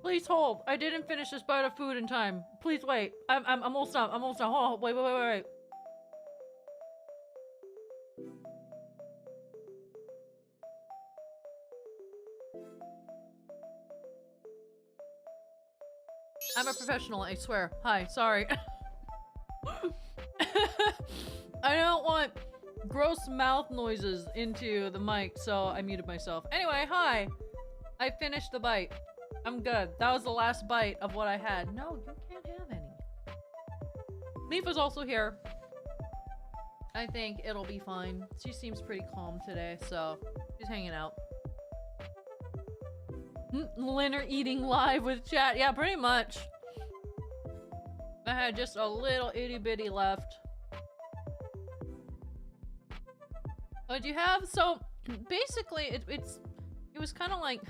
Please hold. I didn't finish this bite of food in time. Please wait. I'm almost done. I'm almost done. Hold on. Wait. I'm a professional, I swear. Hi, sorry. I don't want gross mouth noises into the mic, so I muted myself. Anyway, hi. I finished the bite. I'm good. That was the last bite of what I had. No, you can't have any. Mifa's also here. I think it'll be fine. She seems pretty calm today, so she's hanging out. Linner eating live with chat. Yeah, pretty much. I had just a little itty bitty left. What do you have? So basically, it was kind of like,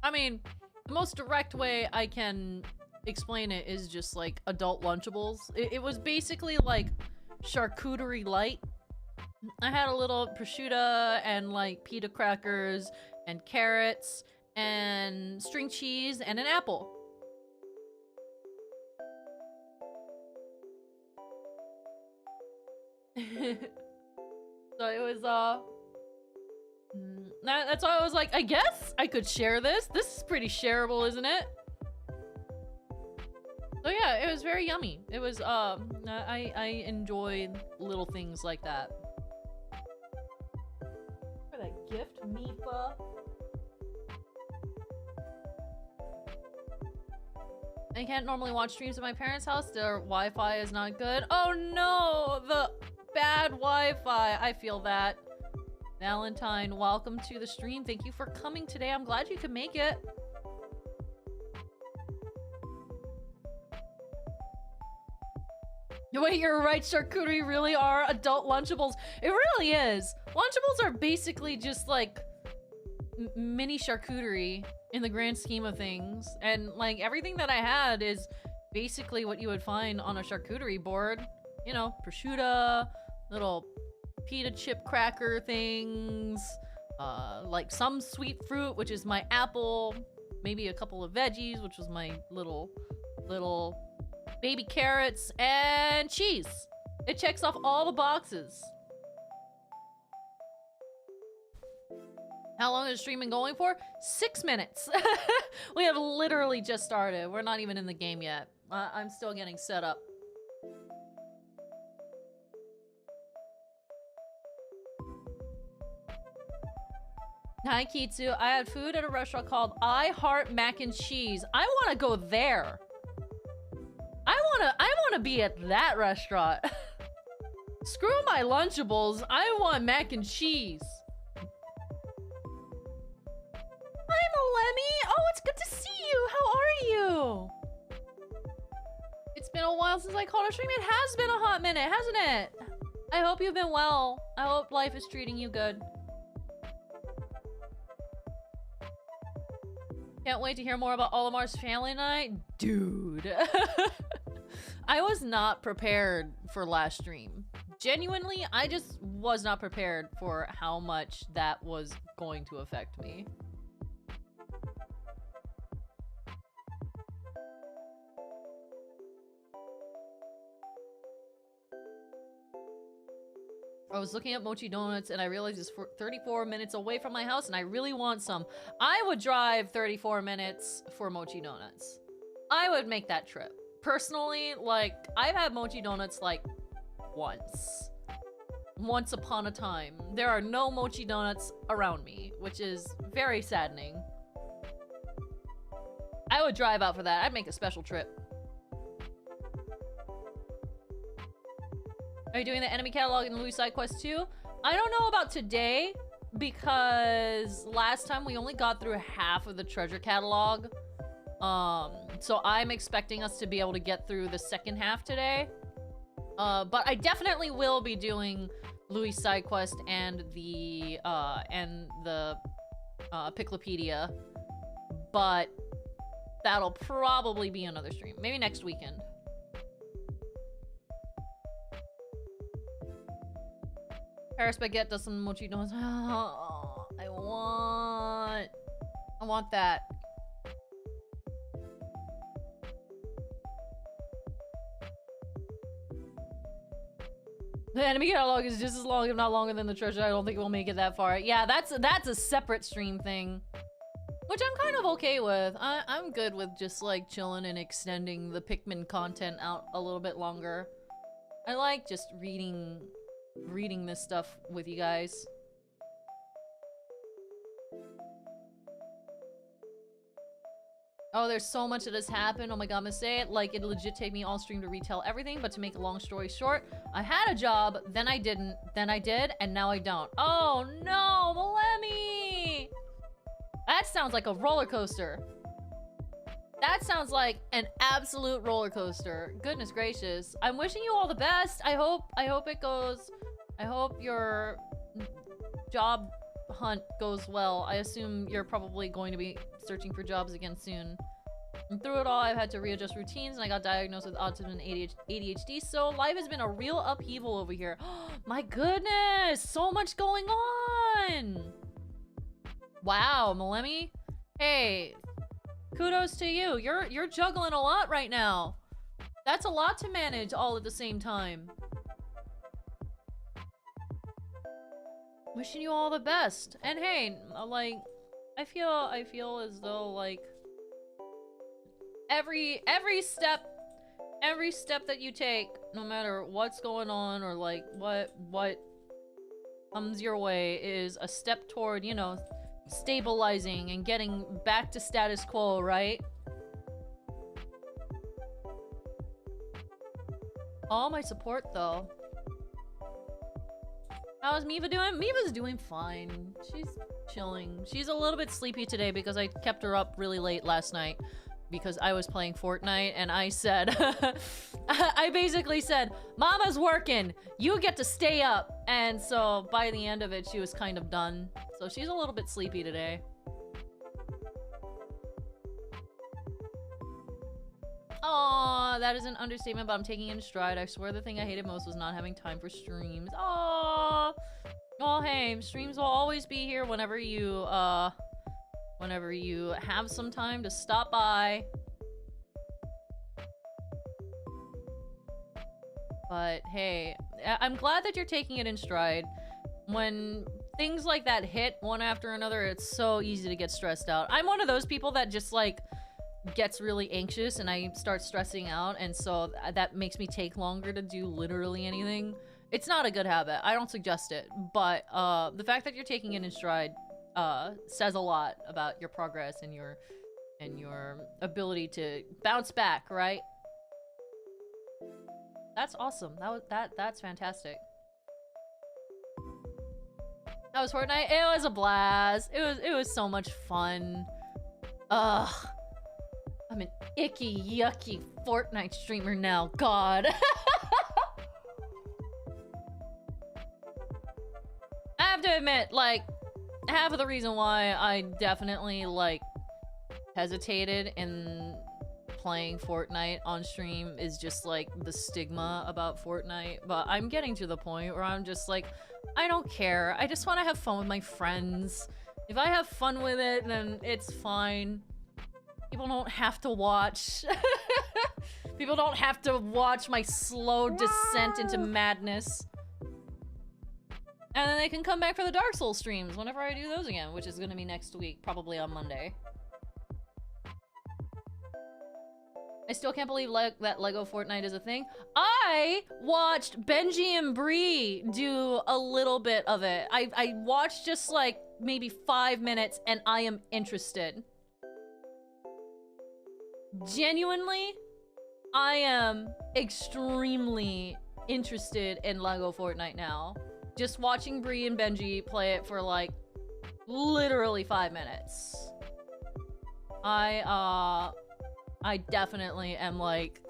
I mean, the most direct way I can explain it is just like adult Lunchables. It was basically like charcuterie light. I had a little prosciutto and like pita crackers and carrots and string cheese and an apple. So it was that's why I was like, I guess I could share this. This is pretty shareable, isn't it? So yeah, it was very yummy. It was I enjoy little things like that. For that gift, Mifa. I can't normally watch streams at my parents' house. Their Wi-Fi is not good. Oh no, the bad Wi-Fi. I feel that. Valentine, welcome to the stream. Thank you for coming today. I'm glad you could make it. Wait, you're right. Charcuterie really are adult Lunchables. It really is. Lunchables are basically just like mini charcuterie in the grand scheme of things. And like everything that I had is basically what you would find on a charcuterie board. You know, prosciutto, little pita chip cracker things, like some sweet fruit, which is my apple, maybe a couple of veggies, which was my little baby carrots, and cheese. It checks off all the boxes. How long is the stream been going for? 6 minutes. We have literally just started. We're not even in the game yet. I'm still getting set up. Hi, Kitsu. I had food at a restaurant called I Heart Mac and Cheese. I want to go there. I wanna be at that restaurant. Screw my Lunchables. I want mac and cheese. Hi, Lemmy. Oh, it's good to see you. How are you? It's been a while since I called a stream. It has been a hot minute, hasn't it? I hope you've been well. I hope life is treating you good. Can't wait to hear more about Olimar's family night. Dude. I was not prepared for last stream. Genuinely, I just was not prepared for how much that was going to affect me. I was looking at Mochi Donuts and I realized it's 34 minutes away from my house and I really want some. I would drive 34 minutes for Mochi Donuts. I would make that trip. Personally, like, I've had Mochi Donuts like once upon a time. There are no Mochi Donuts around me, which is very saddening. I would drive out for that. I'd make a special trip. Are you doing the enemy catalog in Louis side quest too? I don't know about today because last time we only got through half of the treasure catalog. So I'm expecting us to be able to get through the second half today. But I definitely will be doing Louis side quest and the Piclopedia. But that'll probably be another stream. Maybe next weekend. Paris Baguette does some Mochi Donuts. Oh, I want that. The enemy catalog is just as long, if not longer than the treasure. I don't think we'll make it that far. Yeah, that's a separate stream thing. Which I'm kind of okay with. I'm good with just like chilling and extending the Pikmin content out a little bit longer. I like just reading this stuff with you guys. Oh, there's so much that has happened. Oh my god, Masay, like it'd legit take me all stream to retell everything, but to make a long story short, I had a job, then I didn't, then I did, and now I don't. Oh no, Malemi! That sounds like a roller coaster. That sounds like an absolute roller coaster. Goodness gracious. I'm wishing you all the best. I hope it goes. I hope your job hunt goes well. I assume you're probably going to be searching for jobs again soon. And through it all, I've had to readjust routines and I got diagnosed with autism and ADHD, so life has been a real upheaval over here. My goodness, so much going on. Wow, Malemi. Hey, kudos to you. You're juggling a lot right now. That's a lot to manage all at the same time. Wishing you all the best. And hey, like, I feel as though like every step that you take, no matter what's going on or like what comes your way, is a step toward, you know, stabilizing and getting back to status quo, right? All my support though. How's Miva doing? Miva's doing fine. She's chilling. She's a little bit sleepy today because I kept her up really late last night because I was playing Fortnite and I said, I basically said, Mama's working, you get to stay up. And so by the end of it, she was kind of done. So she's a little bit sleepy today. Aw, that is an understatement, but I'm taking it in stride. I swear the thing I hated most was not having time for streams. Aw. Well, hey, streams will always be here whenever you have some time to stop by. But hey, I'm glad that you're taking it in stride. When things like that hit one after another, it's so easy to get stressed out. I'm one of those people that just like gets really anxious and I start stressing out, and so that makes me take longer to do literally anything. It's not a good habit. I don't suggest it, but the fact that you're taking it in stride says a lot about your progress and your ability to bounce back, right? That's awesome. That's fantastic. That was Fortnite. It was a blast. It was so much fun. Ugh. I'm an icky, yucky Fortnite streamer now. God. I have to admit, like, half of the reason why I definitely, like, hesitated in playing Fortnite on stream is just, like, the stigma about Fortnite. But I'm getting to the point where I'm just like, I don't care. I just want to have fun with my friends. If I have fun with it, then it's fine. People don't have to watch. People don't have to watch my slow descent into madness. And then they can come back for the Dark Souls streams whenever I do those again, which is going to be next week, probably on Monday. I still can't believe that Lego Fortnite is a thing. I watched Benji and Bree do a little bit of it. I watched just like maybe 5 minutes and I am interested. Genuinely, I am extremely interested in Lego Fortnite now. Just watching Bree and Benji play it for like literally 5 minutes. I definitely am like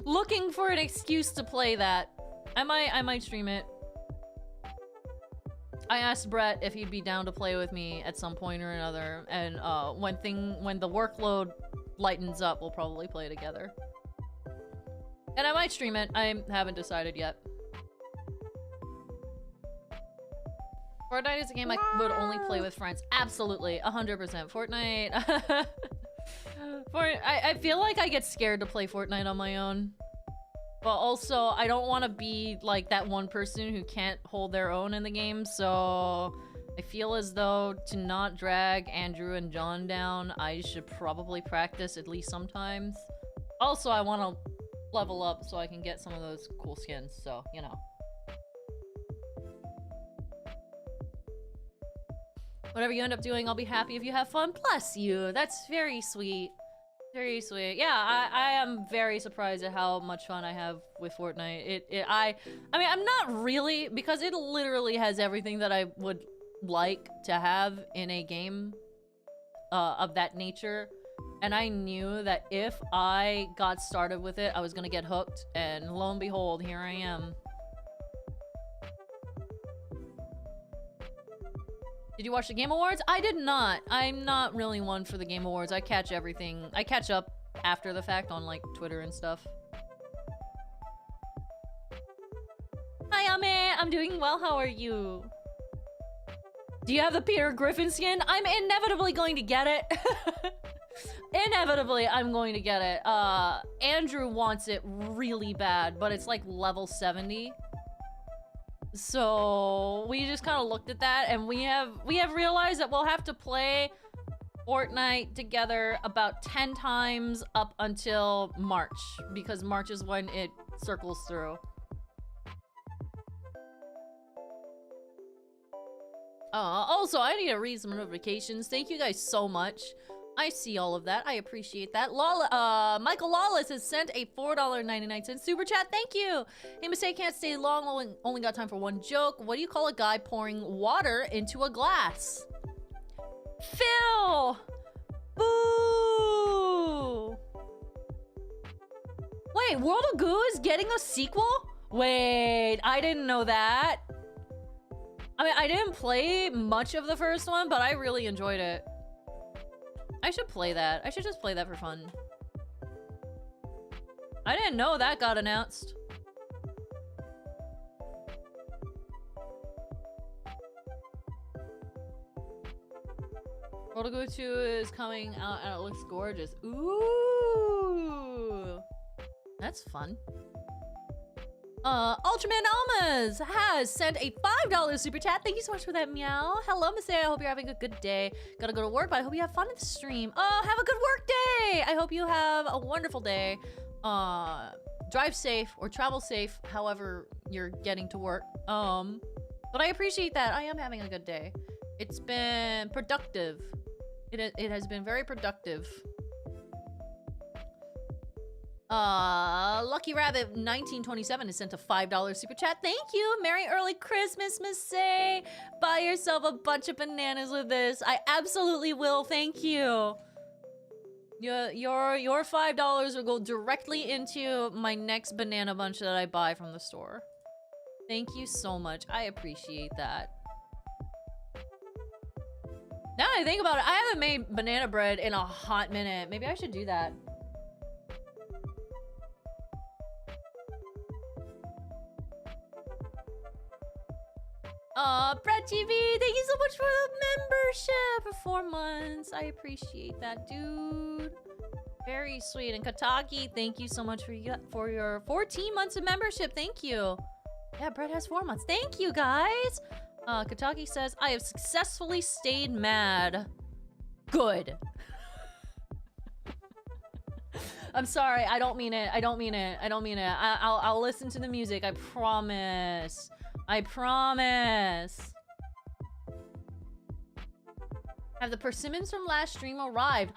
looking for an excuse to play that. I might stream it. I asked Brett if he'd be down to play with me at some point or another, and when the workload lightens up, we'll probably play together. And I might stream it. I haven't decided yet. Fortnite is a game I would only play with friends. Absolutely, 100%. Fortnite. I feel like I get scared to play Fortnite on my own. But also, I don't want to be like that one person who can't hold their own in the game, so I feel as though to not drag Andrew and John down, I should probably practice at least sometimes. Also, I want to level up so I can get some of those cool skins, so, you know. Whatever you end up doing, I'll be happy if you have fun. Bless you. That's very sweet. Very sweet. Yeah, I am very surprised at how much fun I have with Fortnite. I mean, I'm not really, because it literally has everything that I would like to have in a game of that nature. And I knew that if I got started with it, I was gonna get hooked. And lo and behold, here I am. Did you watch the Game Awards? I did not. I'm not really one for the Game Awards. I catch everything. I catch up after the fact on, like, Twitter and stuff. Hi, Ame! I'm doing well. How are you? Do you have the Peter Griffin skin? I'm inevitably going to get it. Inevitably, I'm going to get it. Andrew wants it really bad, but it's, like, level 70. So we just kind of looked at that, and we have realized that we'll have to play Fortnite together about 10 times up until March, because March is when it circles through. Also, I need to read some notifications. Thank you guys so much. I see all of that. I appreciate that. Michael Lawless has sent a $4.99 super chat. Thank you. Hey, Masay can't stay long. Only got time for one joke. What do you call a guy pouring water into a glass? Phil! Boo! Wait, World of Goo is getting a sequel? Wait, I didn't know that. I mean, I didn't play much of the first one, but I really enjoyed it. I should play that. I should just play that for fun. I didn't know that got announced. World of Goo 2 is coming out and it looks gorgeous. Ooh! That's fun. Ultraman Almas has sent a $5 super chat. Thank you so much for that, meow. Hello, Masay. I hope you're having a good day. Gotta go to work, but I hope you have fun at the stream. Have a good work day. I hope you have a wonderful day. Drive safe or travel safe, however you're getting to work. But I appreciate that. I am having a good day. It's been productive. It has been very productive. Lucky Rabbit 1927 has sent a $5 super chat. Thank you. Merry early Christmas, Masay. Buy yourself a bunch of bananas with this. I absolutely will. Thank you. Your $5 will go directly into my next banana bunch that I buy from the store. Thank you so much. I appreciate that. Now that I think about it, I haven't made banana bread in a hot minute. Maybe I should do that. Brett TV, thank you so much for the membership for 4 months. I appreciate that, dude. Very sweet. And Kataki, thank you so much for your 14 months of membership. Thank you. Yeah, Brett has 4 months. Thank you, guys. Kataki says, I have successfully stayed mad. Good. I'm sorry. I don't mean it. I don't mean it. I don't mean it. I'll listen to the music. I promise. I promise. Have the persimmons from last stream arrived?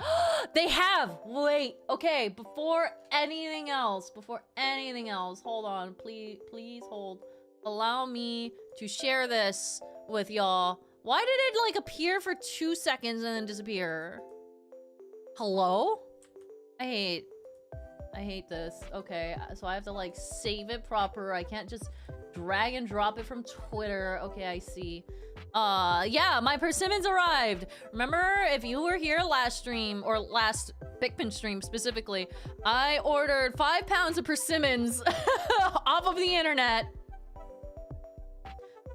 They have! Wait, okay, before anything else, hold on, please hold. Allow me to share this with y'all. Why did it, like, appear for 2 seconds and then disappear? Hello? I hate this. Okay, so I have to, like, save it proper. I can't just drag and drop it from Twitter. Okay, I see. Yeah, my persimmons arrived. Remember, if you were here last stream, or last Pikmin stream specifically, I ordered 5 pounds of persimmons off of the internet.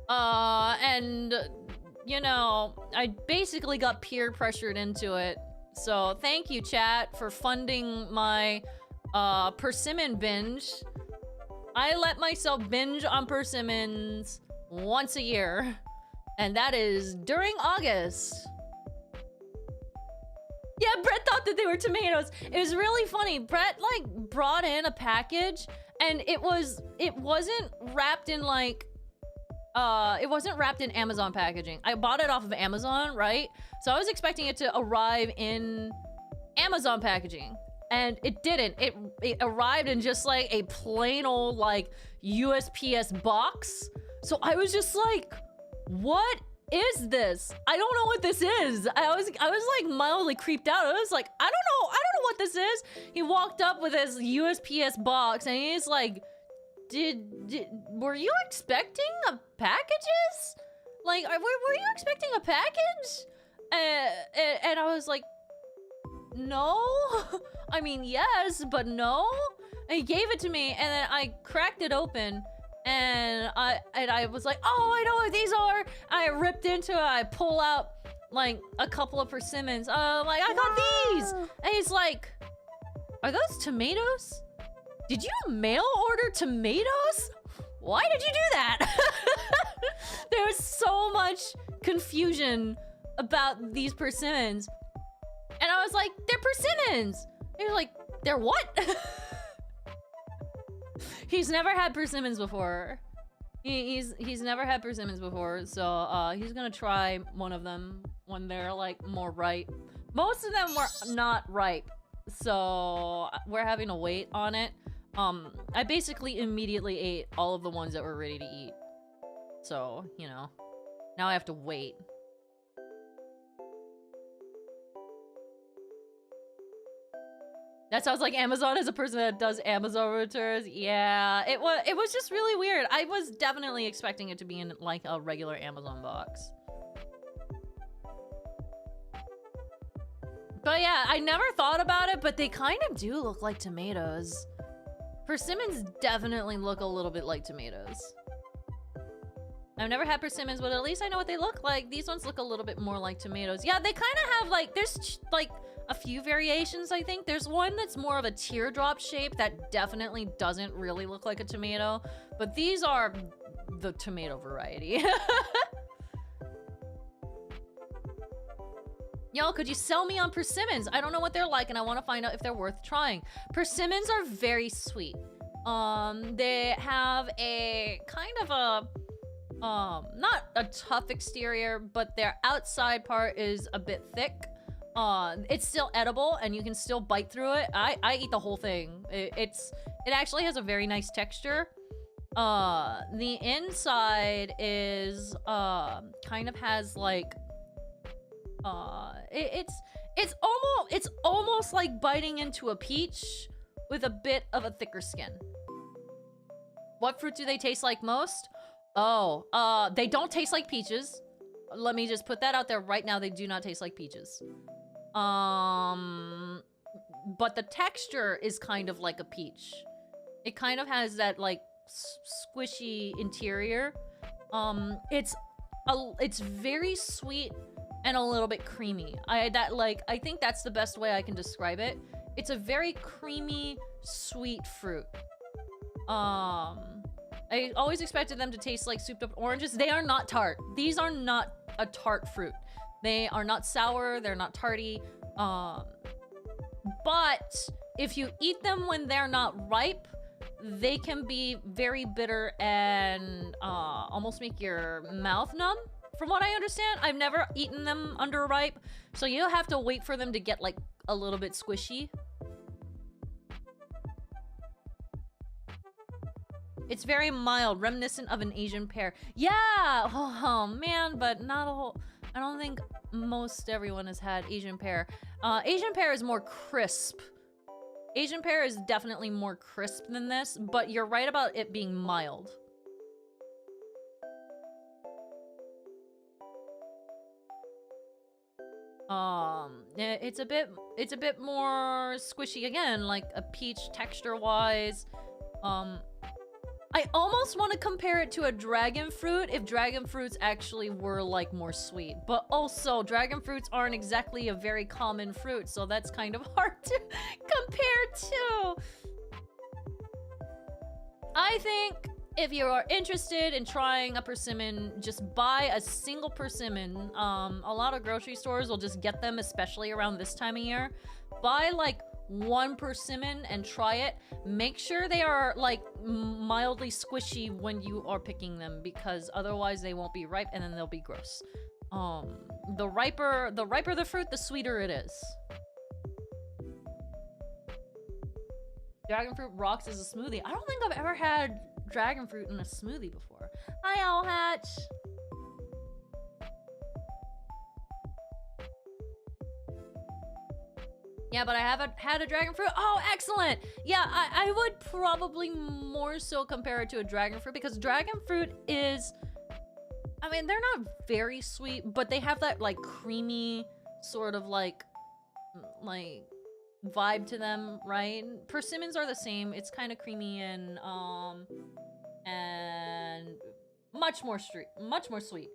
And, you know, I basically got peer pressured into it. So thank you, chat, for funding my persimmon binge. I let myself binge on persimmons once a year, and that is during August. Yeah, Brett thought that they were tomatoes. It was really funny. Brett like brought in a package, and it wasn't wrapped in like it wasn't wrapped in Amazon packaging. I bought it off of Amazon, right? So I was expecting it to arrive in Amazon packaging, and it didn't. It arrived in just like a plain old like USPS box. So I was just like, what is this? I don't know what this is. I was like mildly creeped out. I was like, I don't know what this is. He walked up with his USPS box, and he's like, were you expecting a packages? Like, were you expecting a package? And I was like, no. I mean, yes, but no. And he gave it to me, and then I cracked it open, and I was like, oh, I know what these are. I ripped into it. I pull out like a couple of persimmons. Like, I got these. And he's like, are those tomatoes? Did you mail order tomatoes? Why did you do that? There was so much confusion about these persimmons. And I was like, they're persimmons. He was like, they're what? He's never had persimmons before. He's never had persimmons before, so he's gonna try one of them when they're like more ripe. Most of them were not ripe, so we're having to wait on it. I basically immediately ate all of the ones that were ready to eat. So, you know, now I have to wait. That sounds like Amazon as a person that does Amazon returns. Yeah, it was just really weird. I was definitely expecting it to be in like a regular Amazon box. But yeah, I never thought about it, but they kind of do look like tomatoes. Persimmons definitely look a little bit like tomatoes. I've never had persimmons, but at least I know what they look like. These ones look a little bit more like tomatoes. Yeah, they kind of have like, there's like a few variations, I think. There's one that's more of a teardrop shape that definitely doesn't really look like a tomato, but these are the tomato variety. Yo, could you sell me on persimmons? I don't know what they're like, and I want to find out if they're worth trying. Persimmons are very sweet. They have a kind of a, not a tough exterior, but their outside part is a bit thick. It's still edible, and you can still bite through it. I eat the whole thing. It actually has a very nice texture. The inside is, kind of has like, it's almost like biting into a peach with a bit of a thicker skin. What fruit do they taste like most? Oh, they don't taste like peaches. Let me just put that out there right now. They do not taste like peaches. But the texture is kind of like a peach. It kind of has that like squishy interior. It's very sweet and a little bit creamy. I think that's the best way I can describe it. It's a very creamy, sweet fruit. I always expected them to taste like souped up oranges. They are not tart. These are not a tart fruit. They are not sour, they're not tarty. But if you eat them when they're not ripe, they can be very bitter and almost make your mouth numb. From what I understand, I've never eaten them under ripe, so you'll have to wait for them to get like a little bit squishy. It's very mild, reminiscent of an Asian pear. Yeah! Oh man, but not a whole... I don't think most everyone has had Asian pear. Asian pear is more crisp. Asian pear is definitely more crisp than this, but you're right about it being mild. It's a bit more squishy again, like a peach texture-wise. I almost want to compare it to a dragon fruit if dragon fruits actually were like more sweet, but also dragon fruits aren't exactly a very common fruit, so that's kind of hard to compare to. I I think if you are interested in trying a persimmon, just buy a single persimmon. A lot of grocery stores will just get them, especially around this time of year. Buy like one persimmon and try it. Make sure they are like mildly squishy when you are picking them, because otherwise they won't be ripe and then they'll be gross. The riper the fruit, the sweeter it is. Dragon fruit rocks as a smoothie. I don't think I've ever had dragon fruit in a smoothie before. Hi, Owl Hatch. Yeah, but I haven't had a dragon fruit. Oh, excellent. Yeah, I would probably more so compare it to a dragon fruit, because dragon fruit is, I mean, they're not very sweet, but they have that like creamy sort of like vibe to them, right? Persimmons are the same. It's kind of creamy and much more sweet.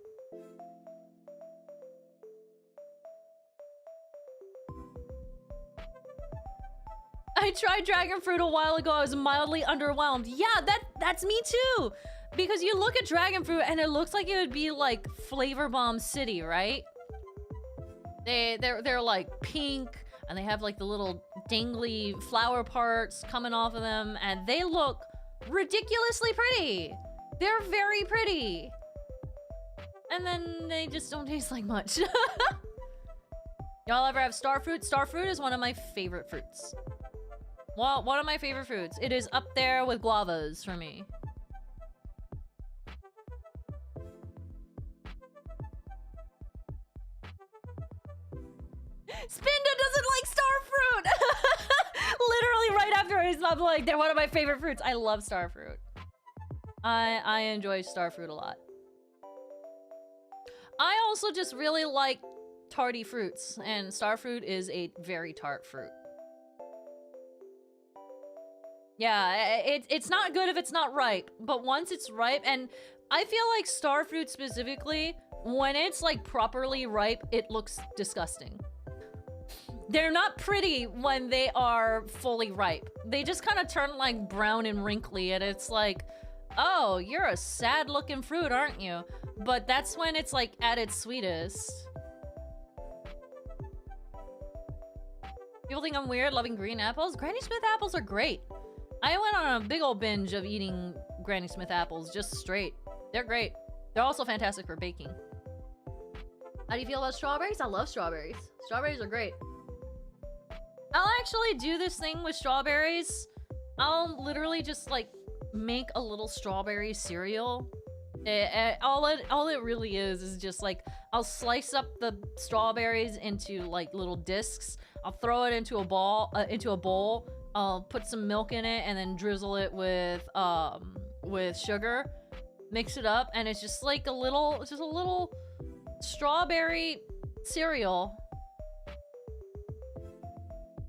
I tried dragon fruit a while ago. I was mildly underwhelmed. Yeah, that's me too. Because you look at dragon fruit and it looks like it would be like Flavor Bomb City, right? They're like pink and they have like the little dangly flower parts coming off of them, and they look ridiculously pretty. They're very pretty. And then they just don't taste like much. Y'all ever have star fruit? Star fruit is one of my favorite fruits. Well, one of my favorite fruits. It is up there with guavas for me. Spinda doesn't like star fruit! Literally right after I'm like, they're one of my favorite fruits. I love star fruit. I enjoy star fruit a lot. I also just really like tarty fruits, and star fruit is a very tart fruit. Yeah, it's not good if it's not ripe, but once it's ripe, and I feel like star fruit specifically, when it's like properly ripe, it looks disgusting. They're not pretty when they are fully ripe. They just kind of turn like brown and wrinkly, and it's like, oh, you're a sad looking fruit, aren't you? But that's when it's like at its sweetest. People think I'm weird loving green apples. Granny Smith apples are great. I went on a big old binge of eating Granny Smith apples just straight. They're great. They're also fantastic for baking. How do you feel about strawberries? I love strawberries. Strawberries are great. I'll actually do this thing with strawberries. I'll literally just like make a little strawberry cereal. All it really is just like, I'll slice up the strawberries into like little discs. I'll throw it into a bowl. I'll put some milk in it and then drizzle it with sugar. Mix it up, and it's just like a little strawberry cereal.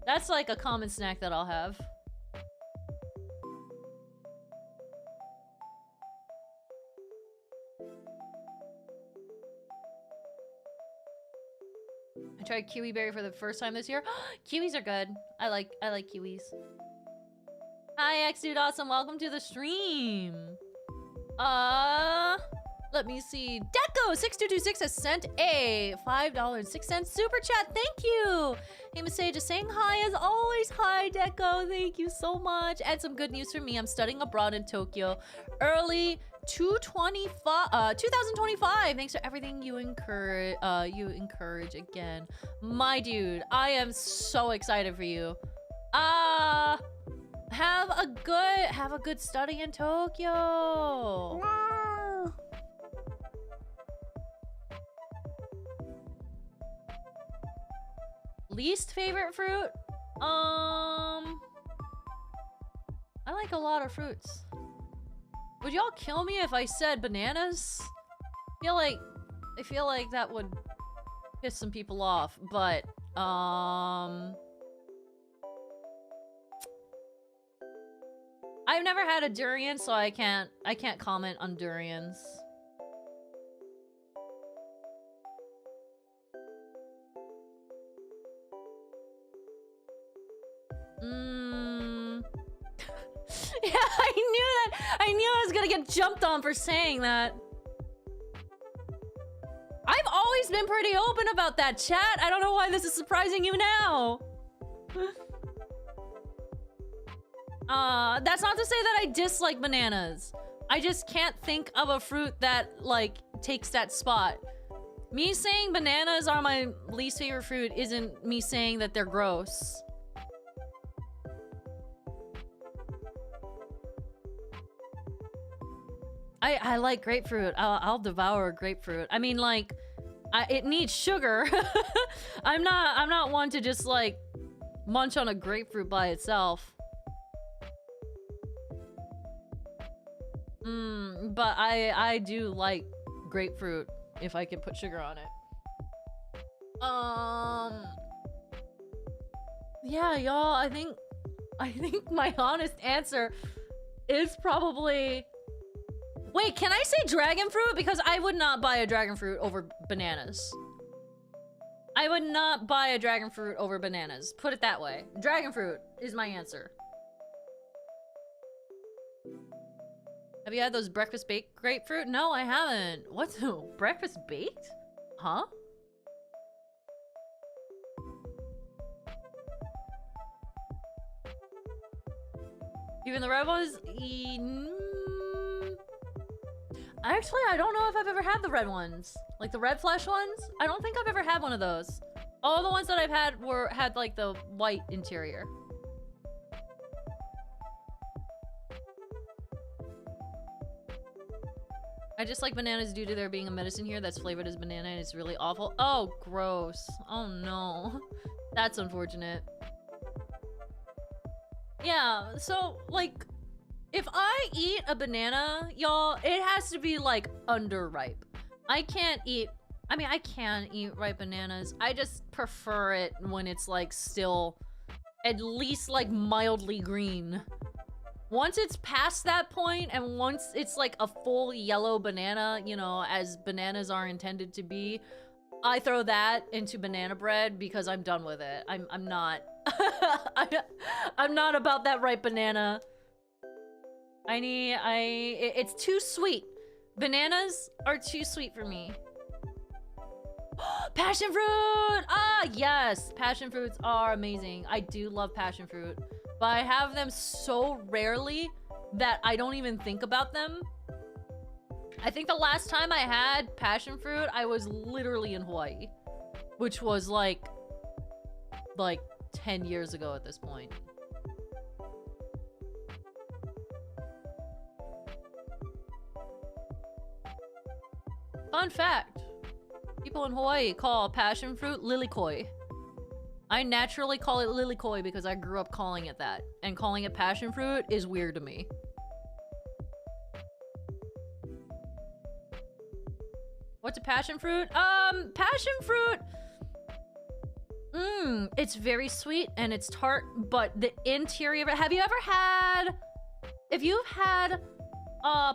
That's like a common snack that I'll have. I tried kiwi berry for the first time this year. Kiwis are good. I like kiwis. Hi, X Dude Awesome. Welcome to the stream. Let me see. Deco6226 has sent a $5.06 super chat. Thank you. Hey, Masae, just saying hi as always. Hi, Deco. Thank you so much. And some good news for me. I'm studying abroad in Tokyo. Early 2025. Thanks for everything you encourage again. My dude, I am so excited for you. Have a good study in Tokyo. No. Least favorite fruit? I like a lot of fruits. Would y'all kill me if I said bananas? I feel like that would piss some people off, but I've never had a durian, so I can't comment on durians. Yeah, I knew that. I knew I was gonna get jumped on for saying that. I've always been pretty open about that, chat. I don't know why this is surprising you now. That's not to say that I dislike bananas. I just can't think of a fruit that, like, takes that spot. Me saying bananas are my least favorite fruit isn't me saying that they're gross. I like grapefruit. I'll devour a grapefruit. I mean, like, it needs sugar. I'm not one to just, like, munch on a grapefruit by itself. But I do like grapefruit if I can put sugar on it. Yeah, y'all, I think my honest answer is probably... Wait, can I say dragon fruit? Because I would not buy a dragon fruit over bananas. I would not buy a dragon fruit over bananas. Put it that way. Dragon fruit is my answer. Have you had those breakfast baked grapefruit? No, I haven't. What's breakfast baked? Huh? Even the red ones? Actually, I don't know if I've ever had the red ones. Like the red flesh ones? I don't think I've ever had one of those. All the ones that I've had had like the white interior. I just like bananas due to there being a medicine here that's flavored as banana and it's really awful. Oh, gross. Oh no. That's unfortunate. Yeah, so like, if I eat a banana, y'all, it has to be like underripe. I can eat ripe bananas. I just prefer it when it's like still at least like mildly green. Once it's past that point and once it's like a full yellow banana, you know, as bananas are intended to be, I throw that into banana bread because I'm done with it. I'm not I'm not about that ripe banana. It's too sweet. Bananas are too sweet for me. Passion fruit! Ah, yes! Passion fruits are amazing. I do love passion fruit. But I have them so rarely that I don't even think about them. I think the last time I had passion fruit, I was literally in Hawaii. Which was like 10 years ago at this point. Fun fact, people in Hawaii call passion fruit lilikoi. I naturally call it lilikoi because I grew up calling it that. And calling it passion fruit is weird to me. What's a passion fruit? Passion fruit... it's very sweet and it's tart, but the interior... Have you ever had... If you've had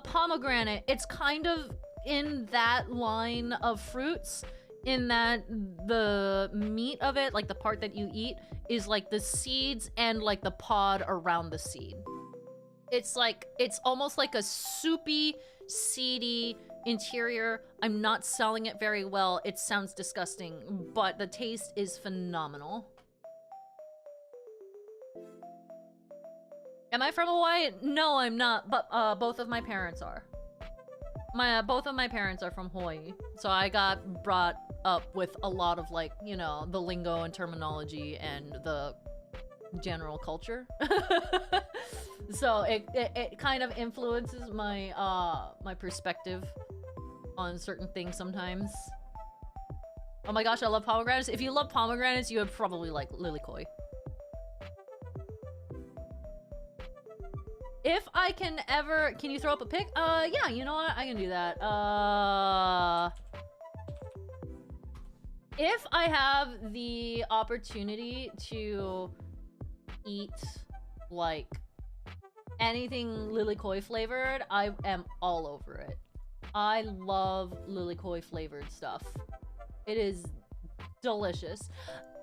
pomegranate, it's kind of in that line of fruits, in that the meat of it, like the part that you eat, is like the seeds and like the pod around the seed. It's like, it's almost like a soupy, seedy interior. I'm not selling it very well. It sounds disgusting, but the taste is phenomenal. Am I from Hawaii? No, I'm not, but both of my parents are. Both of my parents are from Hawaii, so I got brought up with a lot of, like, you know, the lingo and terminology and the general culture. So it kind of influences my my perspective on certain things sometimes. Oh my gosh, I love pomegranates. If you love pomegranates, you would probably like lilikoi. If I can ever... Can you throw up a pic? Yeah, you know what? I can do that. If I have the opportunity to eat, like, anything lilikoi flavored, I am all over it. I love lilikoi flavored stuff. It is delicious.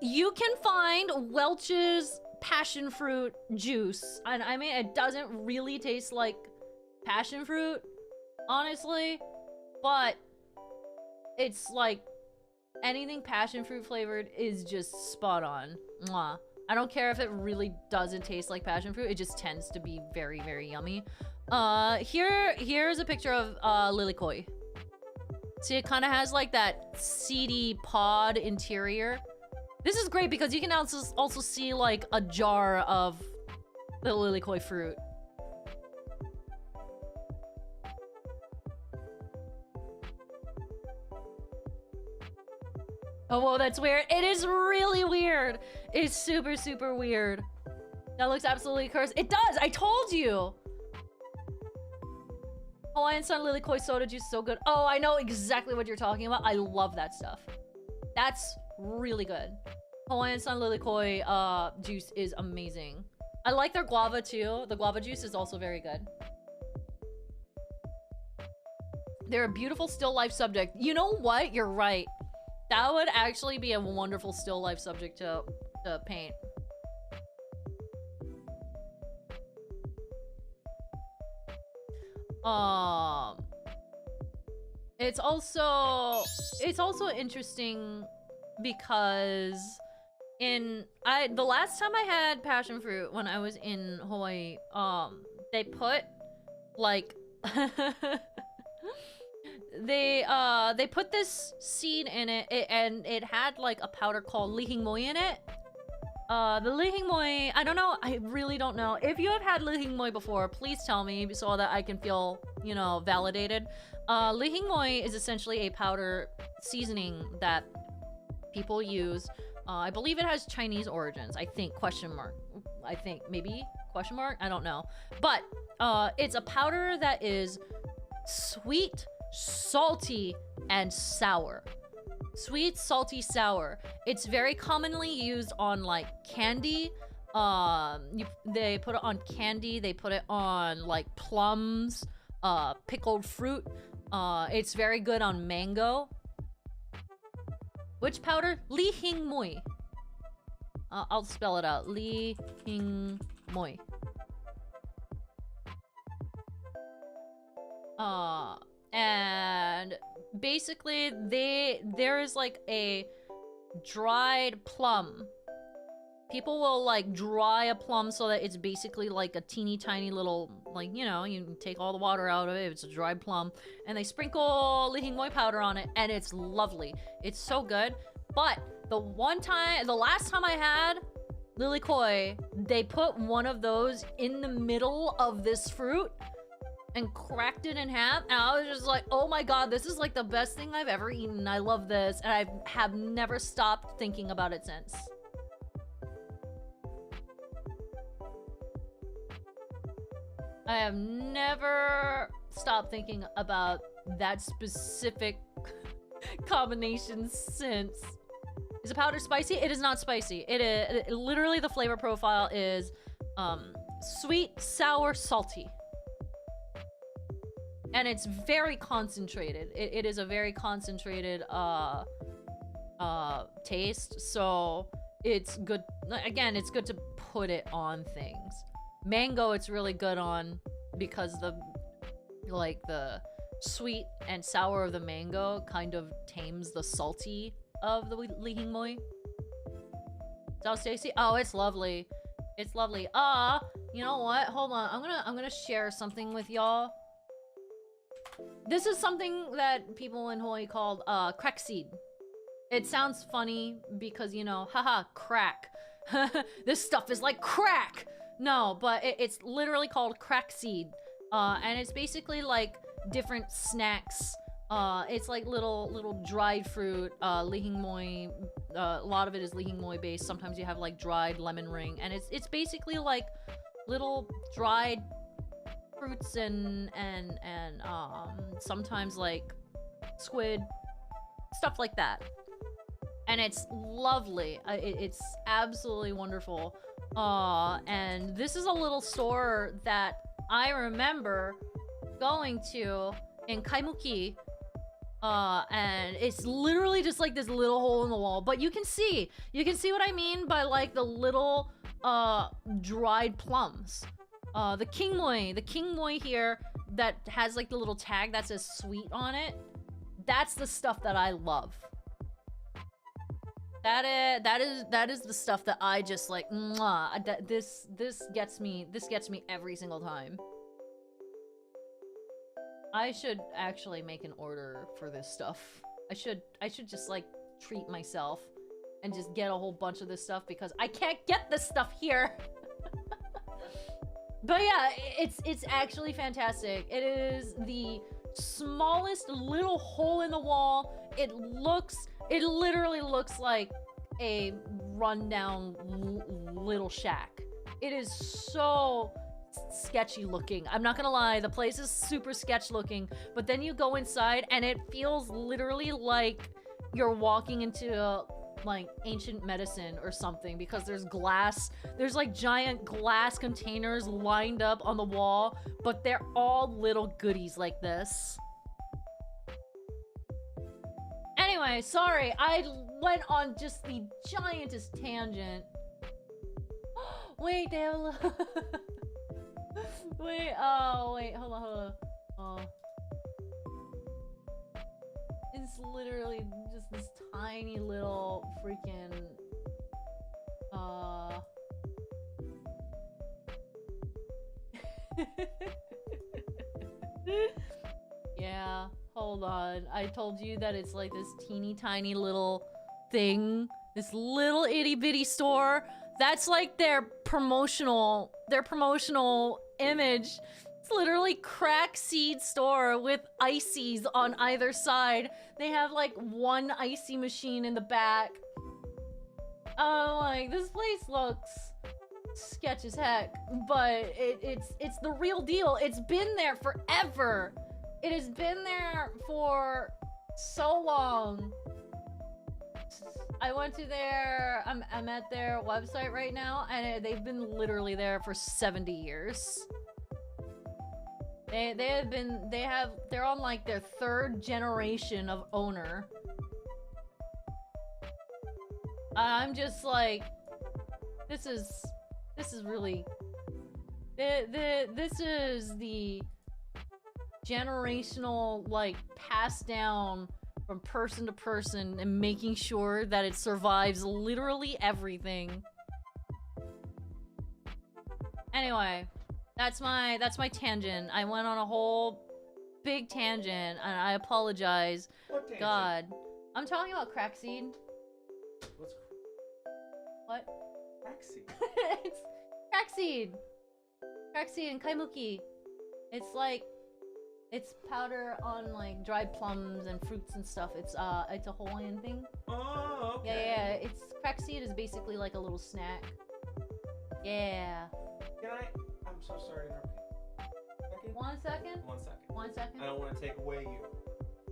You can find Welch's passion fruit juice, and I mean, it doesn't really taste like passion fruit, honestly, but it's like anything passion fruit flavored is just spot on. Mwah. I don't care if it really doesn't taste like passion fruit, it just tends to be very, very yummy. Here's a picture of lilikoi. See, it kind of has like that seedy pod interior. This is great because you can also see like a jar of the lilikoi fruit. Oh, whoa, that's weird. It is really weird. It's super, super weird. That looks absolutely cursed. It does! I told you! Hawaiian Sun Lilikoi soda juice, so good. Oh, I know exactly what you're talking about. I love that stuff. That's really good. Hawaiian Sun Lilikoi juice is amazing. I like their guava too. The guava juice is also very good. They're a beautiful still life subject. You know what? You're right. That would actually be a wonderful still life subject to paint. It's also interesting because the last time I had passion fruit when I was in Hawaii, they put like they put this seed in it, and it had like a powder called Hing Mui in it. The Hing Mui, I don't know, I really don't know. If you have had Hing Mui before, please tell me so that I can feel, you know, validated. Hing Mui is essentially a powder seasoning that people use. I believe it has Chinese origins, I think, question mark. I think, maybe, question mark? I don't know. But, it's a powder that is sweet, salty, and sour. Sweet, salty, sour. It's very commonly used on like candy. They put it on candy. They put it on like plums, pickled fruit. It's very good on mango. Which powder? Hing Mui. I'll spell it out. Hing Mui. And basically there is like a dried plum. People will like dry a plum so that it's basically like a teeny tiny little, like, you know, you take all the water out of it, it's a dried plum, and they sprinkle Hing Mui powder on it, and it's lovely. It's so good. But the last time I had lilikoi, they put one of those in the middle of this fruit and cracked it in half, and I was just like, oh my god, this is like the best thing I've ever eaten. I love this, and I have never stopped thinking about it since. I have never stopped thinking about that specific combination since. Is the powder spicy? It is not spicy. It literally, the flavor profile is sweet, sour, salty. And it's very concentrated. It is a very concentrated taste, so it's good. Again, it's good to put it on things. Mango, it's really good on because the sweet and sour of the mango kind of tames the salty of the Hing Mui. Sounds tasty. Oh, it's lovely. It's lovely. You know what? Hold on. I'm gonna share something with y'all. This is something that people in Hawaii called crack seed. It sounds funny because, you know, haha, crack. This stuff is like crack. No, but it's literally called crack seed. And it's basically like different snacks. It's like little dried fruit, Hing Mui. A lot of it is Hing Mui based. Sometimes you have like dried lemon ring, and it's basically like little dried fruits and sometimes like squid, stuff like that. And it's lovely. It's absolutely wonderful. And this is a little store that I remember going to in Kaimuki. And it's literally just like this little hole in the wall, but you can see what I mean by like the little dried plums. The Hing Mui here, that has like the little tag that says sweet on it. That's the stuff that I love. That is the stuff that I just like. Mwah, this gets me every single time. I should actually make an order for this stuff. I should just like treat myself and just get a whole bunch of this stuff because I can't get this stuff here. But yeah, it's actually fantastic. It is the smallest little hole in the wall. It literally looks like a rundown little shack. It is so sketchy looking. I'm not gonna lie, the place is super sketch looking, but then you go inside and it feels literally like you're walking into like ancient medicine or something because there's like giant glass containers lined up on the wall, but they're all little goodies like this. Anyway, sorry, I went on just the giantest tangent. Wait, they'll wait, oh wait, hold on. Oh. It's literally just this tiny little freaking yeah, hold on. I told you that it's like this teeny tiny little thing. This little itty bitty store. That's like their promotional image. It's literally crack seed store with ices on either side. They have like one icy machine in the back. Oh, like this place looks sketch as heck, but it's the real deal. It's been there forever. It has been there for so long. I went to their, I'm at their website right now, and they've been literally there for 70 years. They're on like their 3rd generation of owner. I'm just like, this is really, this is the generational like passed down from person to person and making sure that it survives literally everything. Anyway, that's my tangent. I went on a whole big tangent and I apologize. What tangent? God. I'm talking about crack seed. What? Crack seed? It's crack seed. Crack seed and kaimuki. It's like, it's powder on like dried plums and fruits and stuff. It's a Hawaiian thing. Oh, okay. Yeah, it's crack seed is basically like a little snack. Yeah. Can I'm so sorry to interrupt you. 1 second? 1 second. 1 second? I don't want to take away you,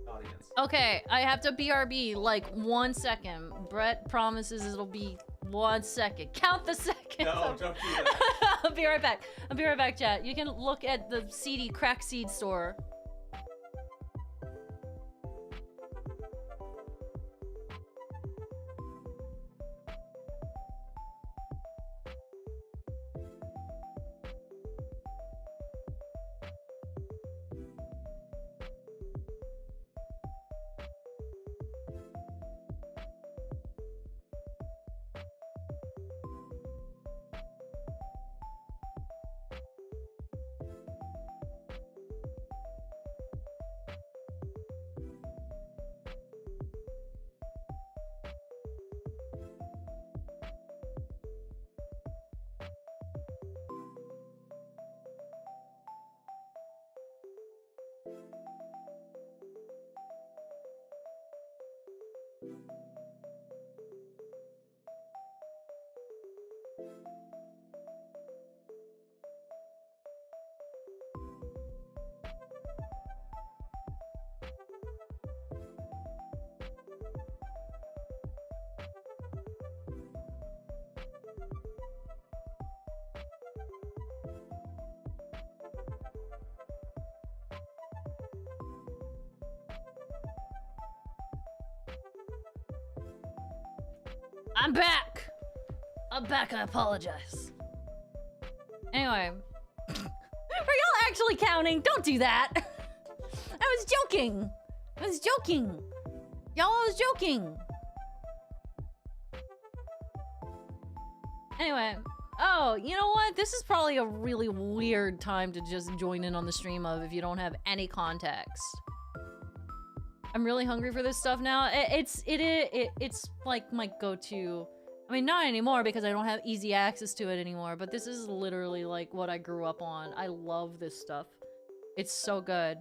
audience. Okay, I have to BRB like 1 second. Brett promises it'll be 1 second. Count the seconds. No, don't do that. I'll be right back. I'll be right back, chat. You can look at the CD crack seed store. I'm back! I'm back, I apologize. Anyway. Are y'all actually counting. Don't do that. I was joking. I was joking. Y'all, I was joking. Anyway. Oh, you know what? This is probably a really weird time to just join in on the stream of if you don't have any context. I'm really hungry for this stuff now. It's like my go-to. I mean, not anymore because I don't have easy access to it anymore, but this is literally like what I grew up on. I love this stuff. It's so good.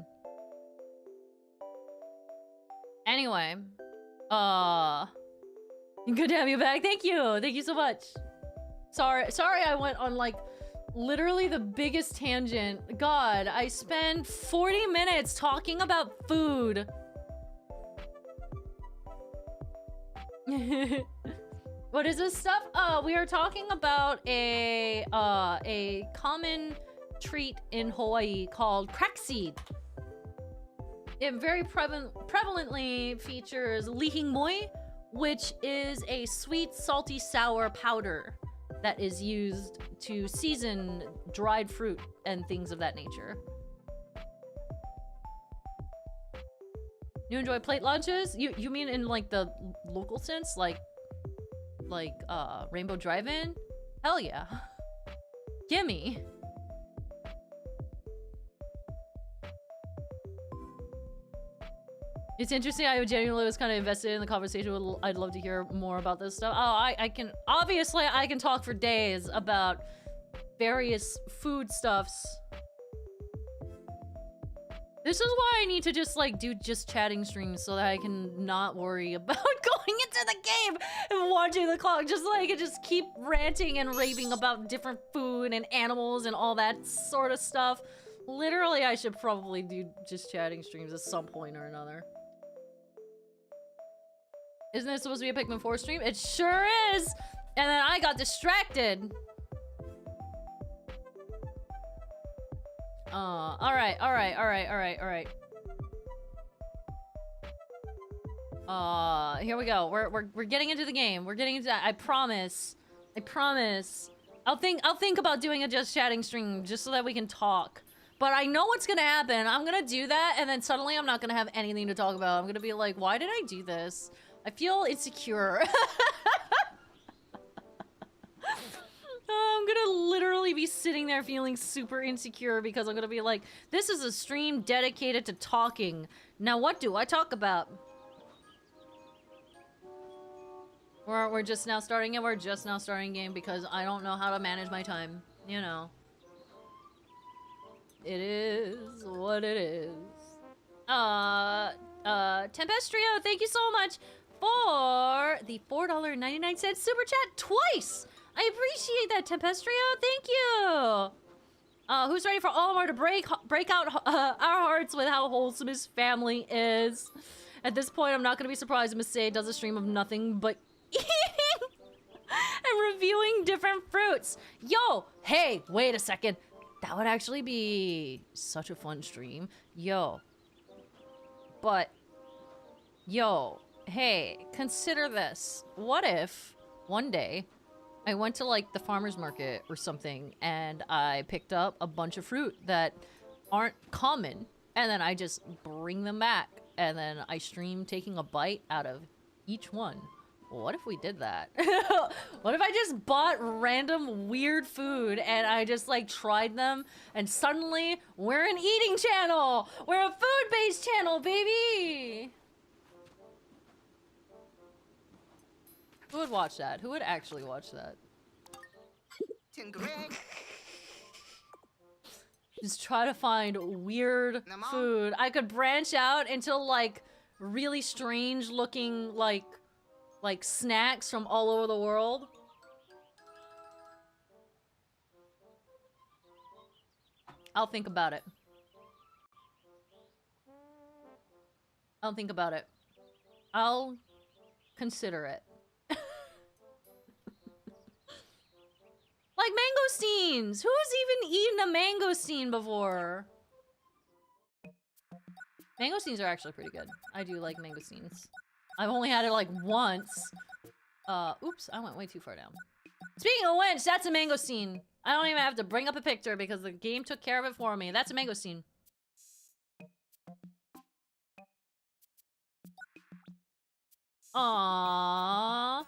Anyway, good to have you back. Thank you. Thank you so much. Sorry I went on like literally the biggest tangent. God, I spent 40 minutes talking about food. What is this stuff? We are talking about a common treat in Hawaii called crackseed. It very prevalently features Hing Mui, which is a sweet, salty, sour powder that is used to season dried fruit and things of that nature. You enjoy plate lunches? You mean in like the local sense? Like Rainbow Drive-In? Hell yeah. Gimme. It's interesting. I genuinely was kind of invested in the conversation. I'd love to hear more about this stuff. Oh, I can obviously I can talk for days about various food stuffs. This is why I need to just like do just chatting streams so that I can not worry about going into the game and watching the clock. Just like I can just keep ranting and raving about different food and animals and all that sort of stuff. Literally, I should probably do just chatting streams at some point or another. Isn't it supposed to be a Pikmin 4 stream? It sure is! And then I got distracted. Alright. Here we go. We're getting into the game. We're getting into that. I promise. I'll think about doing a just chatting stream just so that we can talk. But I know what's gonna happen. I'm gonna do that, and then suddenly I'm not gonna have anything to talk about. I'm gonna be like, why did I do this? I feel insecure. I'm gonna literally be sitting there feeling super insecure because I'm gonna be like, this is a stream dedicated to talking. Now what do I talk about? We're just now starting it. We're just now starting game because I don't know how to manage my time. You know. It is what it is. Tempestrio, thank you so much for the $4.99 super chat twice. I appreciate that, Tempestrio. Thank you. Who's ready for Olimar to break out our hearts with how wholesome his family is? At this point, I'm not going to be surprised if Masae does a stream of nothing but eating and reviewing different fruits. Yo, hey, wait a second. That would actually be such a fun stream. Yo. But, yo, hey, consider this. What if one day I went to like the farmer's market or something and I picked up a bunch of fruit that aren't common and then I just bring them back and then I stream taking a bite out of each one? What if we did that? What if I just bought random weird food and I just like tried them and suddenly we're an eating channel! We're a food-based channel, baby! Who would watch that? Who would actually watch that? Just try to find weird food. I could branch out into like really strange looking like snacks from all over the world. I'll think about it. I'll think about it. I'll consider it. Like mangosteens! Who's even eaten a mangosteen before? Mangosteens are actually pretty good. I do like mangosteens. I've only had it like once, Oops, I went way too far down. Speaking of which, that's a mangosteen. I don't even have to bring up a picture because the game took care of it for me. That's a mangosteen. Aww.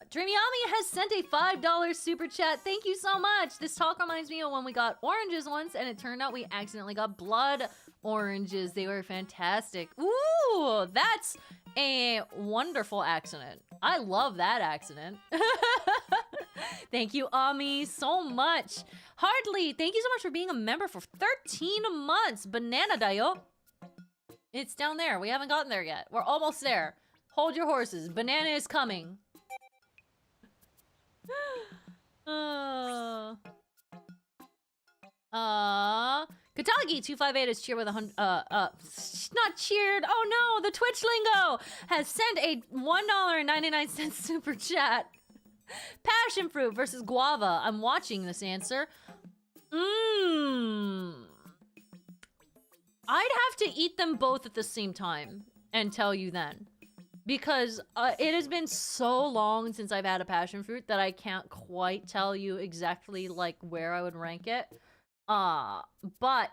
Dreamyami has sent a $5 super chat. Thank you so much. This talk reminds me of when we got oranges once, and it turned out we accidentally got blood oranges. They were fantastic. Ooh, that's a wonderful accident. I love that accident. Thank you, Ami, so much. Hardly, thank you so much for being a member for 13 months. Banana dayo. It's down there. We haven't gotten there yet. We're almost there. Hold your horses. Banana is coming. Katagi258 is cheered with 100, not cheered, oh no, the Twitch lingo has sent a $1.99 super chat. Passion fruit versus guava. I'm watching this answer. I'd have to eat them both at the same time and tell you then. Because it has been so long since I've had a passion fruit that I can't quite tell you exactly like where I would rank it. But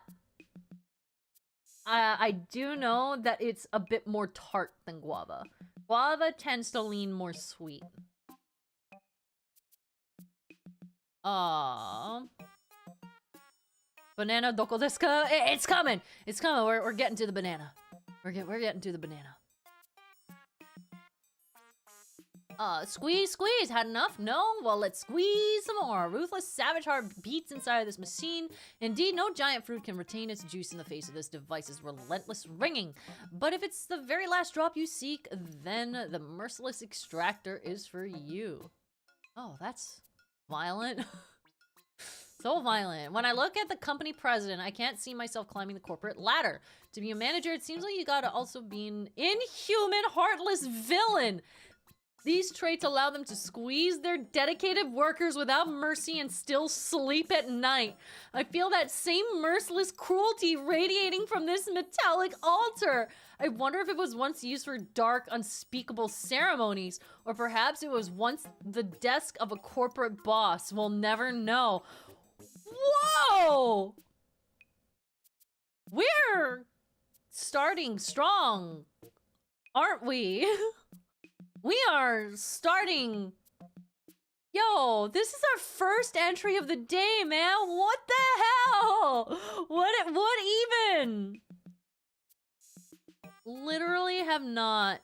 I do know that it's a bit more tart than guava. Guava tends to lean more sweet. Banana doko desu ka? It's coming! It's coming. We're getting to the banana. We're getting to the banana. Squeeze, squeeze. Had enough? No? Well, let's squeeze some more. Ruthless, savage heart beats inside of this machine. Indeed, no giant fruit can retain its juice in the face of this device's relentless ringing. But if it's the very last drop you seek, then the merciless extractor is for you. Oh, that's violent. So violent. When I look at the company president, I can't see myself climbing the corporate ladder. To be a manager, it seems like you gotta also be an inhuman, heartless villain. These traits allow them to squeeze their dedicated workers without mercy and still sleep at night. I feel that same merciless cruelty radiating from this metallic altar. I wonder if it was once used for dark, unspeakable ceremonies, or perhaps it was once the desk of a corporate boss. We'll never know. Whoa! We're starting strong, aren't we? We are starting. Yo, this is our first entry of the day, man. What the hell? What even? Literally have not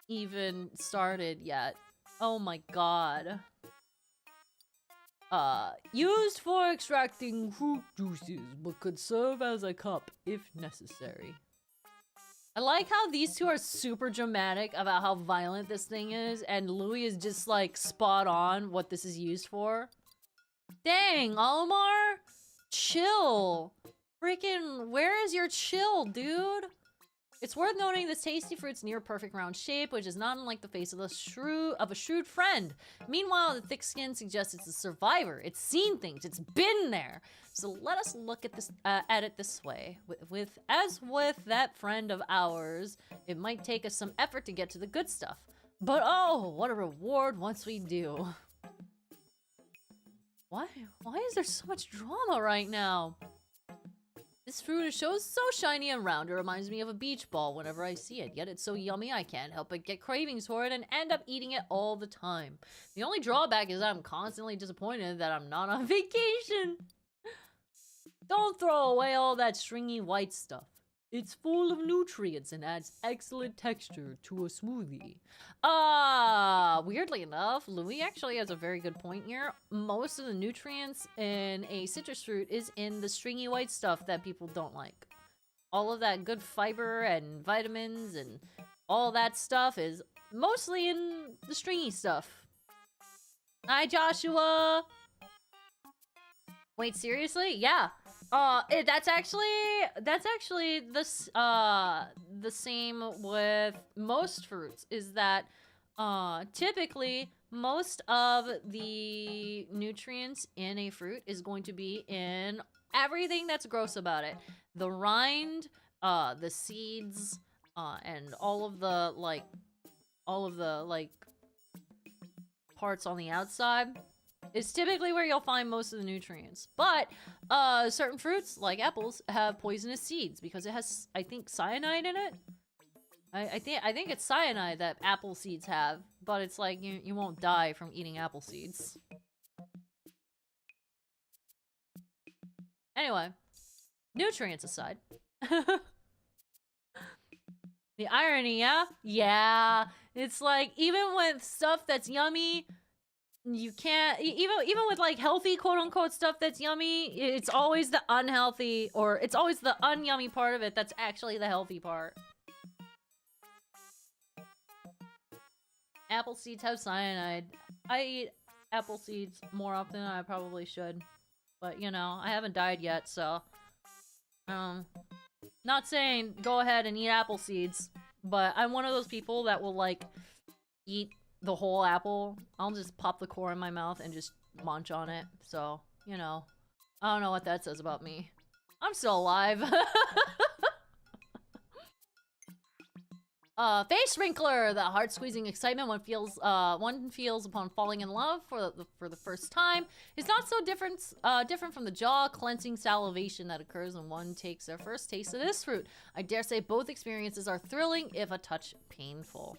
even started yet. Oh my god. Used for extracting fruit juices, but could serve as a cup if necessary. I like how these two are super dramatic about how violent this thing is, and Louis is just like spot on what this is used for. Dang, Almar, chill. Freaking, where is your chill, dude? It's worth noting this tasty fruit's near perfect round shape, which is not unlike the face of a shrewd friend. Meanwhile, the thick skin suggests it's a survivor. It's seen things. It's been there. So let us look at this at it this way. As with that friend of ours, it might take us some effort to get to the good stuff. But oh, what a reward once we do. Why is there so much drama right now? This fruit is so shiny and round, it reminds me of a beach ball whenever I see it. Yet it's so yummy I can't help but get cravings for it and end up eating it all the time. The only drawback is I'm constantly disappointed that I'm not on vacation. Don't throw away all that stringy white stuff. It's full of nutrients and adds excellent texture to a smoothie. Weirdly enough, Louis actually has a very good point here. Most of the nutrients in a citrus fruit is in the stringy white stuff that people don't like. All of that good fiber and vitamins and all that stuff is mostly in the stringy stuff. Hi, Joshua! Wait, seriously? Yeah. That's actually the same with most fruits, is that typically most of the nutrients in a fruit is going to be in everything that's gross about it. The rind, the seeds, and all of the parts on the outside is typically where you'll find most of the nutrients. But certain fruits, like apples, have poisonous seeds because it has, I think, cyanide in it. I think it's cyanide that apple seeds have, but it's like you won't die from eating apple seeds. Anyway, nutrients aside. The irony, yeah? Yeah. It's like, even with stuff that's yummy, you can't, even with like healthy quote-unquote stuff that's yummy, it's always the unhealthy, or it's always the unyummy part of it that's actually the healthy part. Apple seeds have cyanide. I eat apple seeds more often than I probably should. But, you know, I haven't died yet, so... not saying go ahead and eat apple seeds, but I'm one of those people that will, like, eat the whole apple. I'll just pop the core in my mouth and just munch on it. So, you know, I don't know what that says about me. I'm still alive. Face sprinkler, the heart-squeezing excitement one feels upon falling in love for the first time is not so different from the jaw-cleansing salivation that occurs when one takes their first taste of this fruit. I dare say both experiences are thrilling, if a touch painful.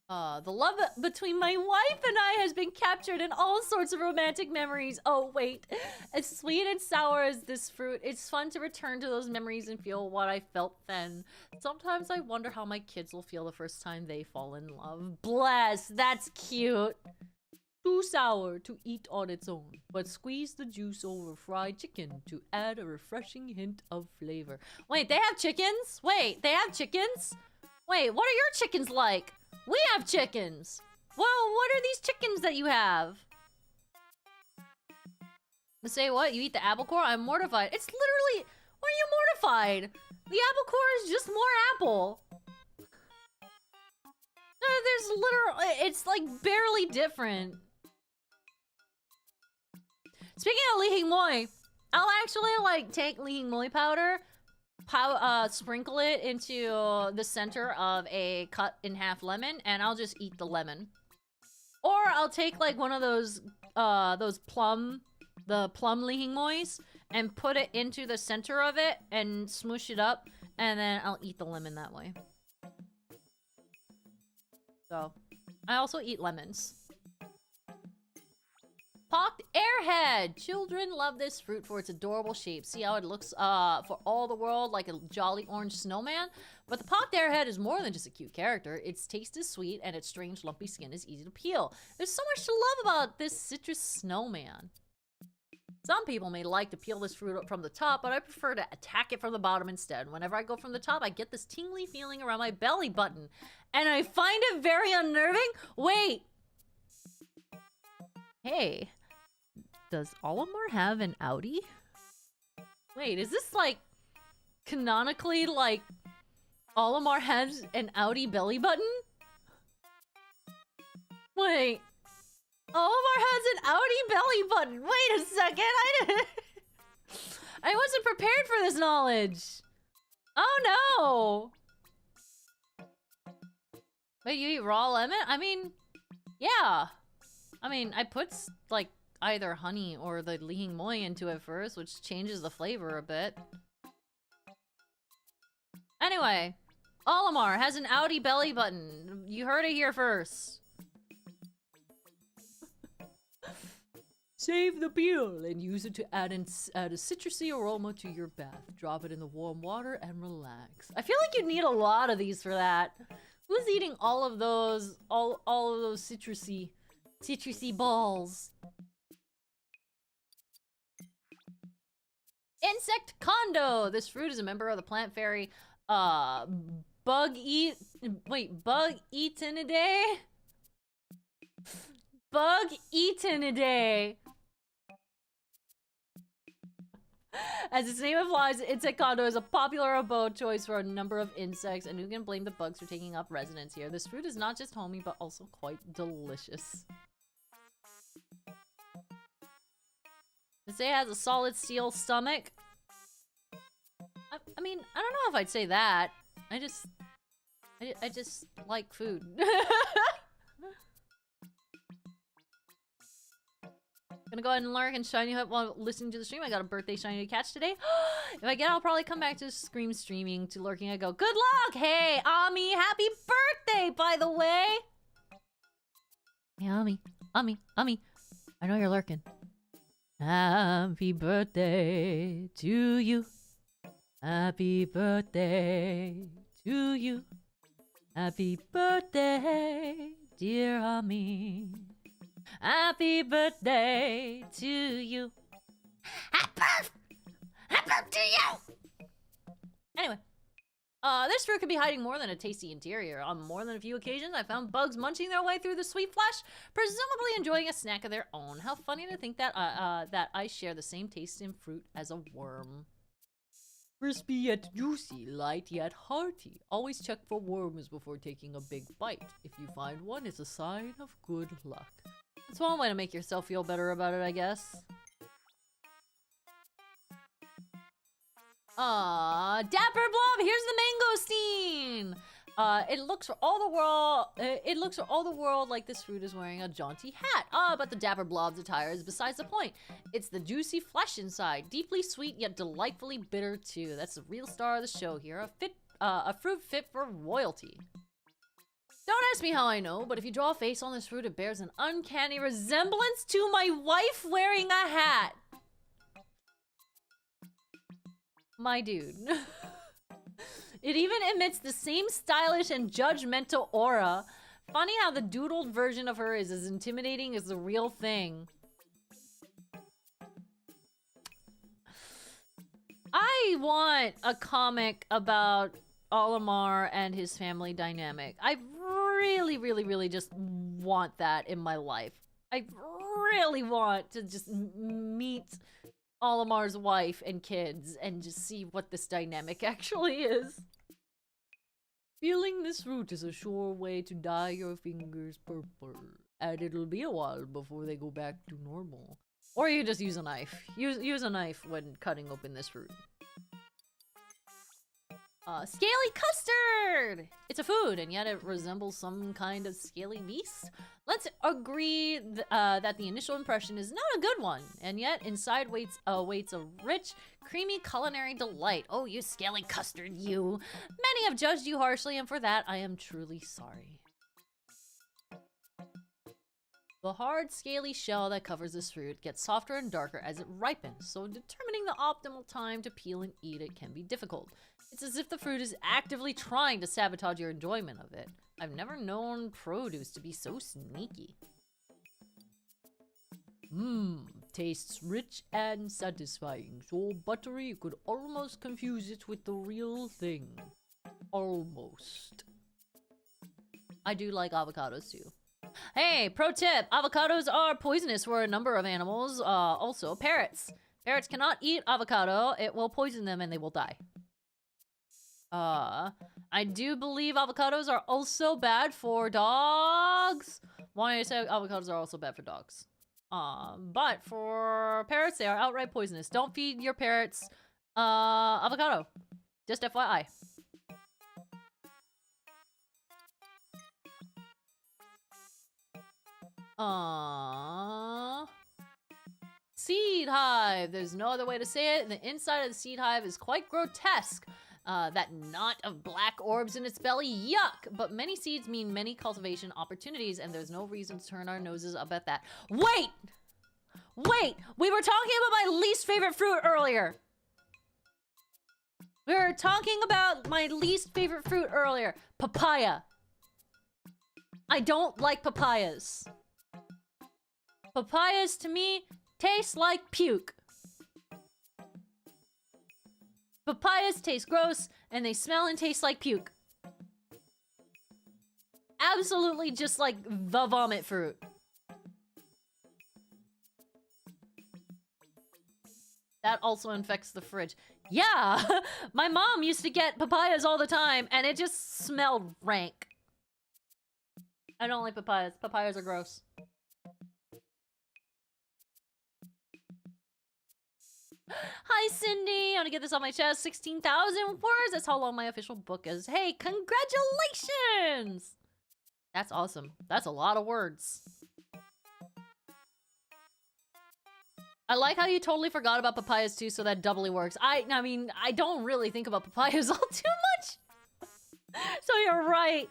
The love between my wife and I has been captured in all sorts of romantic memories. Oh, wait. As sweet and sour as this fruit, it's fun to return to those memories and feel what I felt then. Sometimes I wonder how my kids will feel the first time they fall in love. Bless, that's cute. Too sour to eat on its own, but squeeze the juice over fried chicken to add a refreshing hint of flavor. Wait, they have chickens? Wait, they have chickens? Wait, what are your chickens like? We have chickens! Well, what are these chickens that you have? Say what? You eat the apple core? I'm mortified. It's literally... Why are you mortified? The apple core is just more apple. There's literally... It's like barely different. Speaking of Hing Mui, I'll actually like take Hing Mui powder, sprinkle it into the center of a cut in half lemon, and I'll just eat the lemon. Or I'll take like one of those plum Hing Muis and put it into the center of it and smoosh it up, and then I'll eat the lemon that way. So, I also eat lemons. Pocked airhead! Children love this fruit for its adorable shape. See how it looks for all the world like a jolly orange snowman? But the pocked airhead is more than just a cute character. Its taste is sweet and its strange lumpy skin is easy to peel. There's so much to love about this citrus snowman. Some people may like to peel this fruit up from the top, but I prefer to attack it from the bottom instead. Whenever I go from the top, I get this tingly feeling around my belly button. And I find it very unnerving. Wait! Hey, does Olimar have an Audi? Wait, is this like canonically like Olimar has an Audi belly button? Wait, Olimar has an Audi belly button. Wait a second, I wasn't prepared for this knowledge. Oh no. Wait, you eat raw lemon? I mean, yeah. I mean, I put, like, either honey or the Hing Mui into it first, which changes the flavor a bit. Anyway, Olimar has an Audi belly button. You heard it here first. Save the peel and use it to add a citrusy aroma to your bath. Drop it in the warm water and relax. I feel like you need a lot of these for that. Who's eating all of those citrusy balls? Insect condo. This fruit is a member of the plant fairy Bug-Eatenidae? Bug-Eatenidae. As its name implies, insect condo is a popular abode choice for a number of insects, and who can blame the bugs for taking up residence here? This fruit is not just homey, but also quite delicious. They say it has a solid steel stomach. I mean, I don't know if I'd say that. I just like food. Gonna go ahead and lurk and shiny up while listening to the stream. I got a birthday shiny to catch today. If I get, I'll probably come back to Scream streaming to lurking. I go, good luck! Hey, Ami, happy birthday, by the way! Hey, Ami, I know you're lurking. Happy birthday to you. Happy birthday to you. Happy birthday, dear Ami. Happy birthday to you. Happy birthday to you. Anyway, this fruit could be hiding more than a tasty interior. On more than a few occasions, I found bugs munching their way through the sweet flesh, presumably enjoying a snack of their own. How funny to think that that I share the same taste in fruit as a worm. Crispy yet juicy, light yet hearty. Always check for worms before taking a big bite. If you find one, it's a sign of good luck. That's one way to make yourself feel better about it, I guess. Dapper Blob, here's the mangosteen! It looks for all the world like this fruit is wearing a jaunty hat. But the Dapper Blob's attire is besides the point. It's the juicy flesh inside, deeply sweet yet delightfully bitter too. That's the real star of the show here, a fruit fit for royalty. Don't ask me how I know, but if you draw a face on this fruit, it bears an uncanny resemblance to my wife wearing a hat. My dude. It even emits the same stylish and judgmental aura. Funny how the doodled version of her is as intimidating as the real thing. I want a comic about Olimar and his family dynamic. I really just want that in my life. I really want to just meet Olimar's wife and kids and just see what this dynamic actually is. Feeling this root is a sure way to dye your fingers purple, and it'll be a while before they go back to normal. Or you just use a knife. Use a knife when cutting open this fruit. Scaly custard! It's a food, and yet it resembles some kind of scaly beast. Let's agree that the initial impression is not a good one, and yet inside waits a rich, creamy culinary delight. Oh, you scaly custard, you! Many have judged you harshly, and for that I am truly sorry. The hard, scaly shell that covers this fruit gets softer and darker as it ripens, so determining the optimal time to peel and eat it can be difficult. It's as if the fruit is actively trying to sabotage your enjoyment of it. I've never known produce to be so sneaky. Tastes rich and satisfying, so buttery you could almost confuse it with the real thing. Almost. I do like avocados too. Hey, pro tip, avocados are poisonous for a number of animals, also parrots. Parrots cannot eat avocado, it will poison them and they will die. I do believe avocados are also bad for dogs. Why do I say avocados are also bad for dogs? But for parrots, they are outright poisonous. Don't feed your parrots, avocado. Just FYI. Seed hive. There's no other way to say it. The inside of the seed hive is quite grotesque. That knot of black orbs in its belly, yuck! But many seeds mean many cultivation opportunities, and there's no reason to turn our noses up at that. Wait! Wait! We were talking about my least favorite fruit earlier! We were talking about my least favorite fruit earlier. Papaya. I don't like papayas. Papayas, to me, taste like puke. Papayas taste gross, and they smell and taste like puke. Absolutely just like the vomit fruit. That also infects the fridge. Yeah! My mom used to get papayas all the time, and it just smelled rank. I don't like papayas. Papayas are gross. Hi, Cindy. I want to get this on my chest. 16,000 words. That's how long my official book is. Hey, congratulations! That's awesome. That's a lot of words. I like how you totally forgot about papayas too, so that doubly works. I mean, I don't really think about papayas all too much. So you're right.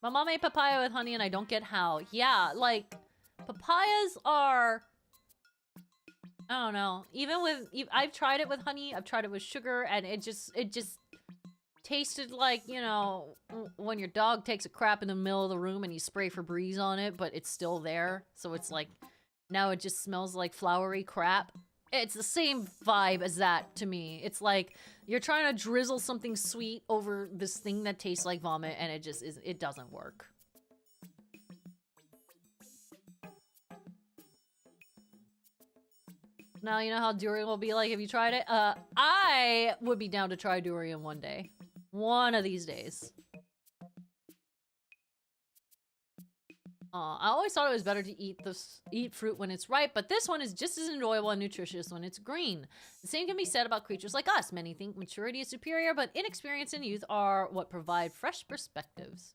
My mom ate papaya with honey and I don't get how. Yeah, like, papayas are... I don't know. Even with... I've tried it with honey, I've tried it with sugar, and it just tasted like, you know, when your dog takes a crap in the middle of the room and you spray Febreze on it, but it's still there. So it's like, now it just smells like flowery crap. It's the same vibe as that to me. It's like you're trying to drizzle something sweet over this thing that tastes like vomit, and it just is, it doesn't work. Now you know how durian will be like if you tried it? I would be down to try durian one day. One of these days. I always thought it was better to eat fruit when it's ripe, but this one is just as enjoyable and nutritious when it's green. The same can be said about creatures like us. Many think maturity is superior, but inexperience and youth are what provide fresh perspectives.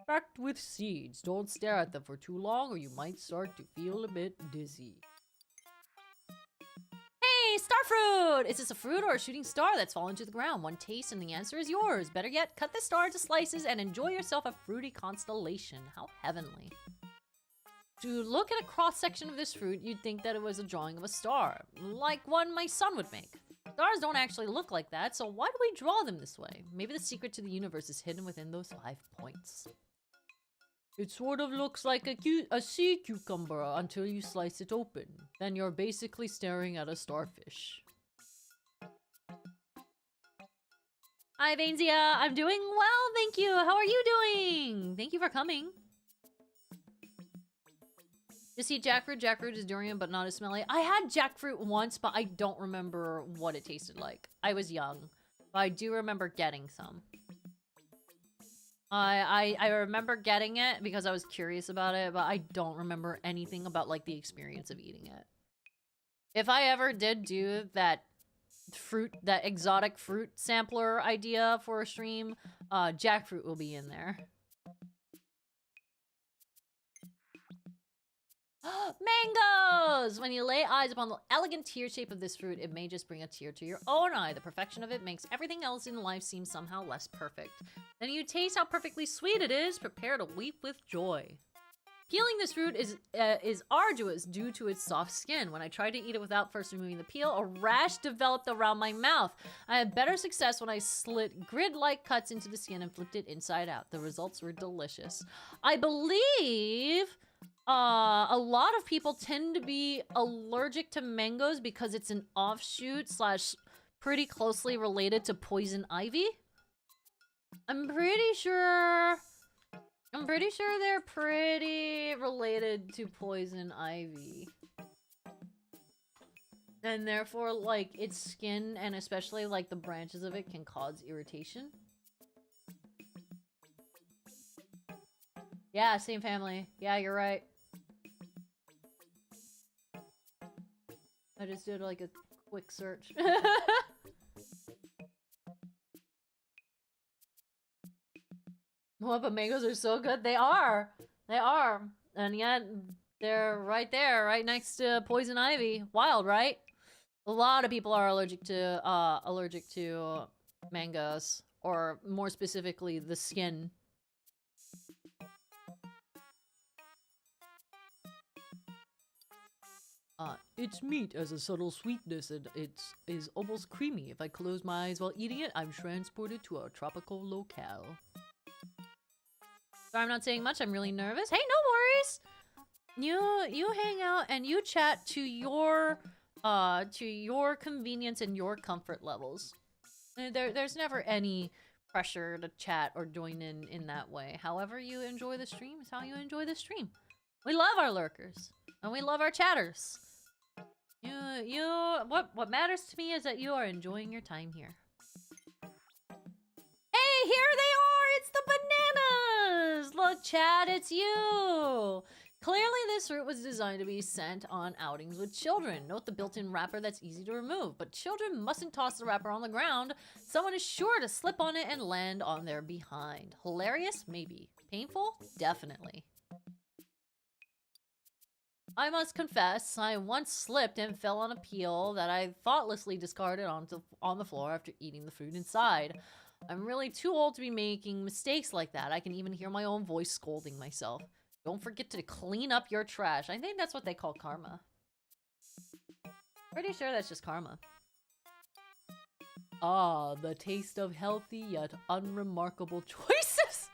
Packed with seeds. Don't stare at them for too long or you might start to feel a bit dizzy. Hey, starfruit! Is this a fruit or a shooting star that's fallen to the ground? One taste and the answer is yours. Better yet, cut the star into slices and enjoy yourself a fruity constellation. How heavenly. To look at a cross-section of this fruit, you'd think that it was a drawing of a star, like one my son would make. Stars don't actually look like that, so why do we draw them this way? Maybe the secret to the universe is hidden within those 5 points. It sort of looks like a sea cucumber until you slice it open. Then you're basically staring at a starfish. Hi, Vainzia. I'm doing well, thank you. How are you doing? Thank you for coming. Just eat jackfruit. Jackfruit is durian, but not as smelly. I had jackfruit once, but I don't remember what it tasted like. I was young, but I do remember getting some. I remember getting it because I was curious about it, but I don't remember anything about, like, the experience of eating it. If I ever did do that exotic fruit sampler idea for a stream, jackfruit will be in there. Mangoes! When you lay eyes upon the elegant tear shape of this fruit, it may just bring a tear to your own eye. The perfection of it makes everything else in life seem somehow less perfect. Then you taste how perfectly sweet it is, prepare to weep with joy. Peeling this fruit is arduous due to its soft skin. When I tried to eat it without first removing the peel, a rash developed around my mouth. I had better success when I slit grid-like cuts into the skin and flipped it inside out. The results were delicious. I believe... a lot of people tend to be allergic to mangoes because it's an offshoot / pretty closely related to poison ivy. I'm pretty sure they're pretty related to poison ivy. And therefore, like, its skin and especially, like, the branches of it can cause irritation. Yeah, same family. Yeah, you're right. I just did like a quick search. What, but mangoes are so good? They are! They are! And yet, they're right there, right next to poison ivy. Wild, right? A lot of people are allergic to mangoes. Or more specifically, the skin. Its meat has a subtle sweetness and it is almost creamy. If I close my eyes while eating it, I'm transported to a tropical locale. Sorry, I'm not saying much. I'm really nervous. Hey, no worries! You hang out and you chat to your convenience and your comfort levels. There's never any pressure to chat or join in that way. However you enjoy the stream is how you enjoy the stream. We love our lurkers. And we love our chatters. What matters to me is that you are enjoying your time here. Hey, here they are! It's the bananas! Look, chat, it's you! Clearly, this fruit was designed to be sent on outings with children. Note the built-in wrapper that's easy to remove, but children mustn't toss the wrapper on the ground. Someone is sure to slip on it and land on their behind. Hilarious? Maybe. Painful? Definitely. I must confess, I once slipped and fell on a peel that I thoughtlessly discarded on the floor after eating the fruit inside. I'm really too old to be making mistakes like that. I can even hear my own voice scolding myself. Don't forget to clean up your trash. I think that's what they call karma. Pretty sure that's just karma. Ah, the taste of healthy yet unremarkable choices.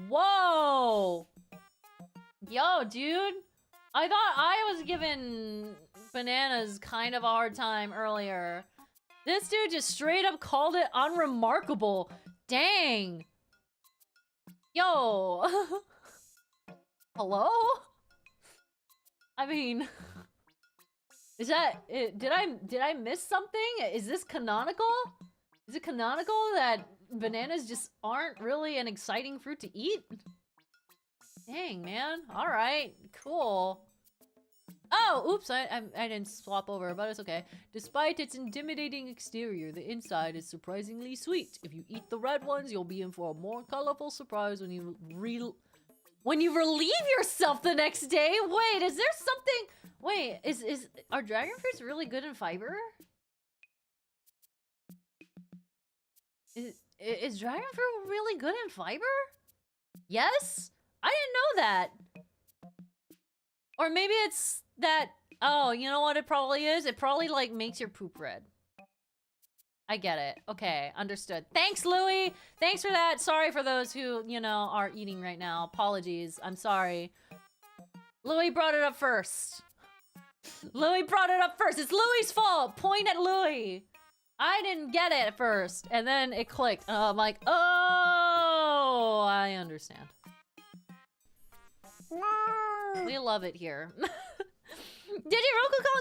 Whoa! Yo, dude. I thought I was giving bananas kind of a hard time earlier. This dude just straight up called it unremarkable. Dang. Yo. Hello? I mean, is that it? Did I miss something? Is this canonical? Is it canonical that bananas just aren't really an exciting fruit to eat? Dang, man. All right, cool. Oh, oops, I didn't swap over, but it's okay. Despite its intimidating exterior, the inside is surprisingly sweet. If you eat the red ones, you'll be in for a more colorful surprise when you relieve yourself the next day. Wait, is there something? Wait, are dragon fruits really good in fiber? Is dragon fruit really good in fiber? Yes? I didn't know that. Or maybe it's that, oh, you know what it probably is? It probably, like, makes your poop red. I get it. Okay, understood. Thanks, Louie! Thanks for that. Sorry for those who, you know, are eating right now. Apologies. I'm sorry. Louie brought it up first. Louie brought it up first. It's Louie's fault. Point at Louie. I didn't get it at first. And then it clicked. And I'm like, oh, I understand. No. We love it here. DigiRokuCon,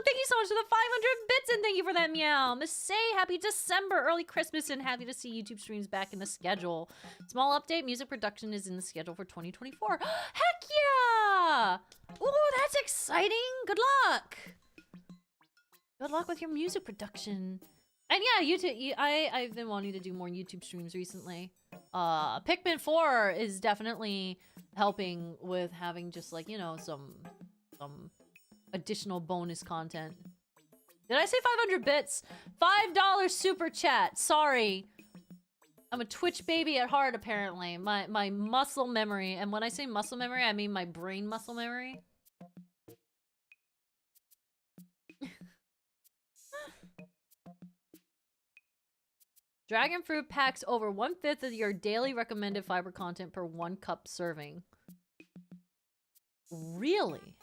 thank you so much for the 500 bits, and thank you for that meow. Say happy December, early Christmas, and happy to see YouTube streams back in the schedule. Small update, music production is in the schedule for 2024. Heck yeah! Ooh, that's exciting. Good luck. Good luck with your music production. And yeah, YouTube. I've been wanting to do more YouTube streams recently. Pikmin 4 is definitely helping with having just like, you know, some additional bonus content. Did I say 500 bits? $5 super chat. Sorry. I'm a Twitch baby at heart, apparently. My muscle memory, and when I say muscle memory, I mean my brain muscle memory. Dragon fruit packs over 1/5 of your daily recommended fiber content per 1 cup serving. Really?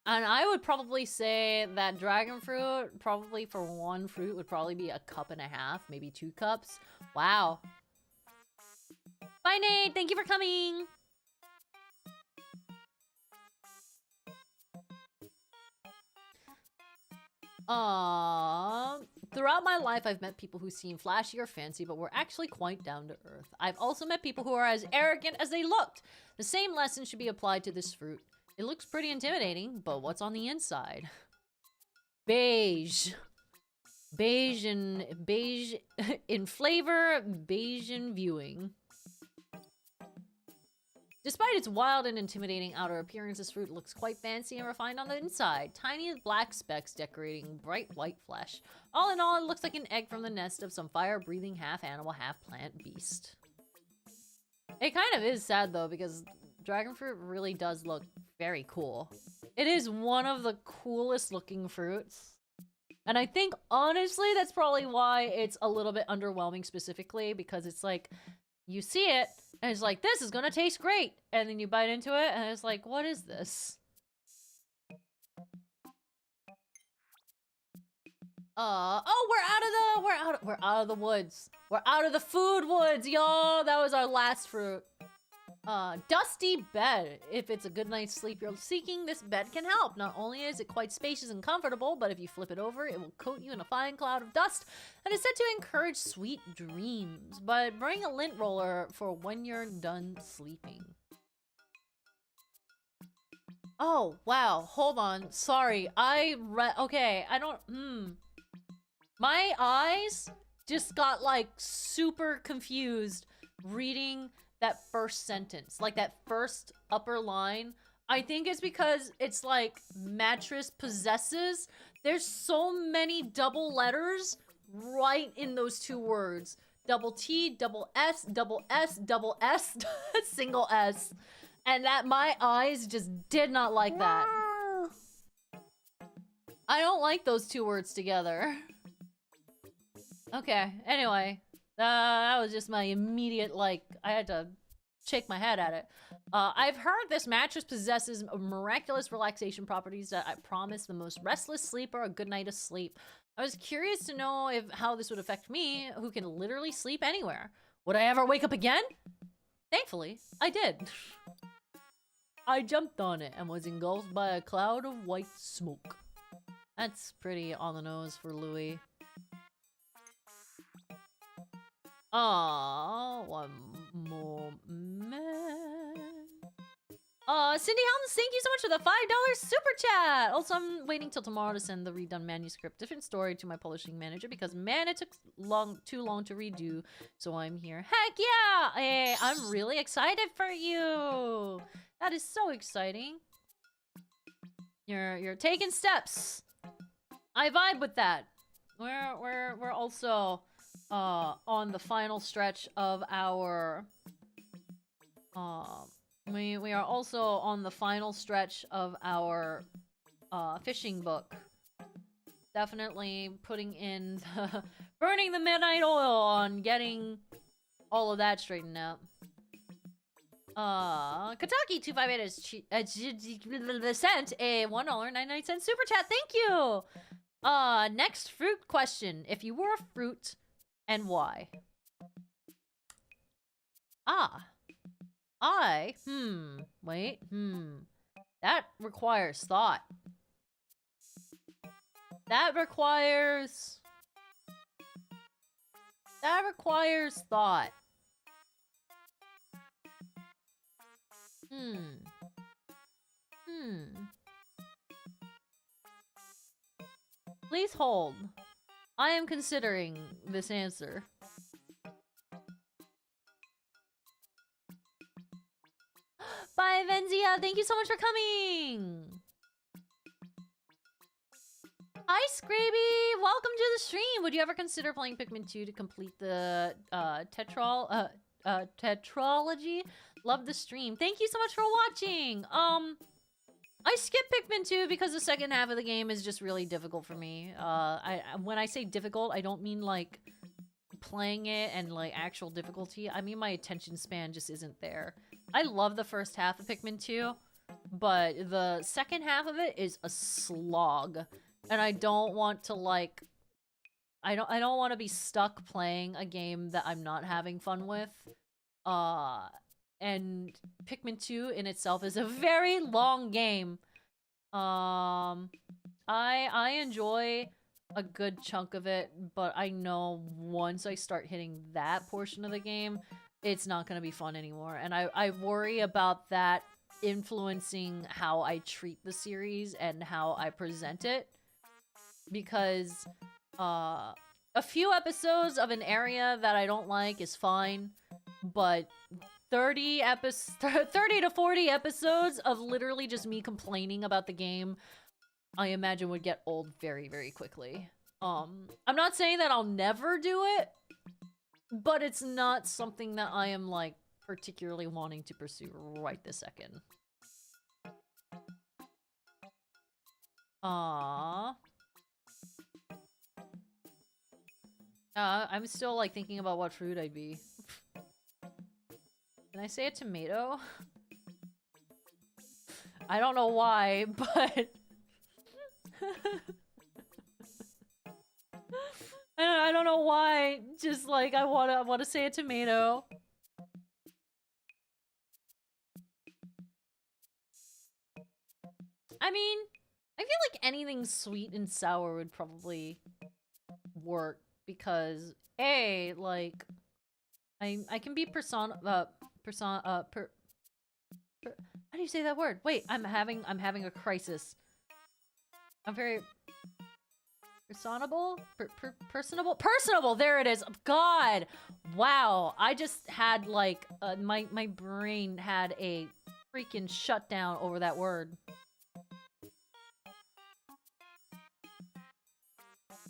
And I would probably say that dragon fruit, probably for 1 fruit, would probably be 1.5 cups, maybe 2 cups. Wow. Bye, Nate. Thank you for coming. Throughout my life, I've met people who seem flashy or fancy, but were actually quite down to earth. I've also met people who are as arrogant as they looked. The same lesson should be applied to this fruit. It looks pretty intimidating, but what's on the inside? Beige. Beige in flavor, beige in viewing. Despite its wild and intimidating outer appearance, this fruit looks quite fancy and refined on the inside. Tiny black specks decorating bright white flesh. All in all, it looks like an egg from the nest of some fire-breathing half-animal, half-plant beast. It kind of is sad, though, because dragon fruit really does look very cool. It is one of the coolest looking fruits. And I think, honestly, that's probably why it's a little bit underwhelming specifically, because it's like, you see it, and it's like, this is gonna taste great! And then you bite into it, and it's like, what is this? Oh, we're out of the woods. We're out of the food woods, y'all! That was our last fruit. Dusty bed. If it's a good night's sleep you're seeking, this bed can help. Not only is it quite spacious and comfortable, but if you flip it over, it will coat you in a fine cloud of dust and is said to encourage sweet dreams. But bring a lint roller for when you're done sleeping. Oh, wow. Hold on. Sorry. Okay, I don't... My eyes just got, like, super confused reading that first sentence. Like, that first upper line. I think it's because it's, like, mattress possesses. There's so many double letters right in those two words. Double T, double S, double S, double S, single S. And that my eyes just did not like that. I don't like those two words together. Okay, anyway. That was just my immediate, like, I had to shake my head at it. I've heard this mattress possesses miraculous relaxation properties that I promise the most restless sleeper a good night of sleep. I was curious to know how this would affect me, who can literally sleep anywhere. Would I ever wake up again? Thankfully, I did. I jumped on it and was engulfed by a cloud of white smoke. That's pretty on the nose for Louis. Aww, one moment. Cindy Helms, thank you so much for the $5 super chat! Also, I'm waiting till tomorrow to send the redone manuscript, different story, to my publishing manager because, man, it took too long to redo, so I'm here. Heck yeah! Hey, I'm really excited for you! That is so exciting. You're taking steps. I vibe with that. We're also on the final stretch of our we are also on the final stretch of our fishing book. Definitely putting in the burning the midnight oil on getting all of that straightened out. Kataki 258 is sent a $1.99 super chat. Thank you. Next fruit question. If you were a fruit, and why? That requires thought. That requires thought. Please hold. I am considering this answer. Bye, Venzia! Thank you so much for coming! Hi, Scraby! Welcome to the stream! Would you ever consider playing Pikmin 2 to complete the tetralogy? Love the stream. Thank you so much for watching! I skipped Pikmin 2 because the second half of the game is just really difficult for me. When I say difficult, I don't mean like playing it and like actual difficulty. I mean my attention span just isn't there. I love the first half of Pikmin 2, but the second half of it is a slog. And I don't want to like I don't want to be stuck playing a game that I'm not having fun with. And Pikmin 2 in itself is a very long game. I enjoy a good chunk of it, but I know once I start hitting that portion of the game, it's not gonna be fun anymore. And I worry about that influencing how I treat the series and how I present it. Because a few episodes of an area that I don't like is fine, but 30 to 40 episodes of literally just me complaining about the game, I imagine would get old very, very quickly. I'm not saying that I'll never do it, but it's not something that I am, like, particularly wanting to pursue right this second. Aww. I'm still, like, thinking about what fruit I'd be. Can I say a tomato? I don't know why, but... I don't know why, just like, I wanna say a tomato. I mean, I feel like anything sweet and sour would probably work, because, A, like, I can be How do you say that word? Wait, I'm having a crisis. I'm very personable? Personable! There it is! God! Wow, I just had like, my brain had a freaking shutdown over that word.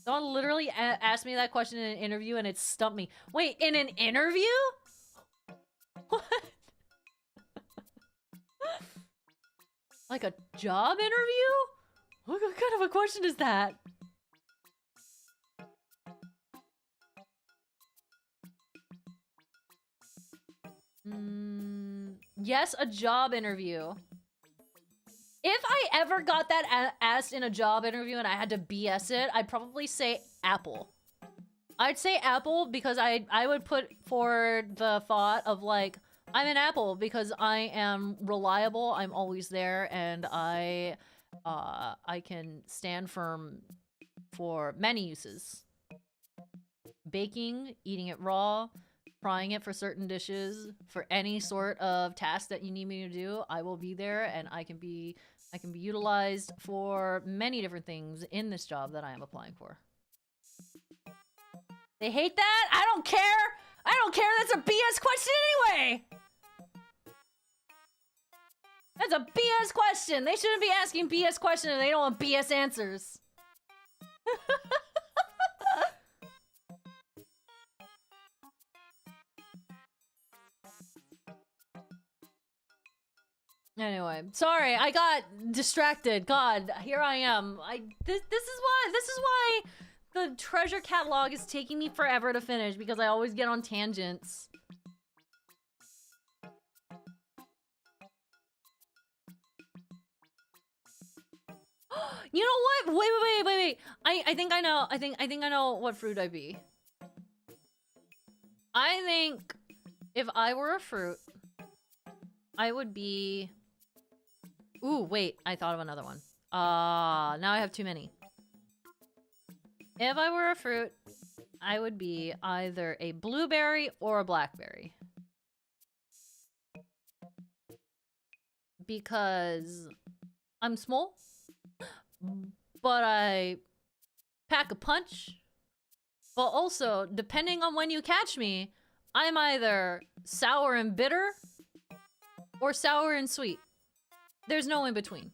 Someone literally asked me that question in an interview and it stumped me. Wait, in an interview? What? Like a job interview? What kind of a question is that? Yes, a job interview. If I ever got that asked in a job interview and I had to BS it, I'd probably say Apple. I'd say Apple because I would put forward the thought of like, I'm an Apple because I am reliable, I'm always there, and I can stand firm for many uses. Baking, eating it raw, frying it for certain dishes, for any sort of task that you need me to do, I will be there and I can be utilized for many different things in this job that I am applying for. They hate that? I don't care! I don't care, that's a BS question anyway! That's a BS question! They shouldn't be asking BS questions if they don't want BS answers. Anyway, sorry, I got distracted. God, here I am. This is why the treasure catalog is taking me forever to finish, because I always get on tangents. You know what? Wait. I think I know. I think I know what fruit I'd be. I think if I were a fruit, I would be... Ooh, wait, I thought of another one. Now I have too many. If I were a fruit, I would be either a blueberry or a blackberry. Because I'm small, but I pack a punch. But also, depending on when you catch me, I'm either sour and bitter or sour and sweet. There's no in between.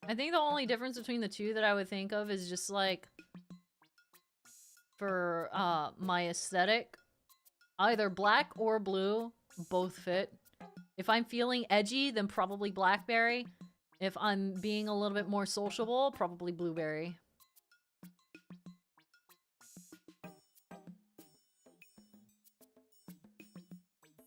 I think the only difference between the two that I would think of is just like, for my aesthetic, either black or blue, both fit. If I'm feeling edgy, then probably blackberry. If I'm being a little bit more sociable, probably blueberry.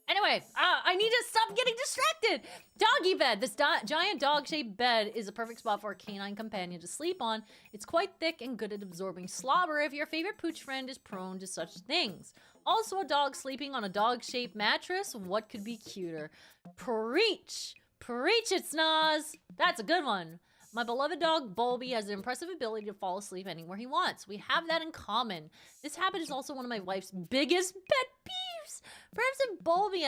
Anyway, I need to stop getting distracted! Doggy bed! This giant dog-shaped bed is a perfect spot for a canine companion to sleep on. It's quite thick and good at absorbing slobber if your favorite pooch friend is prone to such things. Also, a dog sleeping on a dog-shaped mattress? What could be cuter? Preach! Preach it, Snaz! That's a good one. My beloved dog, Bulby, has an impressive ability to fall asleep anywhere he wants. We have that in common. This habit is also one of my wife's biggest pet peeves. Perhaps if Bulby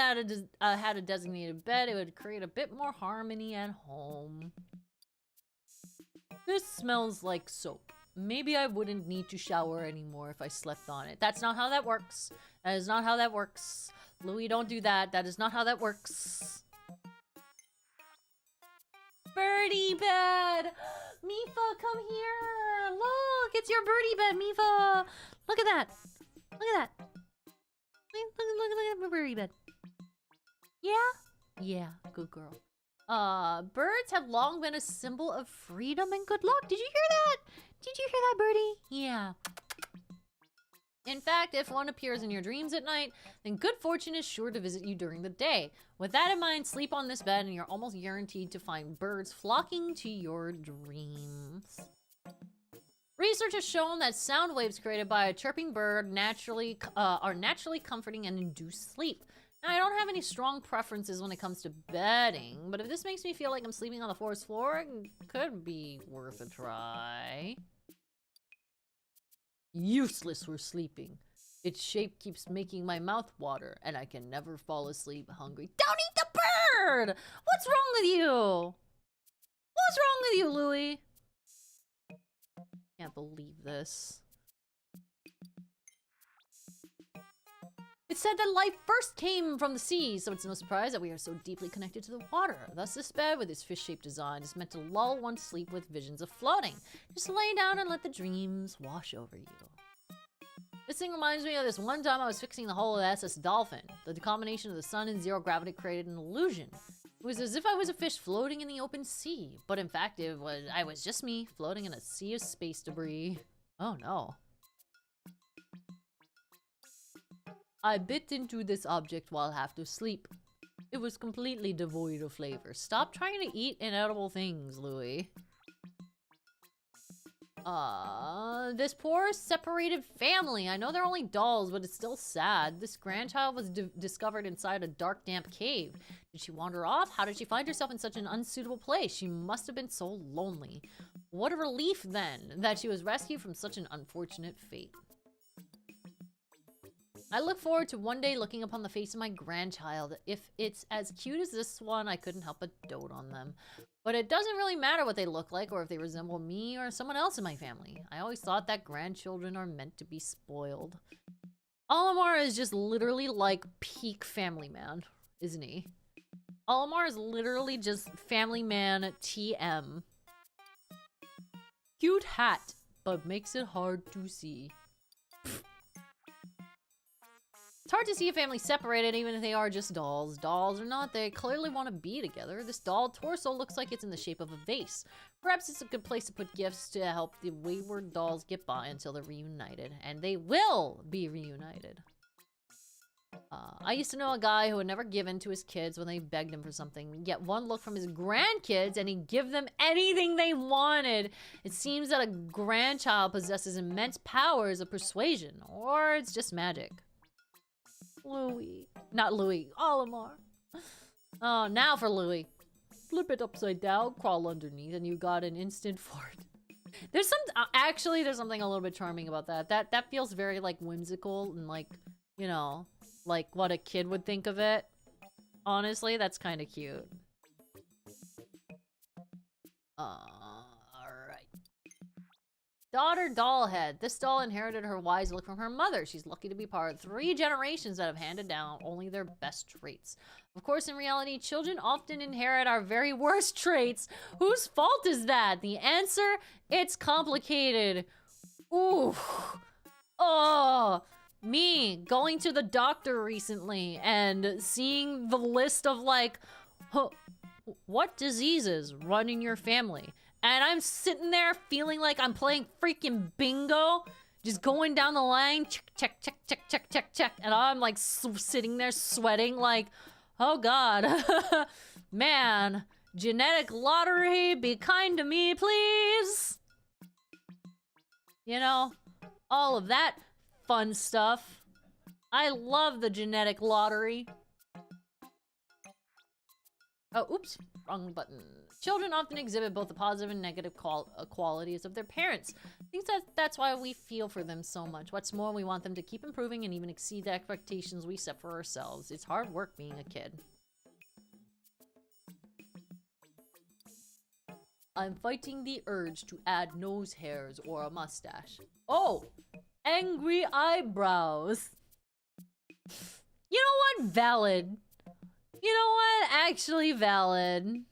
had a designated bed, it would create a bit more harmony at home. This smells like soap. Maybe I wouldn't need to shower anymore if I slept on it. That's not how that works. That is not how that works. Louis, don't do that. That is not how that works. Birdie bed! Mifa, come here! Look, it's your birdie bed, Mifa! Look at that! Look at that! Look at my birdie bed. Yeah? Yeah, good girl. Birds have long been a symbol of freedom and good luck. Did you hear that? Did you hear that, birdie? Yeah. In fact, if one appears in your dreams at night, then good fortune is sure to visit you during the day. With that in mind, sleep on this bed and you're almost guaranteed to find birds flocking to your dreams. Research has shown that sound waves created by a chirping bird are naturally comforting and induce sleep. I don't have any strong preferences when it comes to bedding, but if this makes me feel like I'm sleeping on the forest floor, it could be worth a try. Useless for sleeping. Its shape keeps making my mouth water, and I can never fall asleep hungry. Don't eat the bird! What's wrong with you? What's wrong with you, Louie? Can't believe this. It's said that life first came from the sea, so it's no surprise that we are so deeply connected to the water. Thus, this bed, with its fish-shaped design, is meant to lull one to sleep with visions of floating. Just lay down and let the dreams wash over you. This thing reminds me of this one time I was fixing the hull of the SS Dolphin. The combination of the sun and zero gravity created an illusion. It was as if I was a fish floating in the open sea, but in fact, I was just me floating in a sea of space debris. Oh no. I bit into this object while half asleep. It was completely devoid of flavor. Stop trying to eat inedible things, Louie. This poor separated family. I know they're only dolls, but it's still sad. This grandchild was discovered inside a dark, damp cave. Did she wander off? How did she find herself in such an unsuitable place? She must have been so lonely. What a relief, then, that she was rescued from such an unfortunate fate. I look forward to one day looking upon the face of my grandchild. If it's as cute as this one, I couldn't help but dote on them. But it doesn't really matter what they look like or if they resemble me or someone else in my family. I always thought that grandchildren are meant to be spoiled. Olimar is just literally like peak family man, isn't he? Olimar is literally just family man TM. Cute hat, but makes it hard to see. It's hard to see a family separated even if they are just dolls. Dolls or not, they clearly want to be together. This doll torso looks like it's in the shape of a vase. Perhaps it's a good place to put gifts to help the wayward dolls get by until they're reunited. And they will be reunited. I used to know a guy who would never give in to his kids when they begged him for something. Get one look from his grandkids and he'd give them anything they wanted. It seems that a grandchild possesses immense powers of persuasion, or it's just magic. Louie. Not Louie. Olimar. Oh, now for Louie. Flip it upside down, crawl underneath, and you got an instant fart. There's some... actually, there's something a little bit charming about that. That feels very, like, whimsical and, like, you know, like what a kid would think of it. Honestly, that's kind of cute. Daughter Dollhead. This doll inherited her wise look from her mother. She's lucky to be part of 3 generations that have handed down only their best traits. Of course, in reality, children often inherit our very worst traits. Whose fault is that? The answer? It's complicated. Ooh. Oh. Me going to the doctor recently and seeing the list of like, what diseases run in your family? And I'm sitting there feeling like I'm playing freaking bingo, just going down the line, check, check, check, check, check, check, check. And I'm like sitting there sweating like, oh God, man, genetic lottery, be kind to me, please. You know, all of that fun stuff. I love the genetic lottery. Oh, oops, wrong button. Children often exhibit both the positive and negative qualities of their parents. I think that's why we feel for them so much. What's more, we want them to keep improving and even exceed the expectations we set for ourselves. It's hard work being a kid. I'm fighting the urge to add nose hairs or a mustache. Oh, angry eyebrows. You know what? Valid. You know what? Actually valid.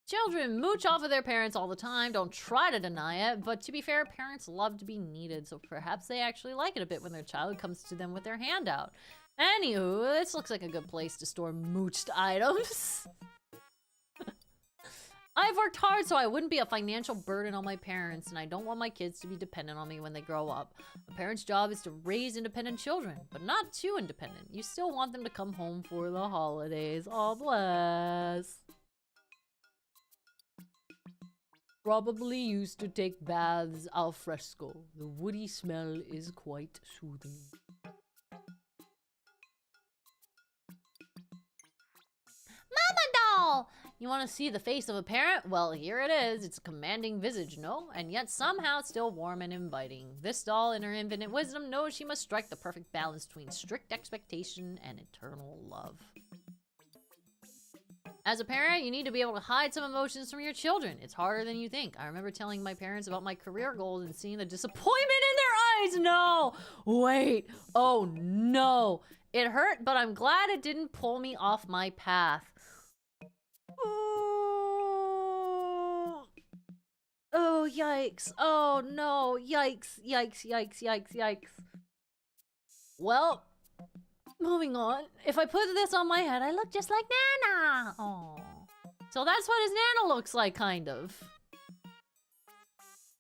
Children mooch off of their parents all the time. Don't try to deny it. But to be fair, parents love to be needed. So perhaps they actually like it a bit when their child comes to them with their hand out. Anywho, this looks like a good place to store mooched items. I've worked hard so I wouldn't be a financial burden on my parents, and I don't want my kids to be dependent on me when they grow up. A parent's job is to raise independent children, but not too independent. You still want them to come home for the holidays. Oh, bless. Probably used to take baths al fresco. The woody smell is quite soothing. Mama doll! You want to see the face of a parent? Well, here it is. It's a commanding visage, no? And yet somehow still warm and inviting. This doll, in her infinite wisdom, knows she must strike the perfect balance between strict expectation and eternal love. As a parent, you need to be able to hide some emotions from your children. It's harder than you think. I remember telling my parents about my career goals and seeing the disappointment in their eyes. No! Wait. Oh, no. It hurt, but I'm glad it didn't pull me off my path. Oh, yikes. Oh, no. Yikes, yikes, yikes, yikes, yikes. Well, moving on. If I put this on my head, I look just like Nana. Oh. So that's what his Nana looks like, kind of.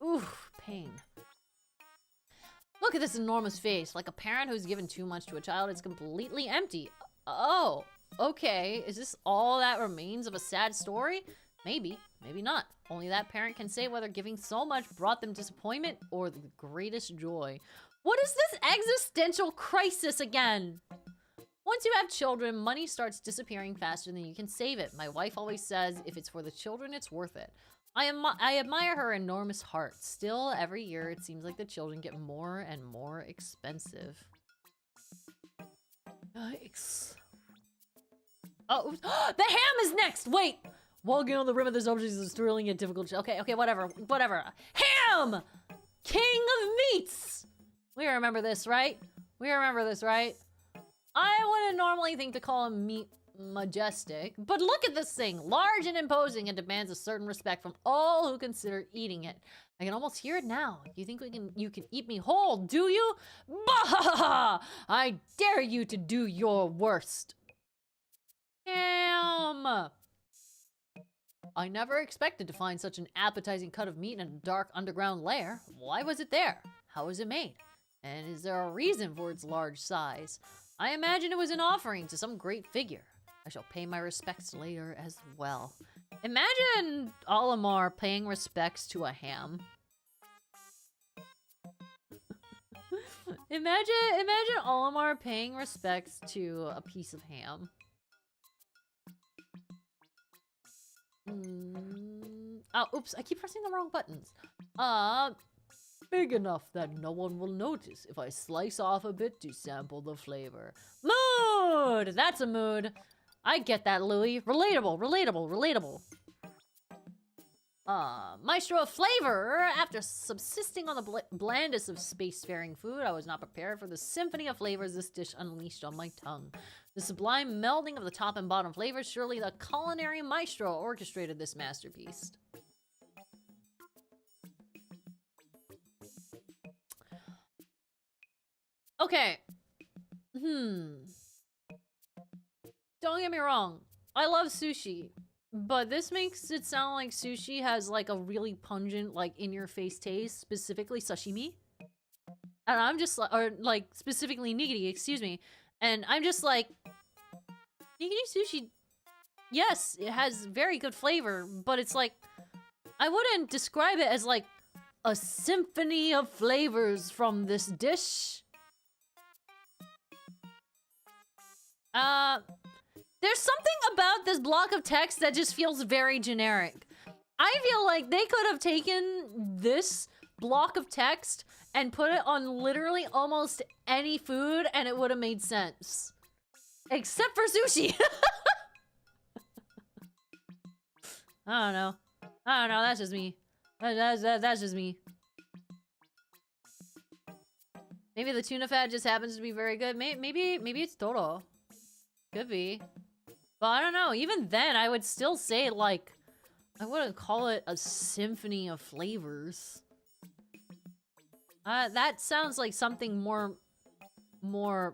Oof, pain. Look at this enormous face. Like a parent who's given too much to a child is completely empty. Oh, okay. Is this all that remains of a sad story? Maybe, maybe not. Only that parent can say whether giving so much brought them disappointment or the greatest joy. What is this existential crisis again? Once you have children, money starts disappearing faster than you can save it. My wife always says, if it's for the children, it's worth it. I admire her enormous heart. Still, every year, it seems like the children get more and more expensive. Yikes. Oh, the ham is next! Wait! Walking on the rim of this object is thrilling and difficult. Okay, whatever. Ham! King of meats! We remember this, right? I wouldn't normally think to call him meat majestic, but look at this thing. Large and imposing and demands a certain respect from all who consider eating it. I can almost hear it now. You think you can eat me whole, do you? Bah! I dare you to do your worst. Ham! I never expected to find such an appetizing cut of meat in a dark underground lair. Why was it there? How was it made? And is there a reason for its large size? I imagine it was an offering to some great figure. I shall pay my respects later as well. Imagine Olimar paying respects to a ham. Imagine Olimar paying respects to a piece of ham. Oh, oops, I keep pressing the wrong buttons. Big enough that no one will notice if I slice off a bit to sample the flavor. Mood! That's a mood. I get that, Louie. Relatable. Maestro of flavor. After subsisting on the blandest of spacefaring food, I was not prepared for the symphony of flavors this dish unleashed on my tongue. The sublime melding of the top and bottom flavors, surely the culinary maestro orchestrated this masterpiece. Okay. Don't get me wrong. I love sushi. But this makes it sound like sushi has like a really pungent, like in-your-face taste, specifically sashimi. And I'm just like, or like specifically nigiri, excuse me. And I'm just like, nigiri sushi, yes, it has very good flavor, but it's like, I wouldn't describe it as like a symphony of flavors from this dish. There's something about this block of text that just feels very generic. I feel like they could have taken this block of text and put it on literally almost any food and it would have made sense. Except for sushi. I don't know. That's just me. That's just me. Maybe the tuna fat just happens to be very good. Maybe it's Toro. Could be. But I don't know. Even then, I would still say, like, I wouldn't call it a symphony of flavors. That sounds like something more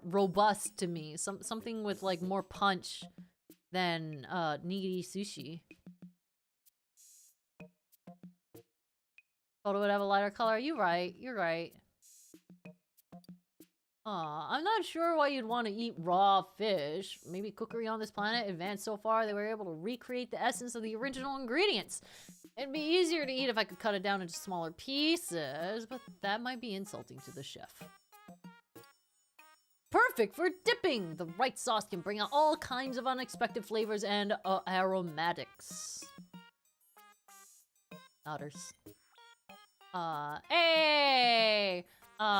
robust to me. Something with, like, more punch than, nigiri sushi. Photo would have a lighter color. You're right. I'm not sure why you'd want to eat raw fish. Maybe cookery on this planet advanced so far they were able to recreate the essence of the original ingredients. It'd be easier to eat if I could cut it down into smaller pieces, but that might be insulting to the chef. Perfect for dipping! The right sauce can bring out all kinds of unexpected flavors and aromatics. Otters. Hey!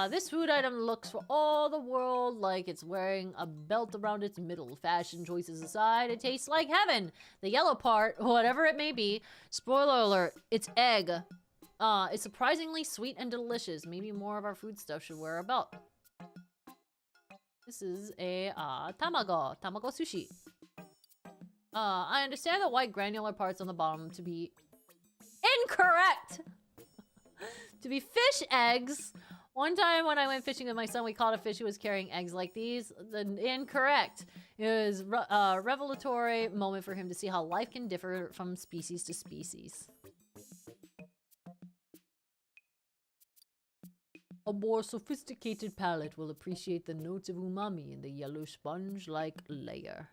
This food item looks for all the world like it's wearing a belt around its middle. Fashion choices aside, it tastes like heaven. The yellow part, whatever it may be, spoiler alert, it's egg. It's surprisingly sweet and delicious. Maybe more of our food stuff should wear a belt. This is a, tamago sushi. I understand the white granular parts on the bottom to be incorrect! To be fish eggs. One time when I went fishing with my son, we caught a fish who was carrying eggs like these. Incorrect. It was a revelatory moment for him to see how life can differ from species to species. A more sophisticated palate will appreciate the notes of umami in the yellow sponge-like layer.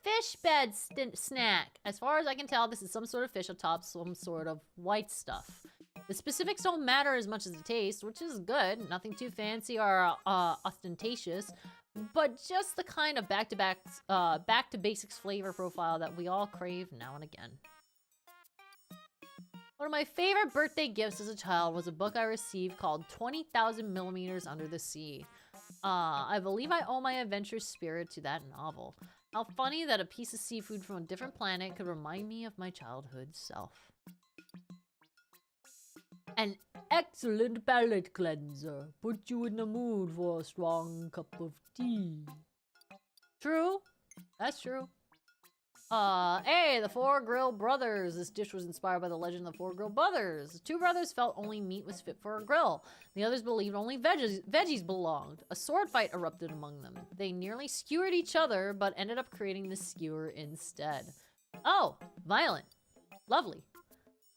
Fish bed snack. As far as I can tell, this is some sort of fish atop some sort of white stuff. The specifics don't matter as much as the taste, which is good. Nothing too fancy or ostentatious, but just the kind of back to basics flavor profile that we all crave now and again. One of my favorite birthday gifts as a child was a book I received called 20,000 Millimeters Under the Sea. I believe I owe my adventurous spirit to that novel. How funny that a piece of seafood from a different planet could remind me of my childhood self. An excellent palate cleanser. Put you in the mood for a strong cup of tea. True. That's true. Hey, the Four Grill Brothers. This dish was inspired by the legend of the Four Grill Brothers. The two brothers felt only meat was fit for a grill. The others believed only veggies belonged. A sword fight erupted among them. They nearly skewered each other, but ended up creating the skewer instead. Oh, violent. Lovely.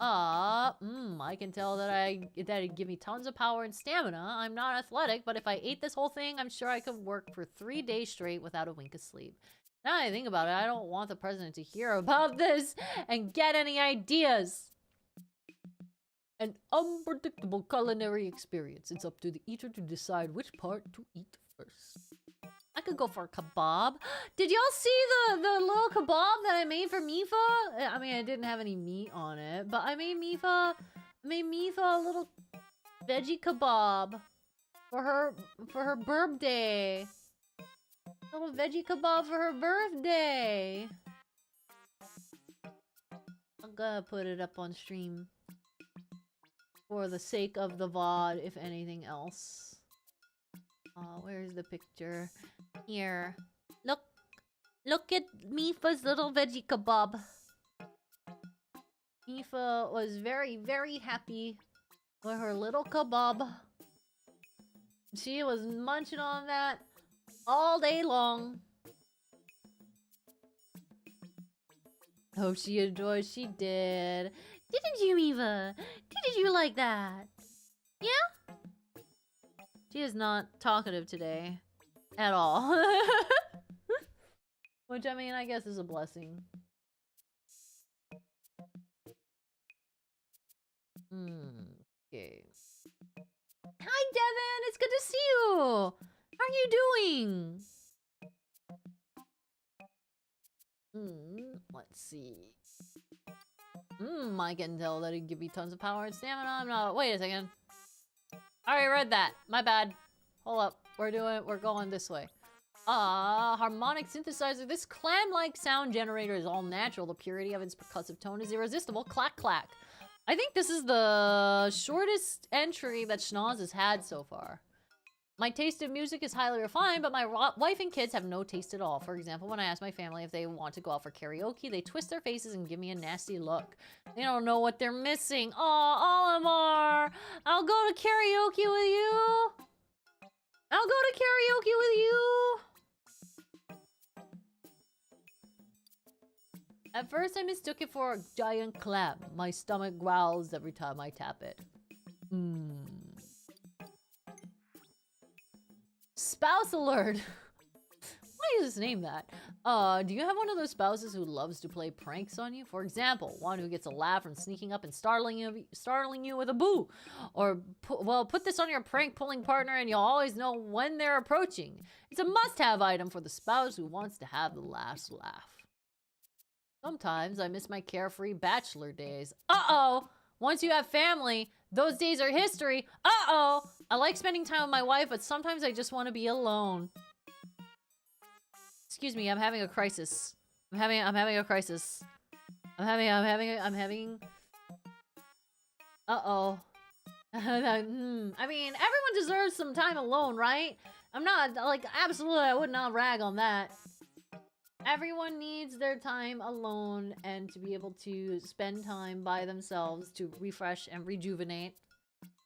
I can tell that it'd give me tons of power and stamina. I'm not athletic, but if I ate this whole thing, I'm sure I could work for 3 days straight without a wink of sleep. Now that I think about it, I don't want the president to hear about this and get any ideas. An unpredictable culinary experience. It's up to the eater to decide which part to eat first. I could go for a kebab. Did y'all see the little kebab that I made for Mifa? I mean, I didn't have any meat on it, but I made Mifa a little veggie kebab for her birthday. Little veggie kebab for her birthday. I'm gonna put it up on stream. For the sake of the VOD, if anything else. Where's the picture? Here. Look at Mifa's little veggie kebab. Mifa was very, very happy with her little kebab. She was munching on that all day long. Hope she enjoyed. She did. Didn't you, Eva? Didn't you like that? Yeah? She is not talkative today. At all. Which, I mean, I guess is a blessing. Okay. Hi, Devin! It's good to see you! How are you doing? Let's see. I can tell that it'd give me tons of power and stamina. I'm not. Wait a second. I already read that. My bad. Hold up. We're going this way. Harmonic synthesizer. This clam-like sound generator is all natural. The purity of its percussive tone is irresistible. Clack clack. I think this is the shortest entry that Schnoz has had so far. My taste of music is highly refined, but my wife and kids have no taste at all. For example, when I ask my family if they want to go out for karaoke, they twist their faces and give me a nasty look. They don't know what they're missing. Aw, Olimar! I'll go to karaoke with you! I'll go to karaoke with you! At first, I mistook it for a giant clam. My stomach growls every time I tap it. Hmm. Spouse alert. Why is his name that? Do you have one of those spouses who loves to play pranks on you? For example, one who gets a laugh from sneaking up and startling you with a boo. Or, put this on your prank pulling partner and you'll always know when they're approaching. It's a must-have item for the spouse who wants to have the last laugh. Sometimes I miss my carefree bachelor days. Uh-oh! Once you have family, those days are history. Uh-oh! I like spending time with my wife, but sometimes I just want to be alone. Excuse me, I'm having a crisis. I'm having a crisis. I'm having... Uh-oh. I mean, everyone deserves some time alone, right? I'm not, like, absolutely, I would not rag on that. Everyone needs their time alone and to be able to spend time by themselves to refresh and rejuvenate.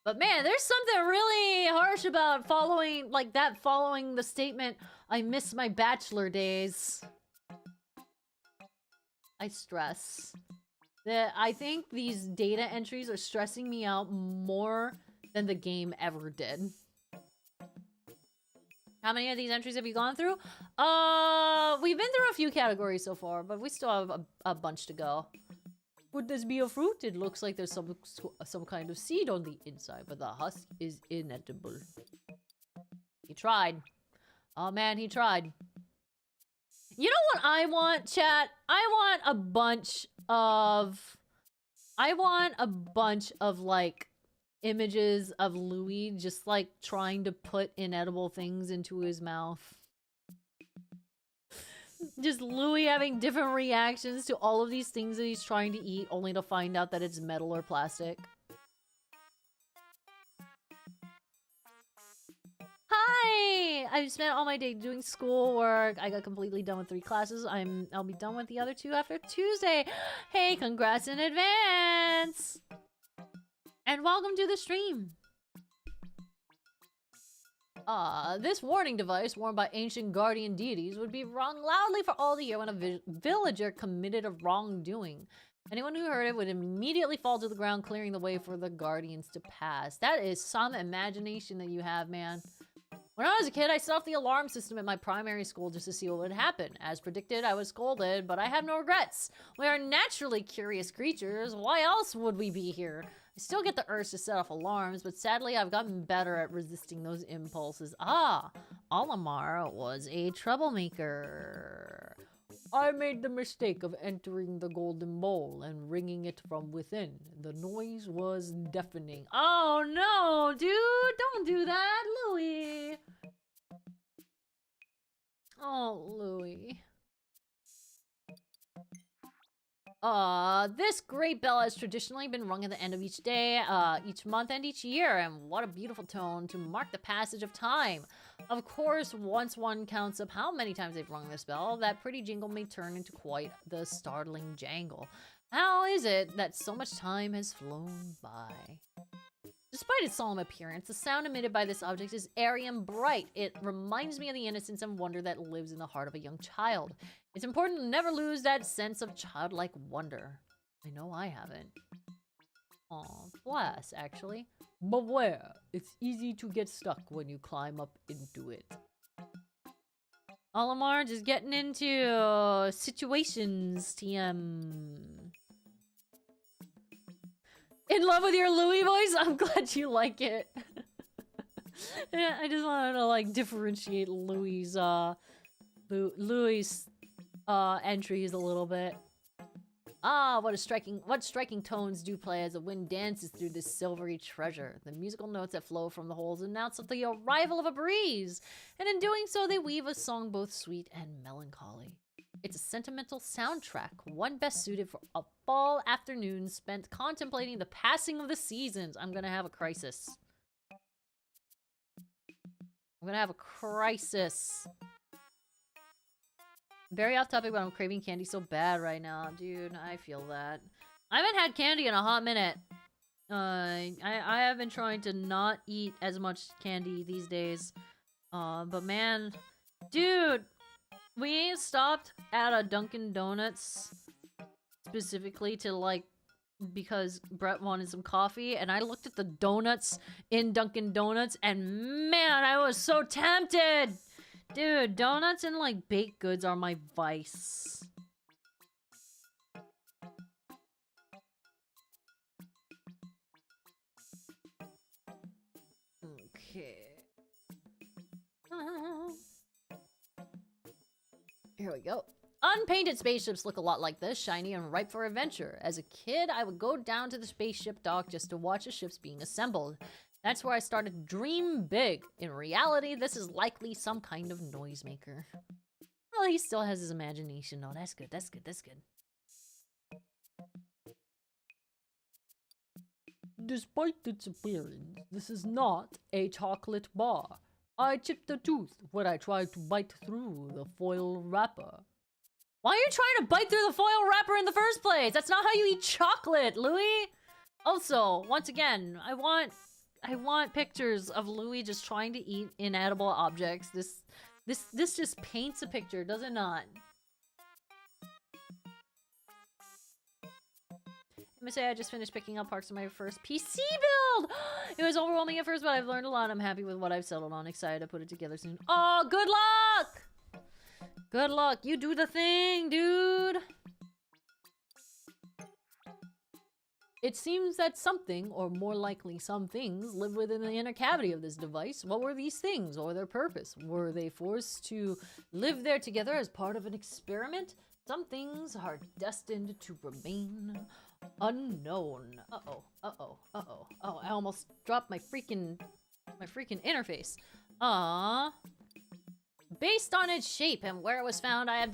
But man, there's something really harsh about following the statement, I miss my bachelor days. I stress. I think these data entries are stressing me out more than the game ever did. How many of these entries have you gone through? We've been through a few categories so far, but we still have a bunch to go. Would this be a fruit? It looks like there's some kind of seed on the inside, but the husk is inedible. He tried. Oh man, he tried. You know what I want, chat? I want a bunch of like images of Louis just like trying to put inedible things into his mouth. Just Louis having different reactions to all of these things that he's trying to eat, only to find out that it's metal or plastic. Hi! I've spent all my day doing schoolwork. I got completely done with 3 classes. I'll be done with the other 2 after Tuesday. Hey, congrats in advance! And welcome to the stream. This warning device worn by ancient guardian deities would be rung loudly for all to hear when a villager committed a wrongdoing. Anyone who heard it would immediately fall to the ground, clearing the way for the guardians to pass. That is some imagination that you have, man. When I was a kid, I set off the alarm system at my primary school just to see what would happen. As predicted, I was scolded, but I have no regrets. We are naturally curious creatures. Why else would we be here? I still get the urge to set off alarms, but sadly I've gotten better at resisting those impulses. Olimar was a troublemaker. I made the mistake of entering the golden bowl and ringing it from within. The noise was deafening. Oh no, dude! Don't do that, Louis! Oh, Louis. This great bell has traditionally been rung at the end of each day, each month, and each year, and what a beautiful tone to mark the passage of time. Of course, once one counts up how many times they've rung this bell, that pretty jingle may turn into quite the startling jangle. How is it that so much time has flown by? Despite its solemn appearance, the sound emitted by this object is airy and bright. It reminds me of the innocence and wonder that lives in the heart of a young child. It's important to never lose that sense of childlike wonder. I know I haven't. Aw, bless, actually. Beware, it's easy to get stuck when you climb up into it. Olimar just getting into situations, TM. In love with your Louis voice? I'm glad you like it. Yeah, I just wanted to like differentiate Louis' entries a little bit. What striking tones do play as the wind dances through this silvery treasure. The musical notes that flow from the holes announce the arrival of a breeze, and in doing so they weave a song both sweet and melancholy. It's a sentimental soundtrack, one best suited for a fall afternoon spent contemplating the passing of the seasons. I'm gonna have a crisis. I'm gonna have a crisis. Very off topic, but I'm craving candy so bad right now. Dude, I feel that. I haven't had candy in a hot minute. I have been trying to not eat as much candy these days. But man, dude, we stopped at a Dunkin' Donuts specifically to like because Brett wanted some coffee, and I looked at the donuts in Dunkin' Donuts, and man, I was so tempted! Dude, donuts and like baked goods are my vice. Okay. Here we go. Unpainted spaceships look a lot like this, shiny and ripe for adventure. As a kid, I would go down to the spaceship dock just to watch the ships being assembled. That's where I started to dream big. In reality, this is likely some kind of noisemaker. Well, he still has his imagination. No, that's good, that's good, that's good. Despite its appearance, this is not a chocolate bar. I chipped a tooth when I tried to bite through the foil wrapper. Why are you trying to bite through the foil wrapper in the first place? That's not how you eat chocolate, Louis. Also, once again, I want pictures of Louis just trying to eat inedible objects. This just paints a picture, does it not? I'm gonna say I just finished picking up parts of my first PC build! It was overwhelming at first, but I've learned a lot. I'm happy with what I've settled on. Excited to put it together soon. Oh, good luck! Good luck. You do the thing, dude! It seems that something, or more likely some things, live within the inner cavity of this device. What were these things, or their purpose? Were they forced to live there together as part of an experiment? Some things are destined to remain unknown. Uh-oh, uh-oh, uh-oh. Oh, I almost dropped my freaking interface. Based on its shape and where it was found, I have